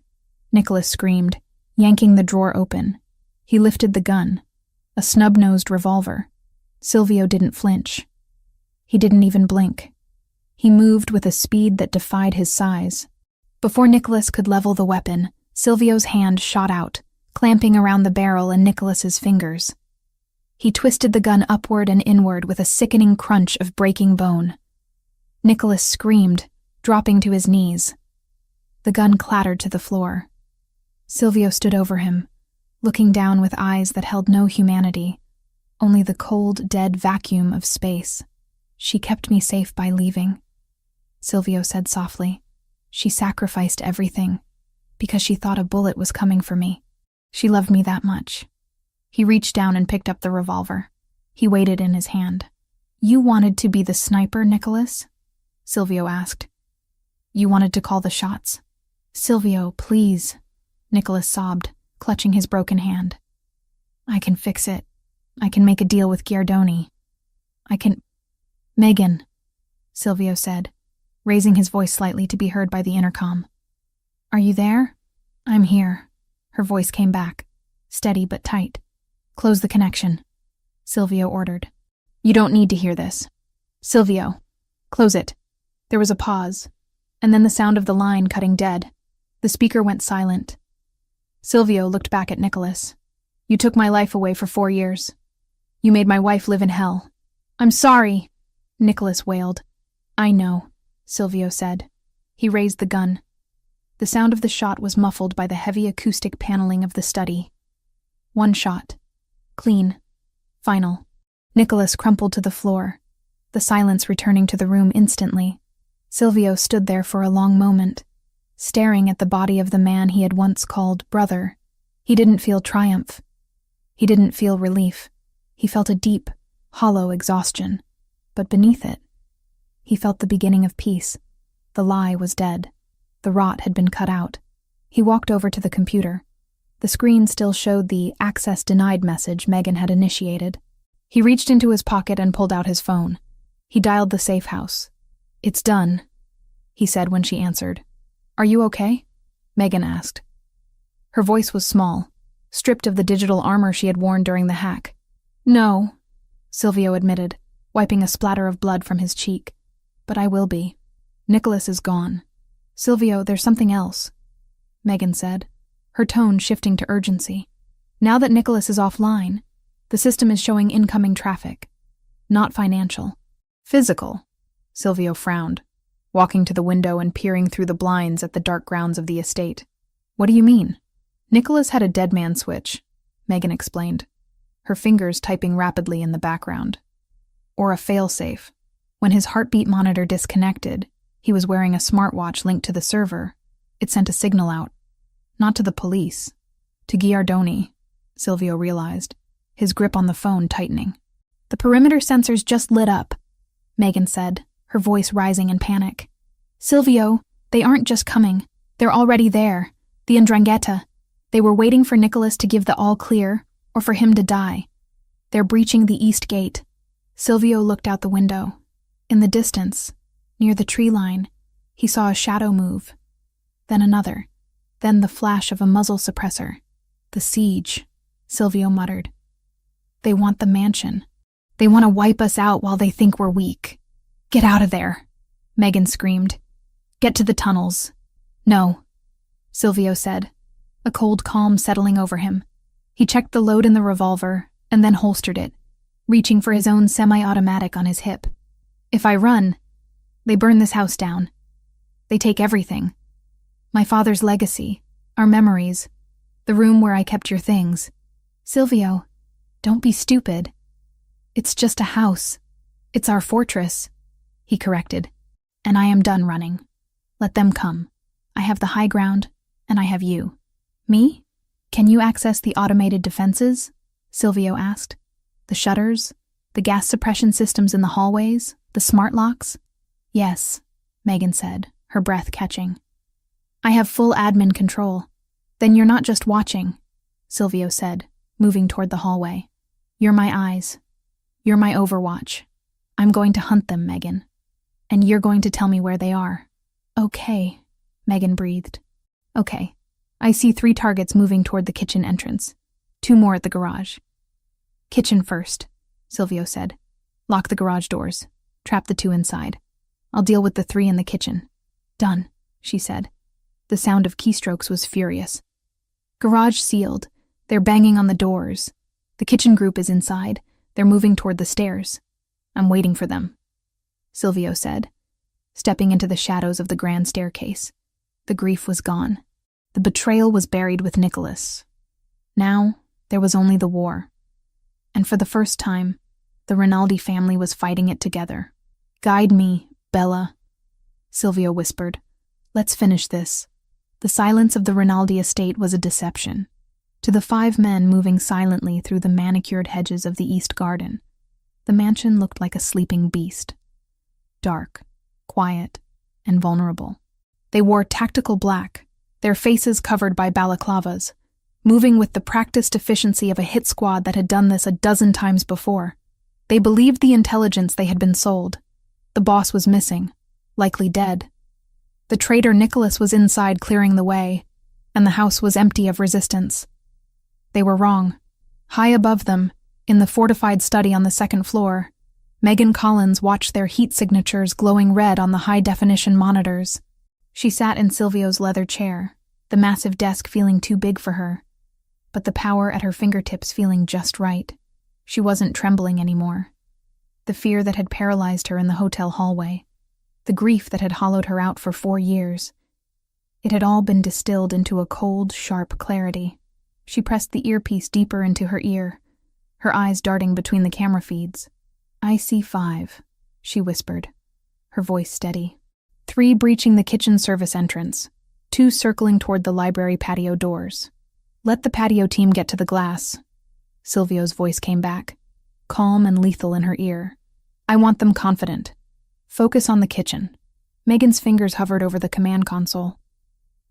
Nicholas screamed, yanking the drawer open. He lifted the gun, a snub-nosed revolver. Silvio didn't flinch. He didn't even blink. He moved with a speed that defied his size. Before Nicholas could level the weapon, Silvio's hand shot out, clamping around the barrel and Nicholas's fingers. He twisted the gun upward and inward with a sickening crunch of breaking bone. Nicholas screamed, dropping to his knees. The gun clattered to the floor. Silvio stood over him, looking down with eyes that held no humanity, only the cold, dead vacuum of space. "She kept me safe by leaving," Silvio said softly. "She sacrificed everything, because she thought a bullet was coming for me. She loved me that much." He reached down and picked up the revolver. He weighed it in his hand. "You wanted to be the sniper, Nicholas?" Silvio asked. "You wanted to call the shots?" "Silvio, please," Nicholas sobbed, clutching his broken hand. "I can fix it. I can make a deal with Giardoni. I can—" "Megan," Silvio said, raising his voice slightly to be heard by the intercom. "Are you there?" "I'm here." Her voice came back, steady but tight. "Close the connection," Silvio ordered. "You don't need to hear this." "Silvio, close it." There was a pause, and then the sound of the line cutting dead. The speaker went silent. Silvio looked back at Nicholas. "You took my life away for 4 years. You made my wife live in hell." "I'm sorry," Nicholas wailed. "I know," Silvio said. He raised the gun. The sound of the shot was muffled by the heavy acoustic paneling of the study. One shot. Clean. Final. Nicholas crumpled to the floor, the silence returning to the room instantly. Silvio stood there for a long moment, staring at the body of the man he had once called brother. He didn't feel triumph. He didn't feel relief. He felt a deep, hollow exhaustion. But beneath it, he felt the beginning of peace. The lie was dead. The rot had been cut out. He walked over to the computer. The screen still showed the access denied message Megan had initiated. He reached into his pocket and pulled out his phone. He dialed the safe house. "It's done," he said when she answered. "Are you okay?" Megan asked. Her voice was small, stripped of the digital armor she had worn during the hack. "No," Silvio admitted, wiping a splatter of blood from his cheek. "But I will be. Nicholas is gone." "Silvio, there's something else," Megan said, her tone shifting to urgency. "Now that Nicholas is offline, the system is showing incoming traffic. Not financial. Physical." Silvio frowned, walking to the window and peering through the blinds at the dark grounds of the estate. "What do you mean?" "Nicholas had a dead man switch," Megan explained, her fingers typing rapidly in the background. "Or a failsafe. When his heartbeat monitor disconnected, he was wearing a smartwatch linked to the server. It sent a signal out. Not to the police. To Giardoni," Silvio realized, his grip on the phone tightening. "The perimeter sensors just lit up," Megan said, her voice rising in panic. "Silvio, they aren't just coming. They're already there. The 'Ndrangheta. They were waiting for Nicholas to give the all-clear, or for him to die. They're breaching the east gate." Silvio looked out the window. In the distance, near the tree line, he saw a shadow move. Then another. Then the flash of a muzzle suppressor. "The siege," Silvio muttered. "They want the mansion. They want to wipe us out while they think we're weak." "Get out of there," Megan screamed. "Get to the tunnels." "No," Silvio said, a cold calm settling over him. He checked the load in the revolver and then holstered it, reaching for his own semi-automatic on his hip. "If I run, they burn this house down. They take everything. My father's legacy, our memories, the room where I kept your things. Silvio, don't be stupid. It's just a house. It's our fortress," he corrected. "And I am done running. Let them come. I have the high ground, and I have you." "Me? Can you access the automated defenses?" Silvio asked. "The shutters, the gas suppression systems in the hallways, the smart locks?" "Yes," Megan said, her breath catching. "I have full admin control." "Then you're not just watching," Silvio said, moving toward the hallway. "You're my eyes. You're my overwatch. I'm going to hunt them, Megan. And you're going to tell me where they are." "Okay," Megan breathed. "Okay. I see 3 targets moving toward the kitchen entrance. 2 more at the garage." "Kitchen first," Silvio said. "Lock the garage doors. Trap the 2 inside. I'll deal with the 3 in the kitchen." "Done," she said. The sound of keystrokes was furious. "Garage sealed. They're banging on the doors. The kitchen group is inside. They're moving toward the stairs. I'm waiting for them," Silvio said, stepping into the shadows of the grand staircase. The grief was gone. The betrayal was buried with Nicholas. Now, there was only the war. And for the first time, the Rinaldi family was fighting it together. "Guide me, Bella," Silvio whispered. "Let's finish this." The silence of the Rinaldi estate was a deception. To the 5 men moving silently through the manicured hedges of the east garden, the mansion looked like a sleeping beast. Dark, quiet, and vulnerable. They wore tactical black, their faces covered by balaclavas, moving with the practiced efficiency of a hit squad that had done this a dozen times before. They believed the intelligence they had been sold. The boss was missing, likely dead. The traitor Nicholas was inside clearing the way, and the house was empty of resistance. They were wrong. High above them, in the fortified study on the 2nd floor, Megan Collins watched their heat signatures glowing red on the high-definition monitors. She sat in Silvio's leather chair, the massive desk feeling too big for her, but the power at her fingertips feeling just right. She wasn't trembling anymore. The fear that had paralyzed her in the hotel hallway, the grief that had hollowed her out for 4 years, it had all been distilled into a cold, sharp clarity. She pressed the earpiece deeper into her ear, her eyes darting between the camera feeds. "I see 5, she whispered, her voice steady. 3 breaching the kitchen service entrance, 2 circling toward the library patio doors. Let the patio team get to the glass." Silvio's voice came back, calm and lethal in her ear. "I want them confident. Focus on the kitchen." Megan's fingers hovered over the command console.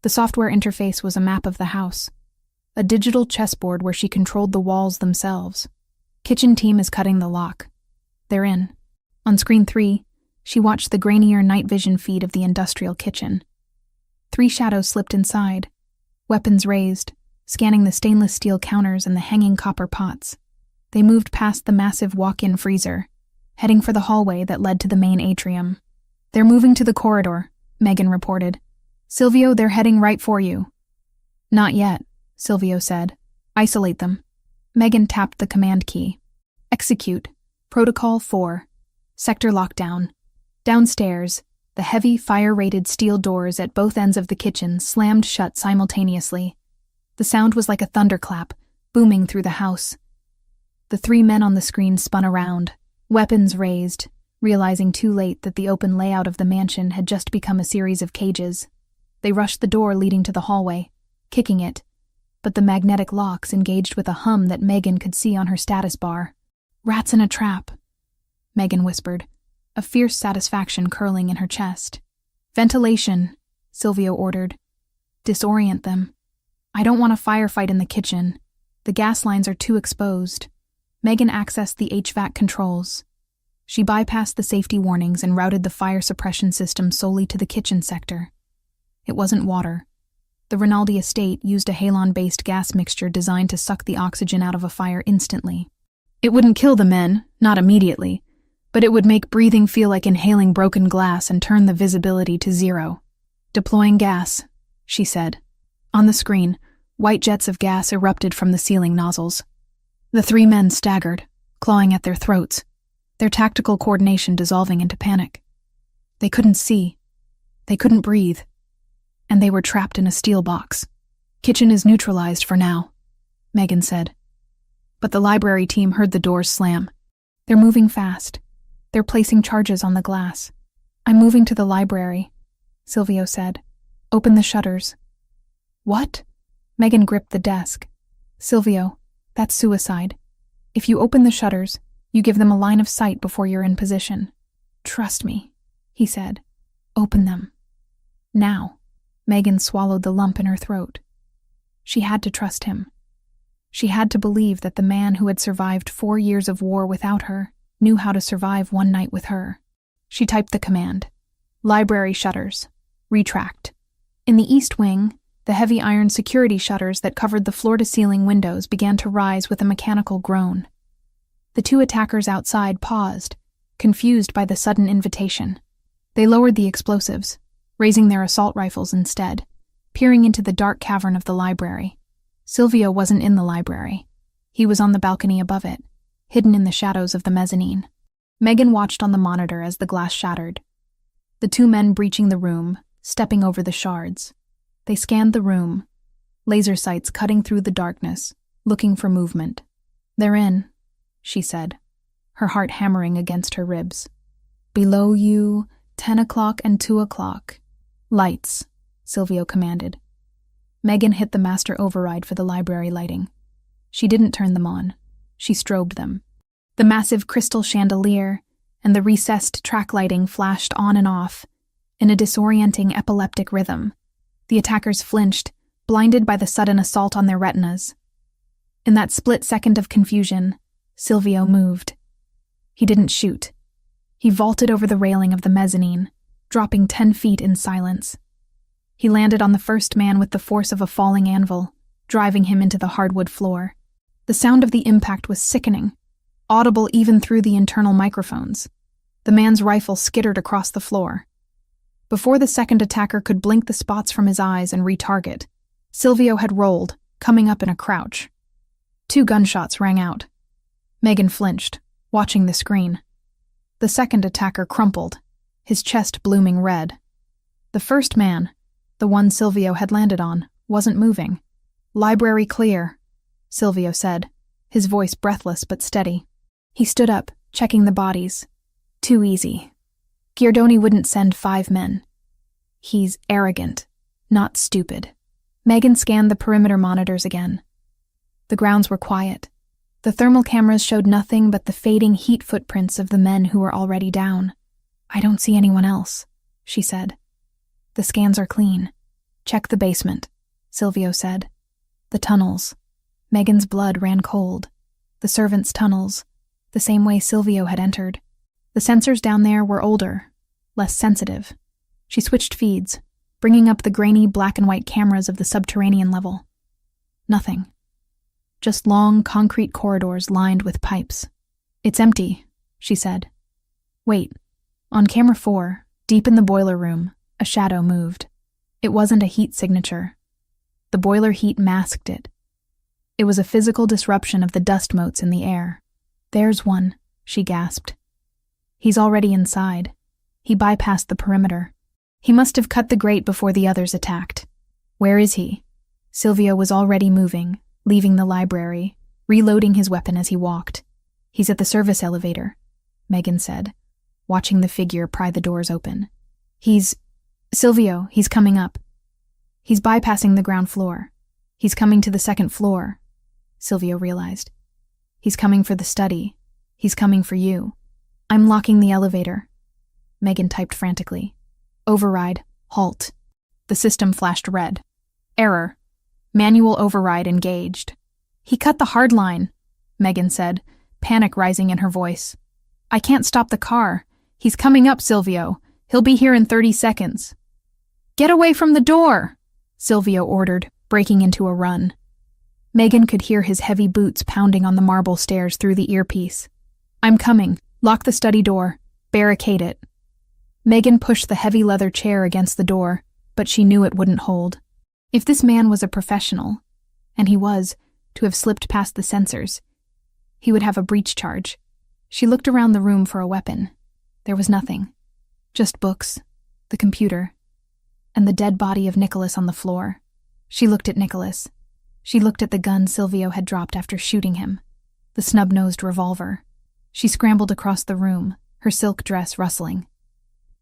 The software interface was a map of the house, a digital chessboard where she controlled the walls themselves. "Kitchen team is cutting the lock. They're in." On screen 3, she watched the grainier night vision feed of the industrial kitchen. 3 shadows slipped inside, weapons raised, scanning the stainless steel counters and the hanging copper pots. They moved past the massive walk-in freezer, heading for the hallway that led to the main atrium. "They're moving to the corridor," Megan reported. "Silvio, they're heading right for you." "Not yet," Silvio said. "Isolate them." Megan tapped the command key. "Execute. Protocol 4. Sector lockdown." Downstairs, the heavy, fire-rated steel doors at both ends of the kitchen slammed shut simultaneously. The sound was like a thunderclap, booming through the house. The 3 men on the screen spun around, weapons raised, realizing too late that the open layout of the mansion had just become a series of cages. They rushed the door leading to the hallway, kicking it, but the magnetic locks engaged with a hum that Megan could see on her status bar. "Rats in a trap," Megan whispered, a fierce satisfaction curling in her chest. "Ventilation," Silvio ordered. "Disorient them. I don't want a firefight in the kitchen. The gas lines are too exposed." Megan accessed the HVAC controls. She bypassed the safety warnings and routed the fire suppression system solely to the kitchen sector. It wasn't water. The Rinaldi estate used a halon-based gas mixture designed to suck the oxygen out of a fire instantly. It wouldn't kill the men, not immediately, but it would make breathing feel like inhaling broken glass and turn the visibility to 0. "Deploying gas," she said. On the screen, white jets of gas erupted from the ceiling nozzles. The 3 men staggered, clawing at their throats, their tactical coordination dissolving into panic. They couldn't see. They couldn't breathe. And they were trapped in a steel box. "Kitchen is neutralized for now," Megan said. But the library team heard the doors slam. "They're moving fast. They're placing charges on the glass." "I'm moving to the library," Silvio said. "Open the shutters." "What?" Megan gripped the desk. "Silvio, that's suicide. If you open the shutters, you give them a line of sight before you're in position." "Trust me," he said. "Open them. Now." Megan swallowed the lump in her throat. She had to trust him. She had to believe that the man who had survived 4 years of war without her knew how to survive one night with her. She typed the command. "Library shutters. Retract." In the east wing, the heavy iron security shutters that covered the floor-to-ceiling windows began to rise with a mechanical groan. The 2 attackers outside paused, confused by the sudden invitation. They lowered the explosives, raising their assault rifles instead, peering into the dark cavern of the library. Silvio wasn't in the library. He was on the balcony above it, hidden in the shadows of the mezzanine. Megan watched on the monitor as the glass shattered. The 2 men breaching the room, stepping over the shards. They scanned the room, laser sights cutting through the darkness, looking for movement. "They're in," she said, her heart hammering against her ribs. "Below you, 10 o'clock and 2 o'clock. Lights," Silvio commanded. Megan hit the master override for the library lighting. She didn't turn them on. She strobed them. The massive crystal chandelier and the recessed track lighting flashed on and off in a disorienting epileptic rhythm. The attackers flinched, blinded by the sudden assault on their retinas. In that split second of confusion, Silvio moved. He didn't shoot. He vaulted over the railing of the mezzanine, dropping 10 feet in silence. He landed on the first man with the force of a falling anvil, driving him into the hardwood floor. The sound of the impact was sickening, audible even through the internal microphones. The man's rifle skittered across the floor. Before the second attacker could blink the spots from his eyes and retarget, Silvio had rolled, coming up in a crouch. 2 gunshots rang out. Megan flinched, watching the screen. The second attacker crumpled, his chest blooming red. The first man, the one Silvio had landed on, wasn't moving. "Library clear," Silvio said, his voice breathless but steady. He stood up, checking the bodies. Too easy. Giardoni wouldn't send 5 men. He's arrogant, not stupid. Megan scanned the perimeter monitors again. The grounds were quiet. The thermal cameras showed nothing but the fading heat footprints of the men who were already down. "I don't see anyone else," she said. "The scans are clean. Check the basement," Silvio said. The tunnels. Megan's blood ran cold. The servants' tunnels, the same way Silvio had entered. The sensors down there were older, less sensitive. She switched feeds, bringing up the grainy black and white cameras of the subterranean level. Nothing. Just long concrete corridors lined with pipes. "It's empty," she said. Wait. On camera 4, deep in the boiler room, a shadow moved. It wasn't a heat signature. The boiler heat masked it. It was a physical disruption of the dust motes in the air. "There's one," she gasped. "He's already inside. He bypassed the perimeter. He must have cut the grate before the others attacked." "Where is he?" Silvio was already moving, leaving the library, reloading his weapon as he walked. "He's at the service elevator," Megan said, watching the figure pry the doors open. Silvio, he's coming up. He's bypassing the ground floor. He's coming to the second floor," Silvio realized. "He's coming for the study. He's coming for you. I'm locking the elevator." Megan typed frantically. "Override. Halt." The system flashed red. "Error. Manual override engaged." "He cut the hard line," Megan said, panic rising in her voice. "I can't stop the car. He's coming up, Silvio. He'll be here in 30 seconds. "Get away from the door," Silvio ordered, breaking into a run. Megan could hear his heavy boots pounding on the marble stairs through the earpiece. "I'm coming. Lock the study door. Barricade it." Megan pushed the heavy leather chair against the door, but she knew it wouldn't hold. If this man was a professional, and he was, to have slipped past the sensors, he would have a breach charge. She looked around the room for a weapon. There was nothing. Just books, the computer, and the dead body of Nicholas on the floor. She looked at Nicholas. She looked at the gun Silvio had dropped after shooting him, the snub-nosed revolver. She scrambled across the room, her silk dress rustling.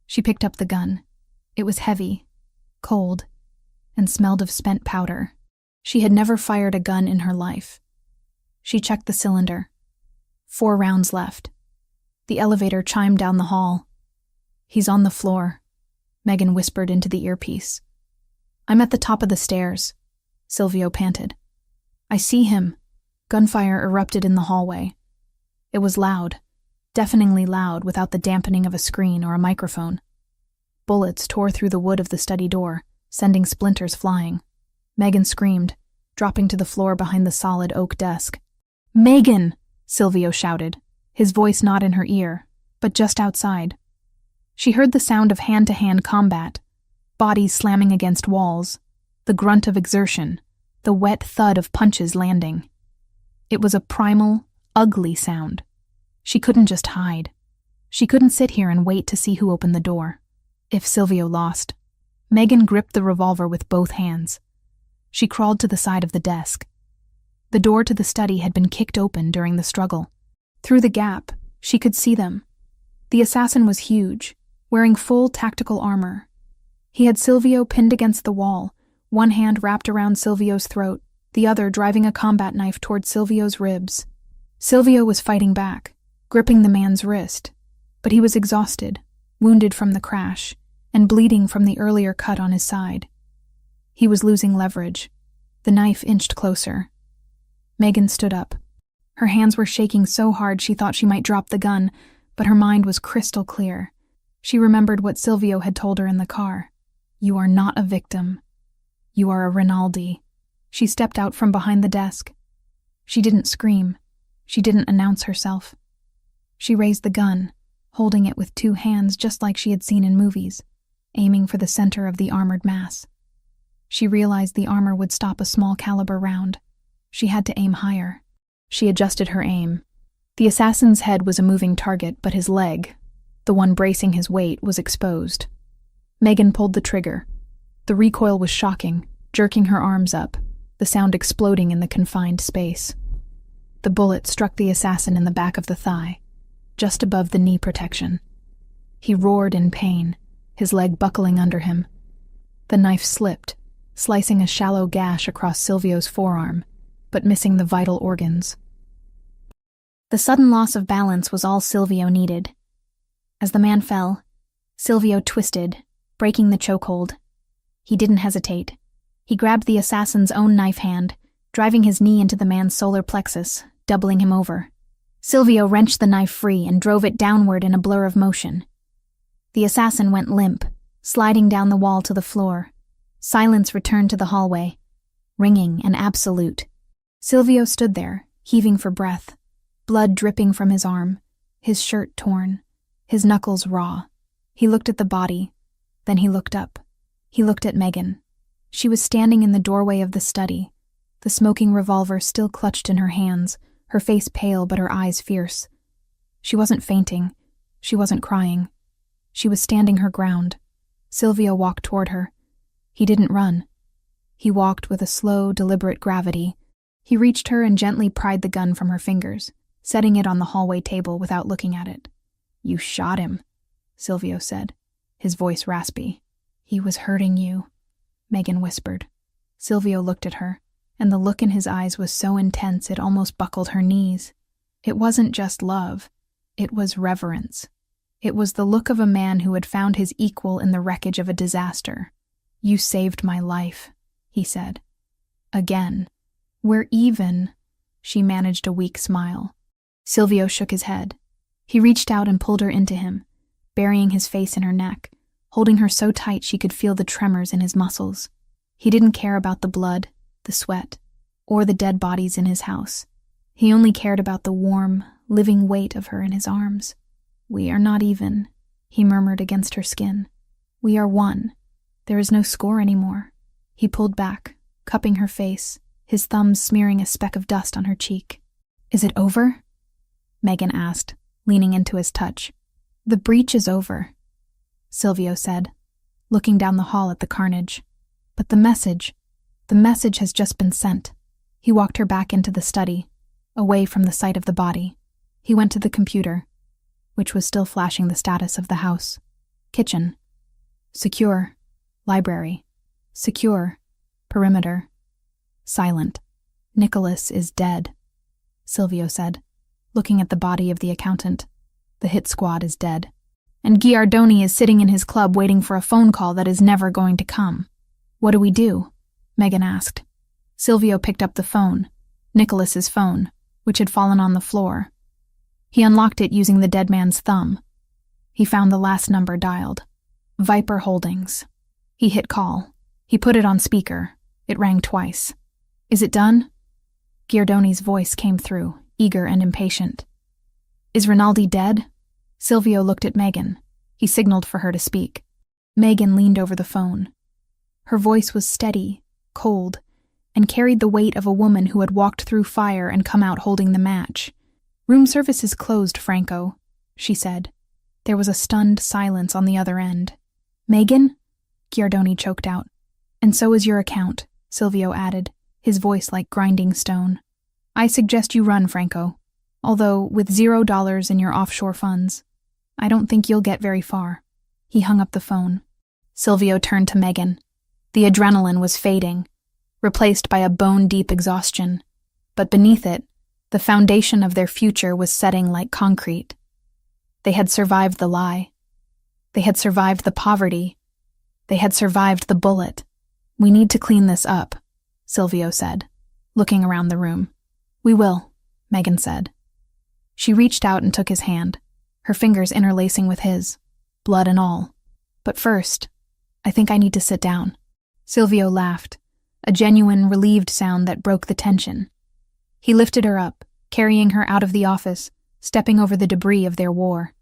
She picked up the gun. It was heavy, cold, and smelled of spent powder. She had never fired a gun in her life. She checked the cylinder. 4 rounds left. The elevator chimed down the hall. "He's on the floor," Megan whispered into the earpiece. "I'm at the top of the stairs," Silvio panted. "I see him." Gunfire erupted in the hallway. It was loud, deafeningly loud without the dampening of a screen or a microphone. Bullets tore through the wood of the study door, sending splinters flying. Megan screamed, dropping to the floor behind the solid oak desk. "Megan!" Silvio shouted, his voice not in her ear, but just outside. She heard the sound of hand-to-hand combat, bodies slamming against walls, the grunt of exertion, the wet thud of punches landing. It was a primal, ugly sound. She couldn't just hide. She couldn't sit here and wait to see who opened the door. If Silvio lost. Megan gripped the revolver with both hands. She crawled to the side of the desk. The door to the study had been kicked open during the struggle. Through the gap, she could see them. The assassin was huge, wearing full tactical armor. He had Silvio pinned against the wall, one hand wrapped around Silvio's throat, the other driving a combat knife toward Silvio's ribs. Silvio was fighting back, gripping the man's wrist, but he was exhausted, wounded from the crash, and bleeding from the earlier cut on his side. He was losing leverage. The knife inched closer. Megan stood up. Her hands were shaking so hard she thought she might drop the gun, but her mind was crystal clear. She remembered what Silvio had told her in the car. "You are not a victim. You are a Rinaldi." She stepped out from behind the desk. She didn't scream. She didn't announce herself. She raised the gun, holding it with 2 hands just like she had seen in movies, aiming for the center of the armored mass. She realized the armor would stop a small caliber round. She had to aim higher. She adjusted her aim. The assassin's head was a moving target, but his leg, the one bracing his weight, was exposed. Megan pulled the trigger. The recoil was shocking, jerking her arms up, the sound exploding in the confined space. The bullet struck the assassin in the back of the thigh, just above the knee protection. He roared in pain, his leg buckling under him. The knife slipped, slicing a shallow gash across Silvio's forearm, but missing the vital organs. The sudden loss of balance was all Silvio needed. As the man fell, Silvio twisted, breaking the chokehold. He didn't hesitate. He grabbed the assassin's own knife hand, driving his knee into the man's solar plexus, doubling him over. Silvio wrenched the knife free and drove it downward in a blur of motion. The assassin went limp, sliding down the wall to the floor. Silence returned to the hallway, ringing and absolute. Silvio stood there, heaving for breath, blood dripping from his arm, his shirt torn, his knuckles raw. He looked at the body, then he looked up. He looked at Megan. She was standing in the doorway of the study, the smoking revolver still clutched in her hands, her face pale but her eyes fierce. She wasn't fainting. She wasn't crying. She was standing her ground. Silvio walked toward her. He didn't run. He walked with a slow, deliberate gravity. He reached her and gently pried the gun from her fingers, setting it on the hallway table without looking at it. "You shot him," Silvio said, his voice raspy. "He was hurting you," Megan whispered. Silvio looked at her, and the look in his eyes was so intense it almost buckled her knees. It wasn't just love. It was reverence. It was the look of a man who had found his equal in the wreckage of a disaster. "You saved my life," he said. "Again. We're even." She managed a weak smile. Silvio shook his head. He reached out and pulled her into him, burying his face in her neck, holding her so tight she could feel the tremors in his muscles. He didn't care about the blood, the sweat, or the dead bodies in his house. He only cared about the warm, living weight of her in his arms. "We are not even," he murmured against her skin. "We are one. There is no score anymore." He pulled back, cupping her face, his thumbs smearing a speck of dust on her cheek. "Is it over?" Megan asked, leaning into his touch. "The breach is over," Silvio said, looking down the hall at the carnage. "But the message has just been sent." He walked her back into the study, away from the sight of the body. He went to the computer, which was still flashing the status of the house. Kitchen. Secure. Library. Secure. Perimeter. Silent. "Nicholas is dead," Silvio said, looking at the body of the accountant. "The hit squad is dead. And Giardoni is sitting in his club waiting for a phone call that is never going to come." "What do we do?" Megan asked. Silvio picked up the phone, Nicholas's phone, which had fallen on the floor. He unlocked it using the dead man's thumb. He found the last number dialed. Viper Holdings. He hit call. He put it on speaker. It rang twice. "Is it done?" Giardoni's voice came through, eager and impatient. "Is Rinaldi dead?" Silvio looked at Megan. He signaled for her to speak. Megan leaned over the phone. Her voice was steady, cold, and carried the weight of a woman who had walked through fire and come out holding the match. "Room service is closed, Franco," she said. There was a stunned silence on the other end. "Megan?" Giardoni choked out. "And so is your account," Silvio added, his voice like grinding stone. "I suggest you run, Franco. Although, with $0 in your offshore funds, I don't think you'll get very far." He hung up the phone. Silvio turned to Megan. The adrenaline was fading, replaced by a bone-deep exhaustion. But beneath it, the foundation of their future was setting like concrete. They had survived the lie. They had survived the poverty. They had survived the bullet. "We need to clean this up," Silvio said, looking around the room. "We will," Megan said. She reached out and took his hand, her fingers interlacing with his, blood and all. "But first, I think I need to sit down." Silvio laughed, a genuine, relieved sound that broke the tension. He lifted her up, carrying her out of the office, stepping over the debris of their war.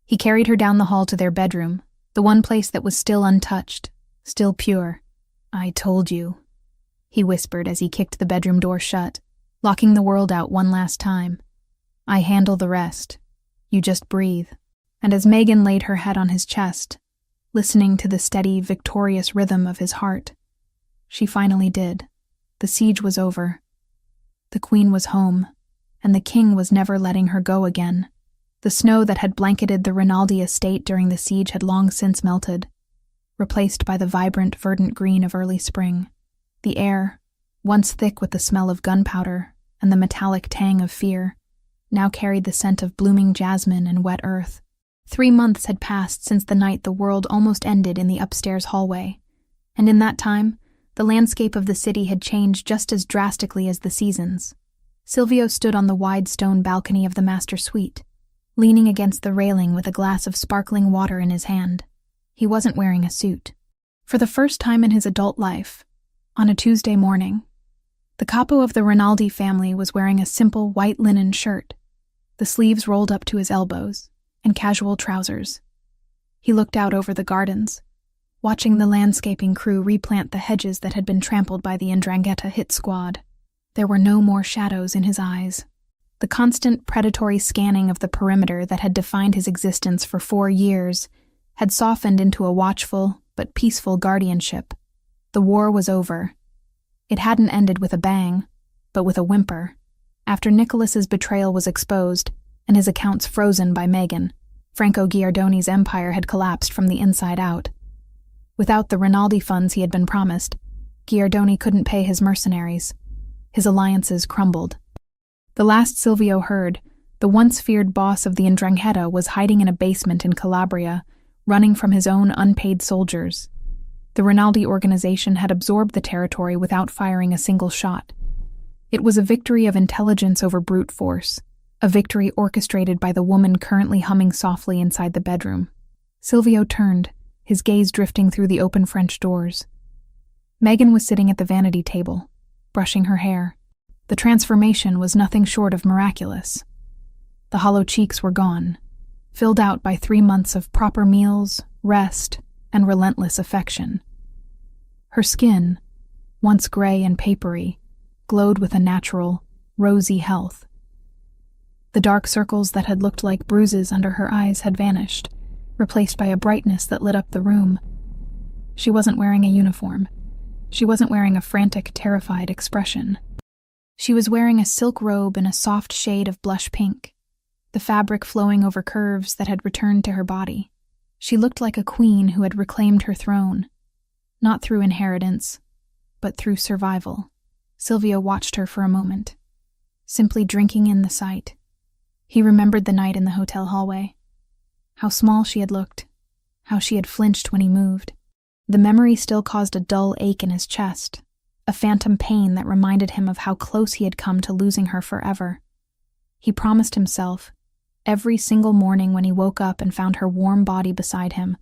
He carried her down the hall to their bedroom, the one place that was still untouched, still pure. "I told you," he whispered as he kicked the bedroom door shut, locking the world out one last time. "I handle the rest. You just breathe." And as Megan laid her head on his chest, listening to the steady, victorious rhythm of his heart, she finally did. The siege was over. The queen was home, and the king was never letting her go again. The snow that had blanketed the Rinaldi estate during the siege had long since melted, replaced by the vibrant, verdant green of early spring. The air, once thick with the smell of gunpowder and the metallic tang of fear, now carried the scent of blooming jasmine and wet earth. 3 months had passed since the night the world almost ended in the upstairs hallway, and in that time, the landscape of the city had changed just as drastically as the seasons. Silvio stood on the wide stone balcony of the master suite, leaning against the railing with a glass of sparkling water in his hand. He wasn't wearing a suit. For the first time in his adult life, on a Tuesday morning, the capo of the Rinaldi family was wearing a simple white linen shirt, the sleeves rolled up to his elbows, and casual trousers. He looked out over the gardens, watching the landscaping crew replant the hedges that had been trampled by the 'Ndrangheta hit squad. There were no more shadows in his eyes. The constant predatory scanning of the perimeter that had defined his existence for 4 years had softened into a watchful but peaceful guardianship. The war was over. It hadn't ended with a bang, but with a whimper. After Nicholas's betrayal was exposed and his accounts frozen by Megan, Franco Giardoni's empire had collapsed from the inside out. Without the Rinaldi funds he had been promised, Giardoni couldn't pay his mercenaries. His alliances crumbled. The last Silvio heard, the once feared boss of the 'Ndrangheta was hiding in a basement in Calabria, running from his own unpaid soldiers. The Rinaldi organization had absorbed the territory without firing a single shot. It was a victory of intelligence over brute force, a victory orchestrated by the woman currently humming softly inside the bedroom. Silvio turned, his gaze drifting through the open French doors. Megan was sitting at the vanity table, brushing her hair. The transformation was nothing short of miraculous. The hollow cheeks were gone, filled out by 3 months of proper meals, rest, and relentless affection. Her skin, once gray and papery, glowed with a natural, rosy health. The dark circles that had looked like bruises under her eyes had vanished, replaced by a brightness that lit up the room. She wasn't wearing a uniform. She wasn't wearing a frantic, terrified expression. She was wearing a silk robe in a soft shade of blush pink, the fabric flowing over curves that had returned to her body. She looked like a queen who had reclaimed her throne, not through inheritance, but through survival. Silvio watched her for a moment, simply drinking in the sight. He remembered the night in the hotel hallway, how small she had looked, how she had flinched when he moved. The memory still caused a dull ache in his chest, a phantom pain that reminded him of how close he had come to losing her forever. He promised himself, every single morning when he woke up and found her warm body beside him,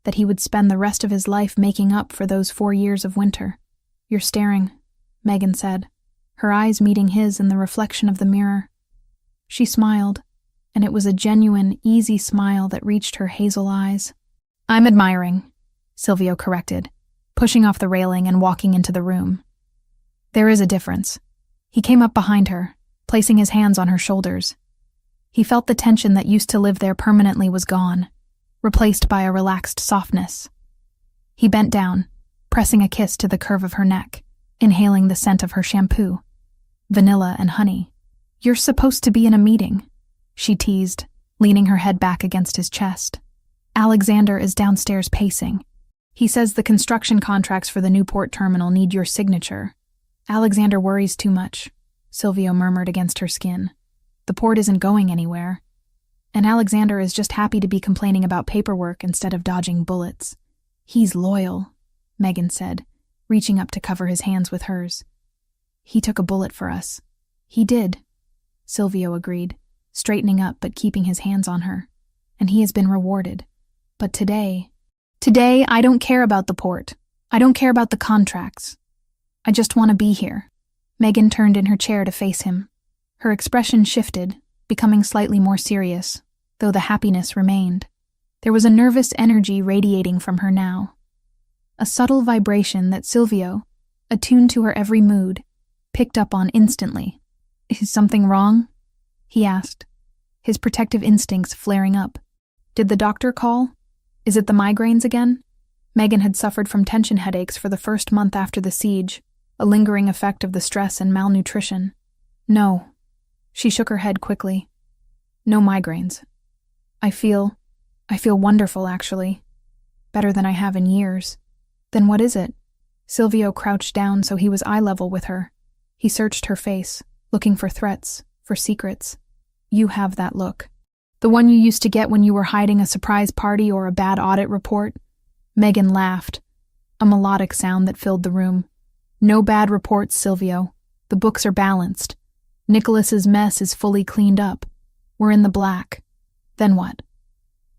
that he would spend the rest of his life making up for those 4 years of winter. "You're staring," Megan said, her eyes meeting his in the reflection of the mirror. She smiled, and it was a genuine, easy smile that reached her hazel eyes. "I'm admiring," Silvio corrected, pushing off the railing and walking into the room. "There is a difference." He came up behind her, placing his hands on her shoulders. He felt the tension that used to live there permanently was gone, replaced by a relaxed softness. He bent down, pressing a kiss to the curve of her neck, inhaling the scent of her shampoo, vanilla and honey. "You're supposed to be in a meeting," she teased, leaning her head back against his chest. "Alexander is downstairs pacing. He says the construction contracts for the Newport terminal need your signature." "Alexander worries too much," Silvio murmured against her skin. "The port isn't going anywhere. And Alexander is just happy to be complaining about paperwork instead of dodging bullets." "He's loyal," Megan said, reaching up to cover his hands with hers. "He took a bullet for us." "He did," Silvio agreed, straightening up but keeping his hands on her. "And he has been rewarded. But today, I don't care about the port. I don't care about the contracts. I just want to be here." Megan turned in her chair to face him. Her expression shifted, becoming slightly more serious, though the happiness remained. There was a nervous energy radiating from her now, a subtle vibration that Silvio, attuned to her every mood, picked up on instantly. "Is something wrong?" he asked, his protective instincts flaring up. "Did the doctor call? Is it the migraines again?" Megan had suffered from tension headaches for the first month after the siege, a lingering effect of the stress and malnutrition. "No." She shook her head quickly. "No migraines. I feel wonderful, actually. Better than I have in years." "Then what is it?" Silvio crouched down so he was eye level with her. He searched her face, looking for threats, for secrets. "You have that look. The one you used to get when you were hiding a surprise party or a bad audit report." Megan laughed, a melodic sound that filled the room. "No bad reports, Silvio. The books are balanced. Nicholas's mess is fully cleaned up. We're in the black. Then what?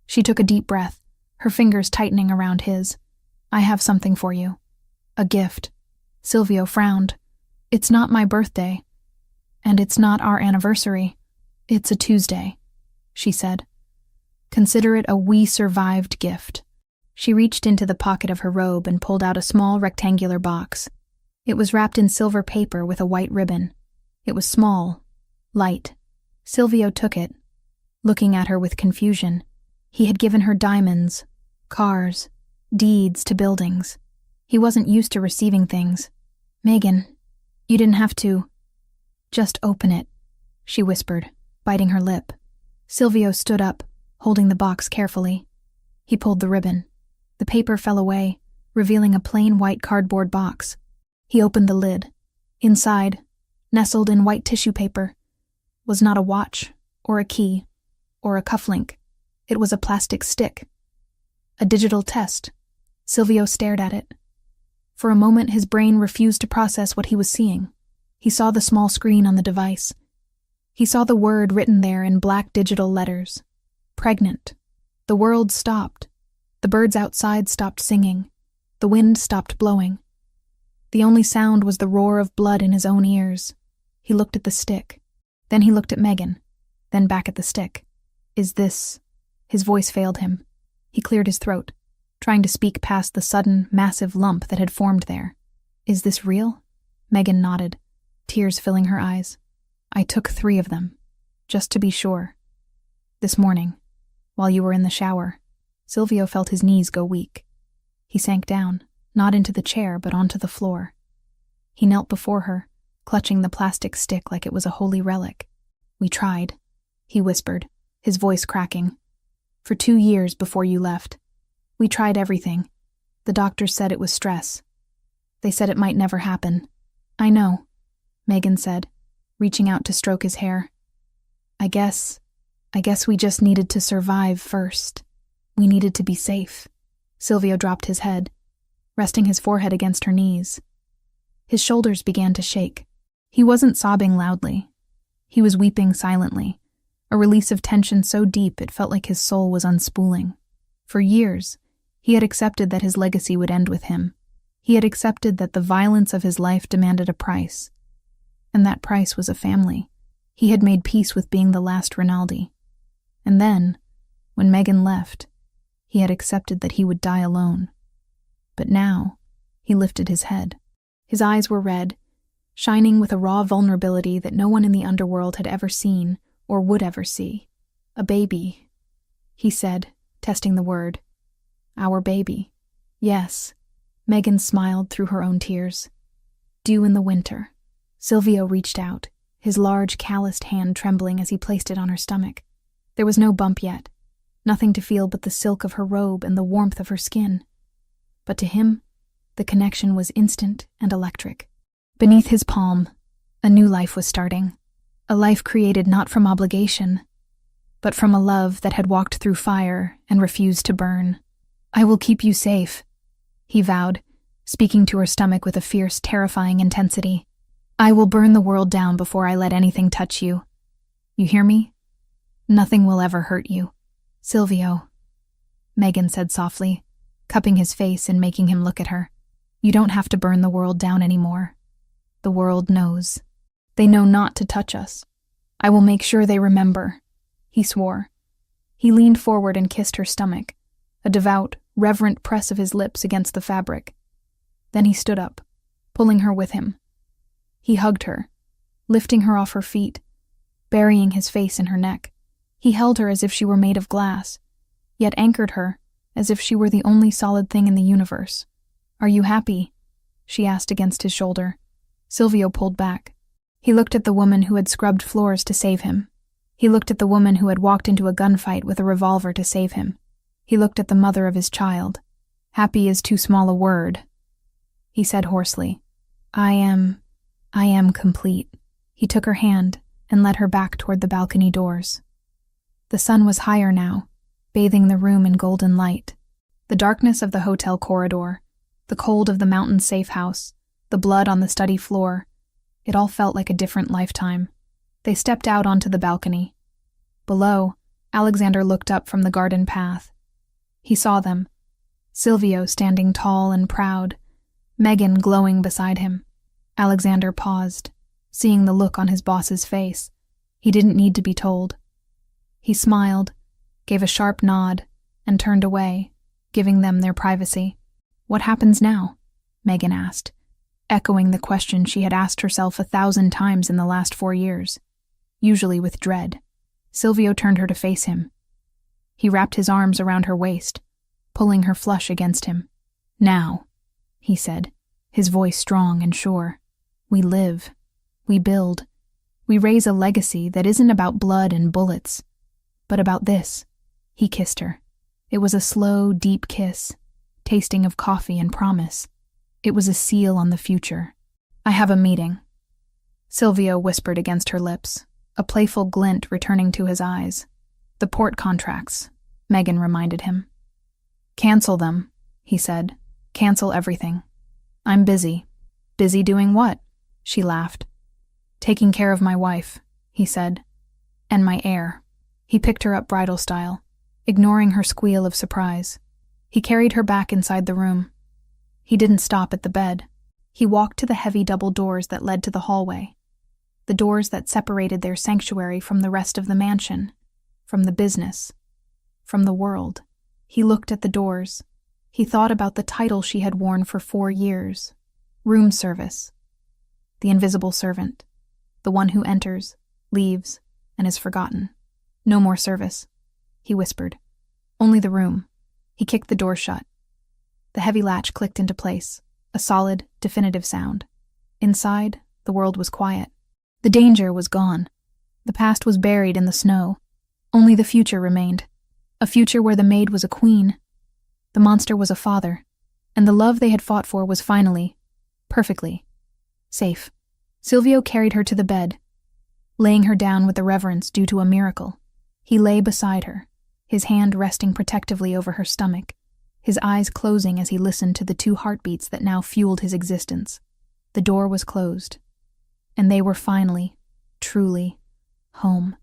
She took a deep breath, her fingers tightening around his. I have something for you. A gift. Silvio frowned. It's not my birthday. And it's not our anniversary. It's a Tuesday, she said. Consider it a we survived gift. She reached into the pocket of her robe and pulled out a small rectangular box. It was wrapped in silver paper with a white ribbon. It was small, light. Silvio took it, looking at her with confusion. He had given her diamonds, cars, deeds to buildings. He wasn't used to receiving things. Megan, you didn't have to. Just open it, she whispered, biting her lip. Silvio stood up, holding the box carefully. He pulled the ribbon. The paper fell away, revealing a plain white cardboard box. He opened the lid. Inside, nestled in white tissue paper, was not a watch, or a key, or a cufflink. It was a plastic stick. A digital test. Silvio stared at it. For a moment, his brain refused to process what he was seeing. He saw the small screen on the device. He saw the word written there in black digital letters. Pregnant. The world stopped. The birds outside stopped singing. The wind stopped blowing. The only sound was the roar of blood in his own ears. He looked at the stick. Then he looked at Megan. Then back at the stick. Is this... His voice failed him. He cleared his throat, trying to speak past the sudden, massive lump that had formed there. Is this real? Megan nodded, tears filling her eyes. I took 3 of them, just to be sure. This morning, while you were in the shower. Silvio felt his knees go weak. He sank down, not into the chair, but onto the floor. He knelt before her, clutching the plastic stick like it was a holy relic. We tried, he whispered, his voice cracking. For 2 years before you left. We tried everything. The doctors said it was stress. They said it might never happen. I know, Megan said, reaching out to stroke his hair. I guess we just needed to survive first. We needed to be safe. Silvio dropped his head, resting his forehead against her knees. His shoulders began to shake. He wasn't sobbing loudly. He was weeping silently, a release of tension so deep it felt like his soul was unspooling. For years, he had accepted that his legacy would end with him. He had accepted that the violence of his life demanded a price. And that price was a family. He had made peace with being the last Rinaldi. And then, when Megan left, he had accepted that he would die alone. But now, he lifted his head. His eyes were red, shining with a raw vulnerability that no one in the underworld had ever seen or would ever see. A baby, he said, testing the word. Our baby. Yes. Megan smiled through her own tears. Due in the winter. Silvio reached out, his large, calloused hand trembling as he placed it on her stomach. There was no bump yet, nothing to feel but the silk of her robe and the warmth of her skin. But to him, the connection was instant and electric. Beneath his palm, a new life was starting. A life created not from obligation, but from a love that had walked through fire and refused to burn. I will keep you safe, he vowed, speaking to her stomach with a fierce, terrifying intensity. I will burn the world down before I let anything touch you. You hear me? Nothing will ever hurt you. Silvio, Megan said softly, cupping his face and making him look at her. You don't have to burn the world down anymore. The world knows. They know not to touch us. I will make sure they remember, he swore. He leaned forward and kissed her stomach, a devout, reverent press of his lips against the fabric. Then he stood up, pulling her with him. He hugged her, lifting her off her feet, burying his face in her neck. He held her as if she were made of glass, yet anchored her as if she were the only solid thing in the universe. Are you happy? She asked against his shoulder. Silvio pulled back. He looked at the woman who had scrubbed floors to save him. He looked at the woman who had walked into a gunfight with a revolver to save him. He looked at the mother of his child. Happy is too small a word, he said hoarsely. I am complete. He took her hand and led her back toward the balcony doors. The sun was higher now, bathing the room in golden light. The darkness of the hotel corridor, the cold of the mountain safe house, the blood on the study floor, it all felt like a different lifetime. They stepped out onto the balcony. Below, Alexander looked up from the garden path. He saw them. Silvio standing tall and proud, Megan glowing beside him. Alexander paused, seeing the look on his boss's face. He didn't need to be told. He smiled, gave a sharp nod, and turned away, giving them their privacy. "What happens now?" Megan asked, echoing the question she had asked herself 1,000 times in the last 4 years, usually with dread. Silvio turned her to face him. He wrapped his arms around her waist, pulling her flush against him. "Now," he said, his voice strong and sure. "We live. We build. We raise a legacy that isn't about blood and bullets, but about this." He kissed her. It was a slow, deep kiss, tasting of coffee and promise. It was a seal on the future. "I have a meeting," Silvio whispered against her lips, a playful glint returning to his eyes. "The port contracts," Megan reminded him. "Cancel them," he said. "Cancel everything. I'm busy." "Busy doing what?" She laughed. "Taking care of my wife," he said. "And my heir." He picked her up bridal style, ignoring her squeal of surprise. He carried her back inside the room. He didn't stop at the bed. He walked to the heavy double doors that led to the hallway, the doors that separated their sanctuary from the rest of the mansion, from the business, from the world. He looked at the doors. He thought about the title she had worn for 4 years. Room service. The invisible servant. The one who enters, leaves, and is forgotten. "No more service," he whispered. "Only the room." He kicked the door shut. The heavy latch clicked into place, a solid, definitive sound. Inside, the world was quiet. The danger was gone. The past was buried in the snow. Only the future remained. A future where the maid was a queen, the monster was a father, and the love they had fought for was finally, perfectly, safe. Silvio carried her to the bed, laying her down with the reverence due to a miracle. He lay beside her, his hand resting protectively over her stomach, his eyes closing as he listened to the 2 heartbeats that now fueled his existence. The door was closed, and they were finally, truly, home.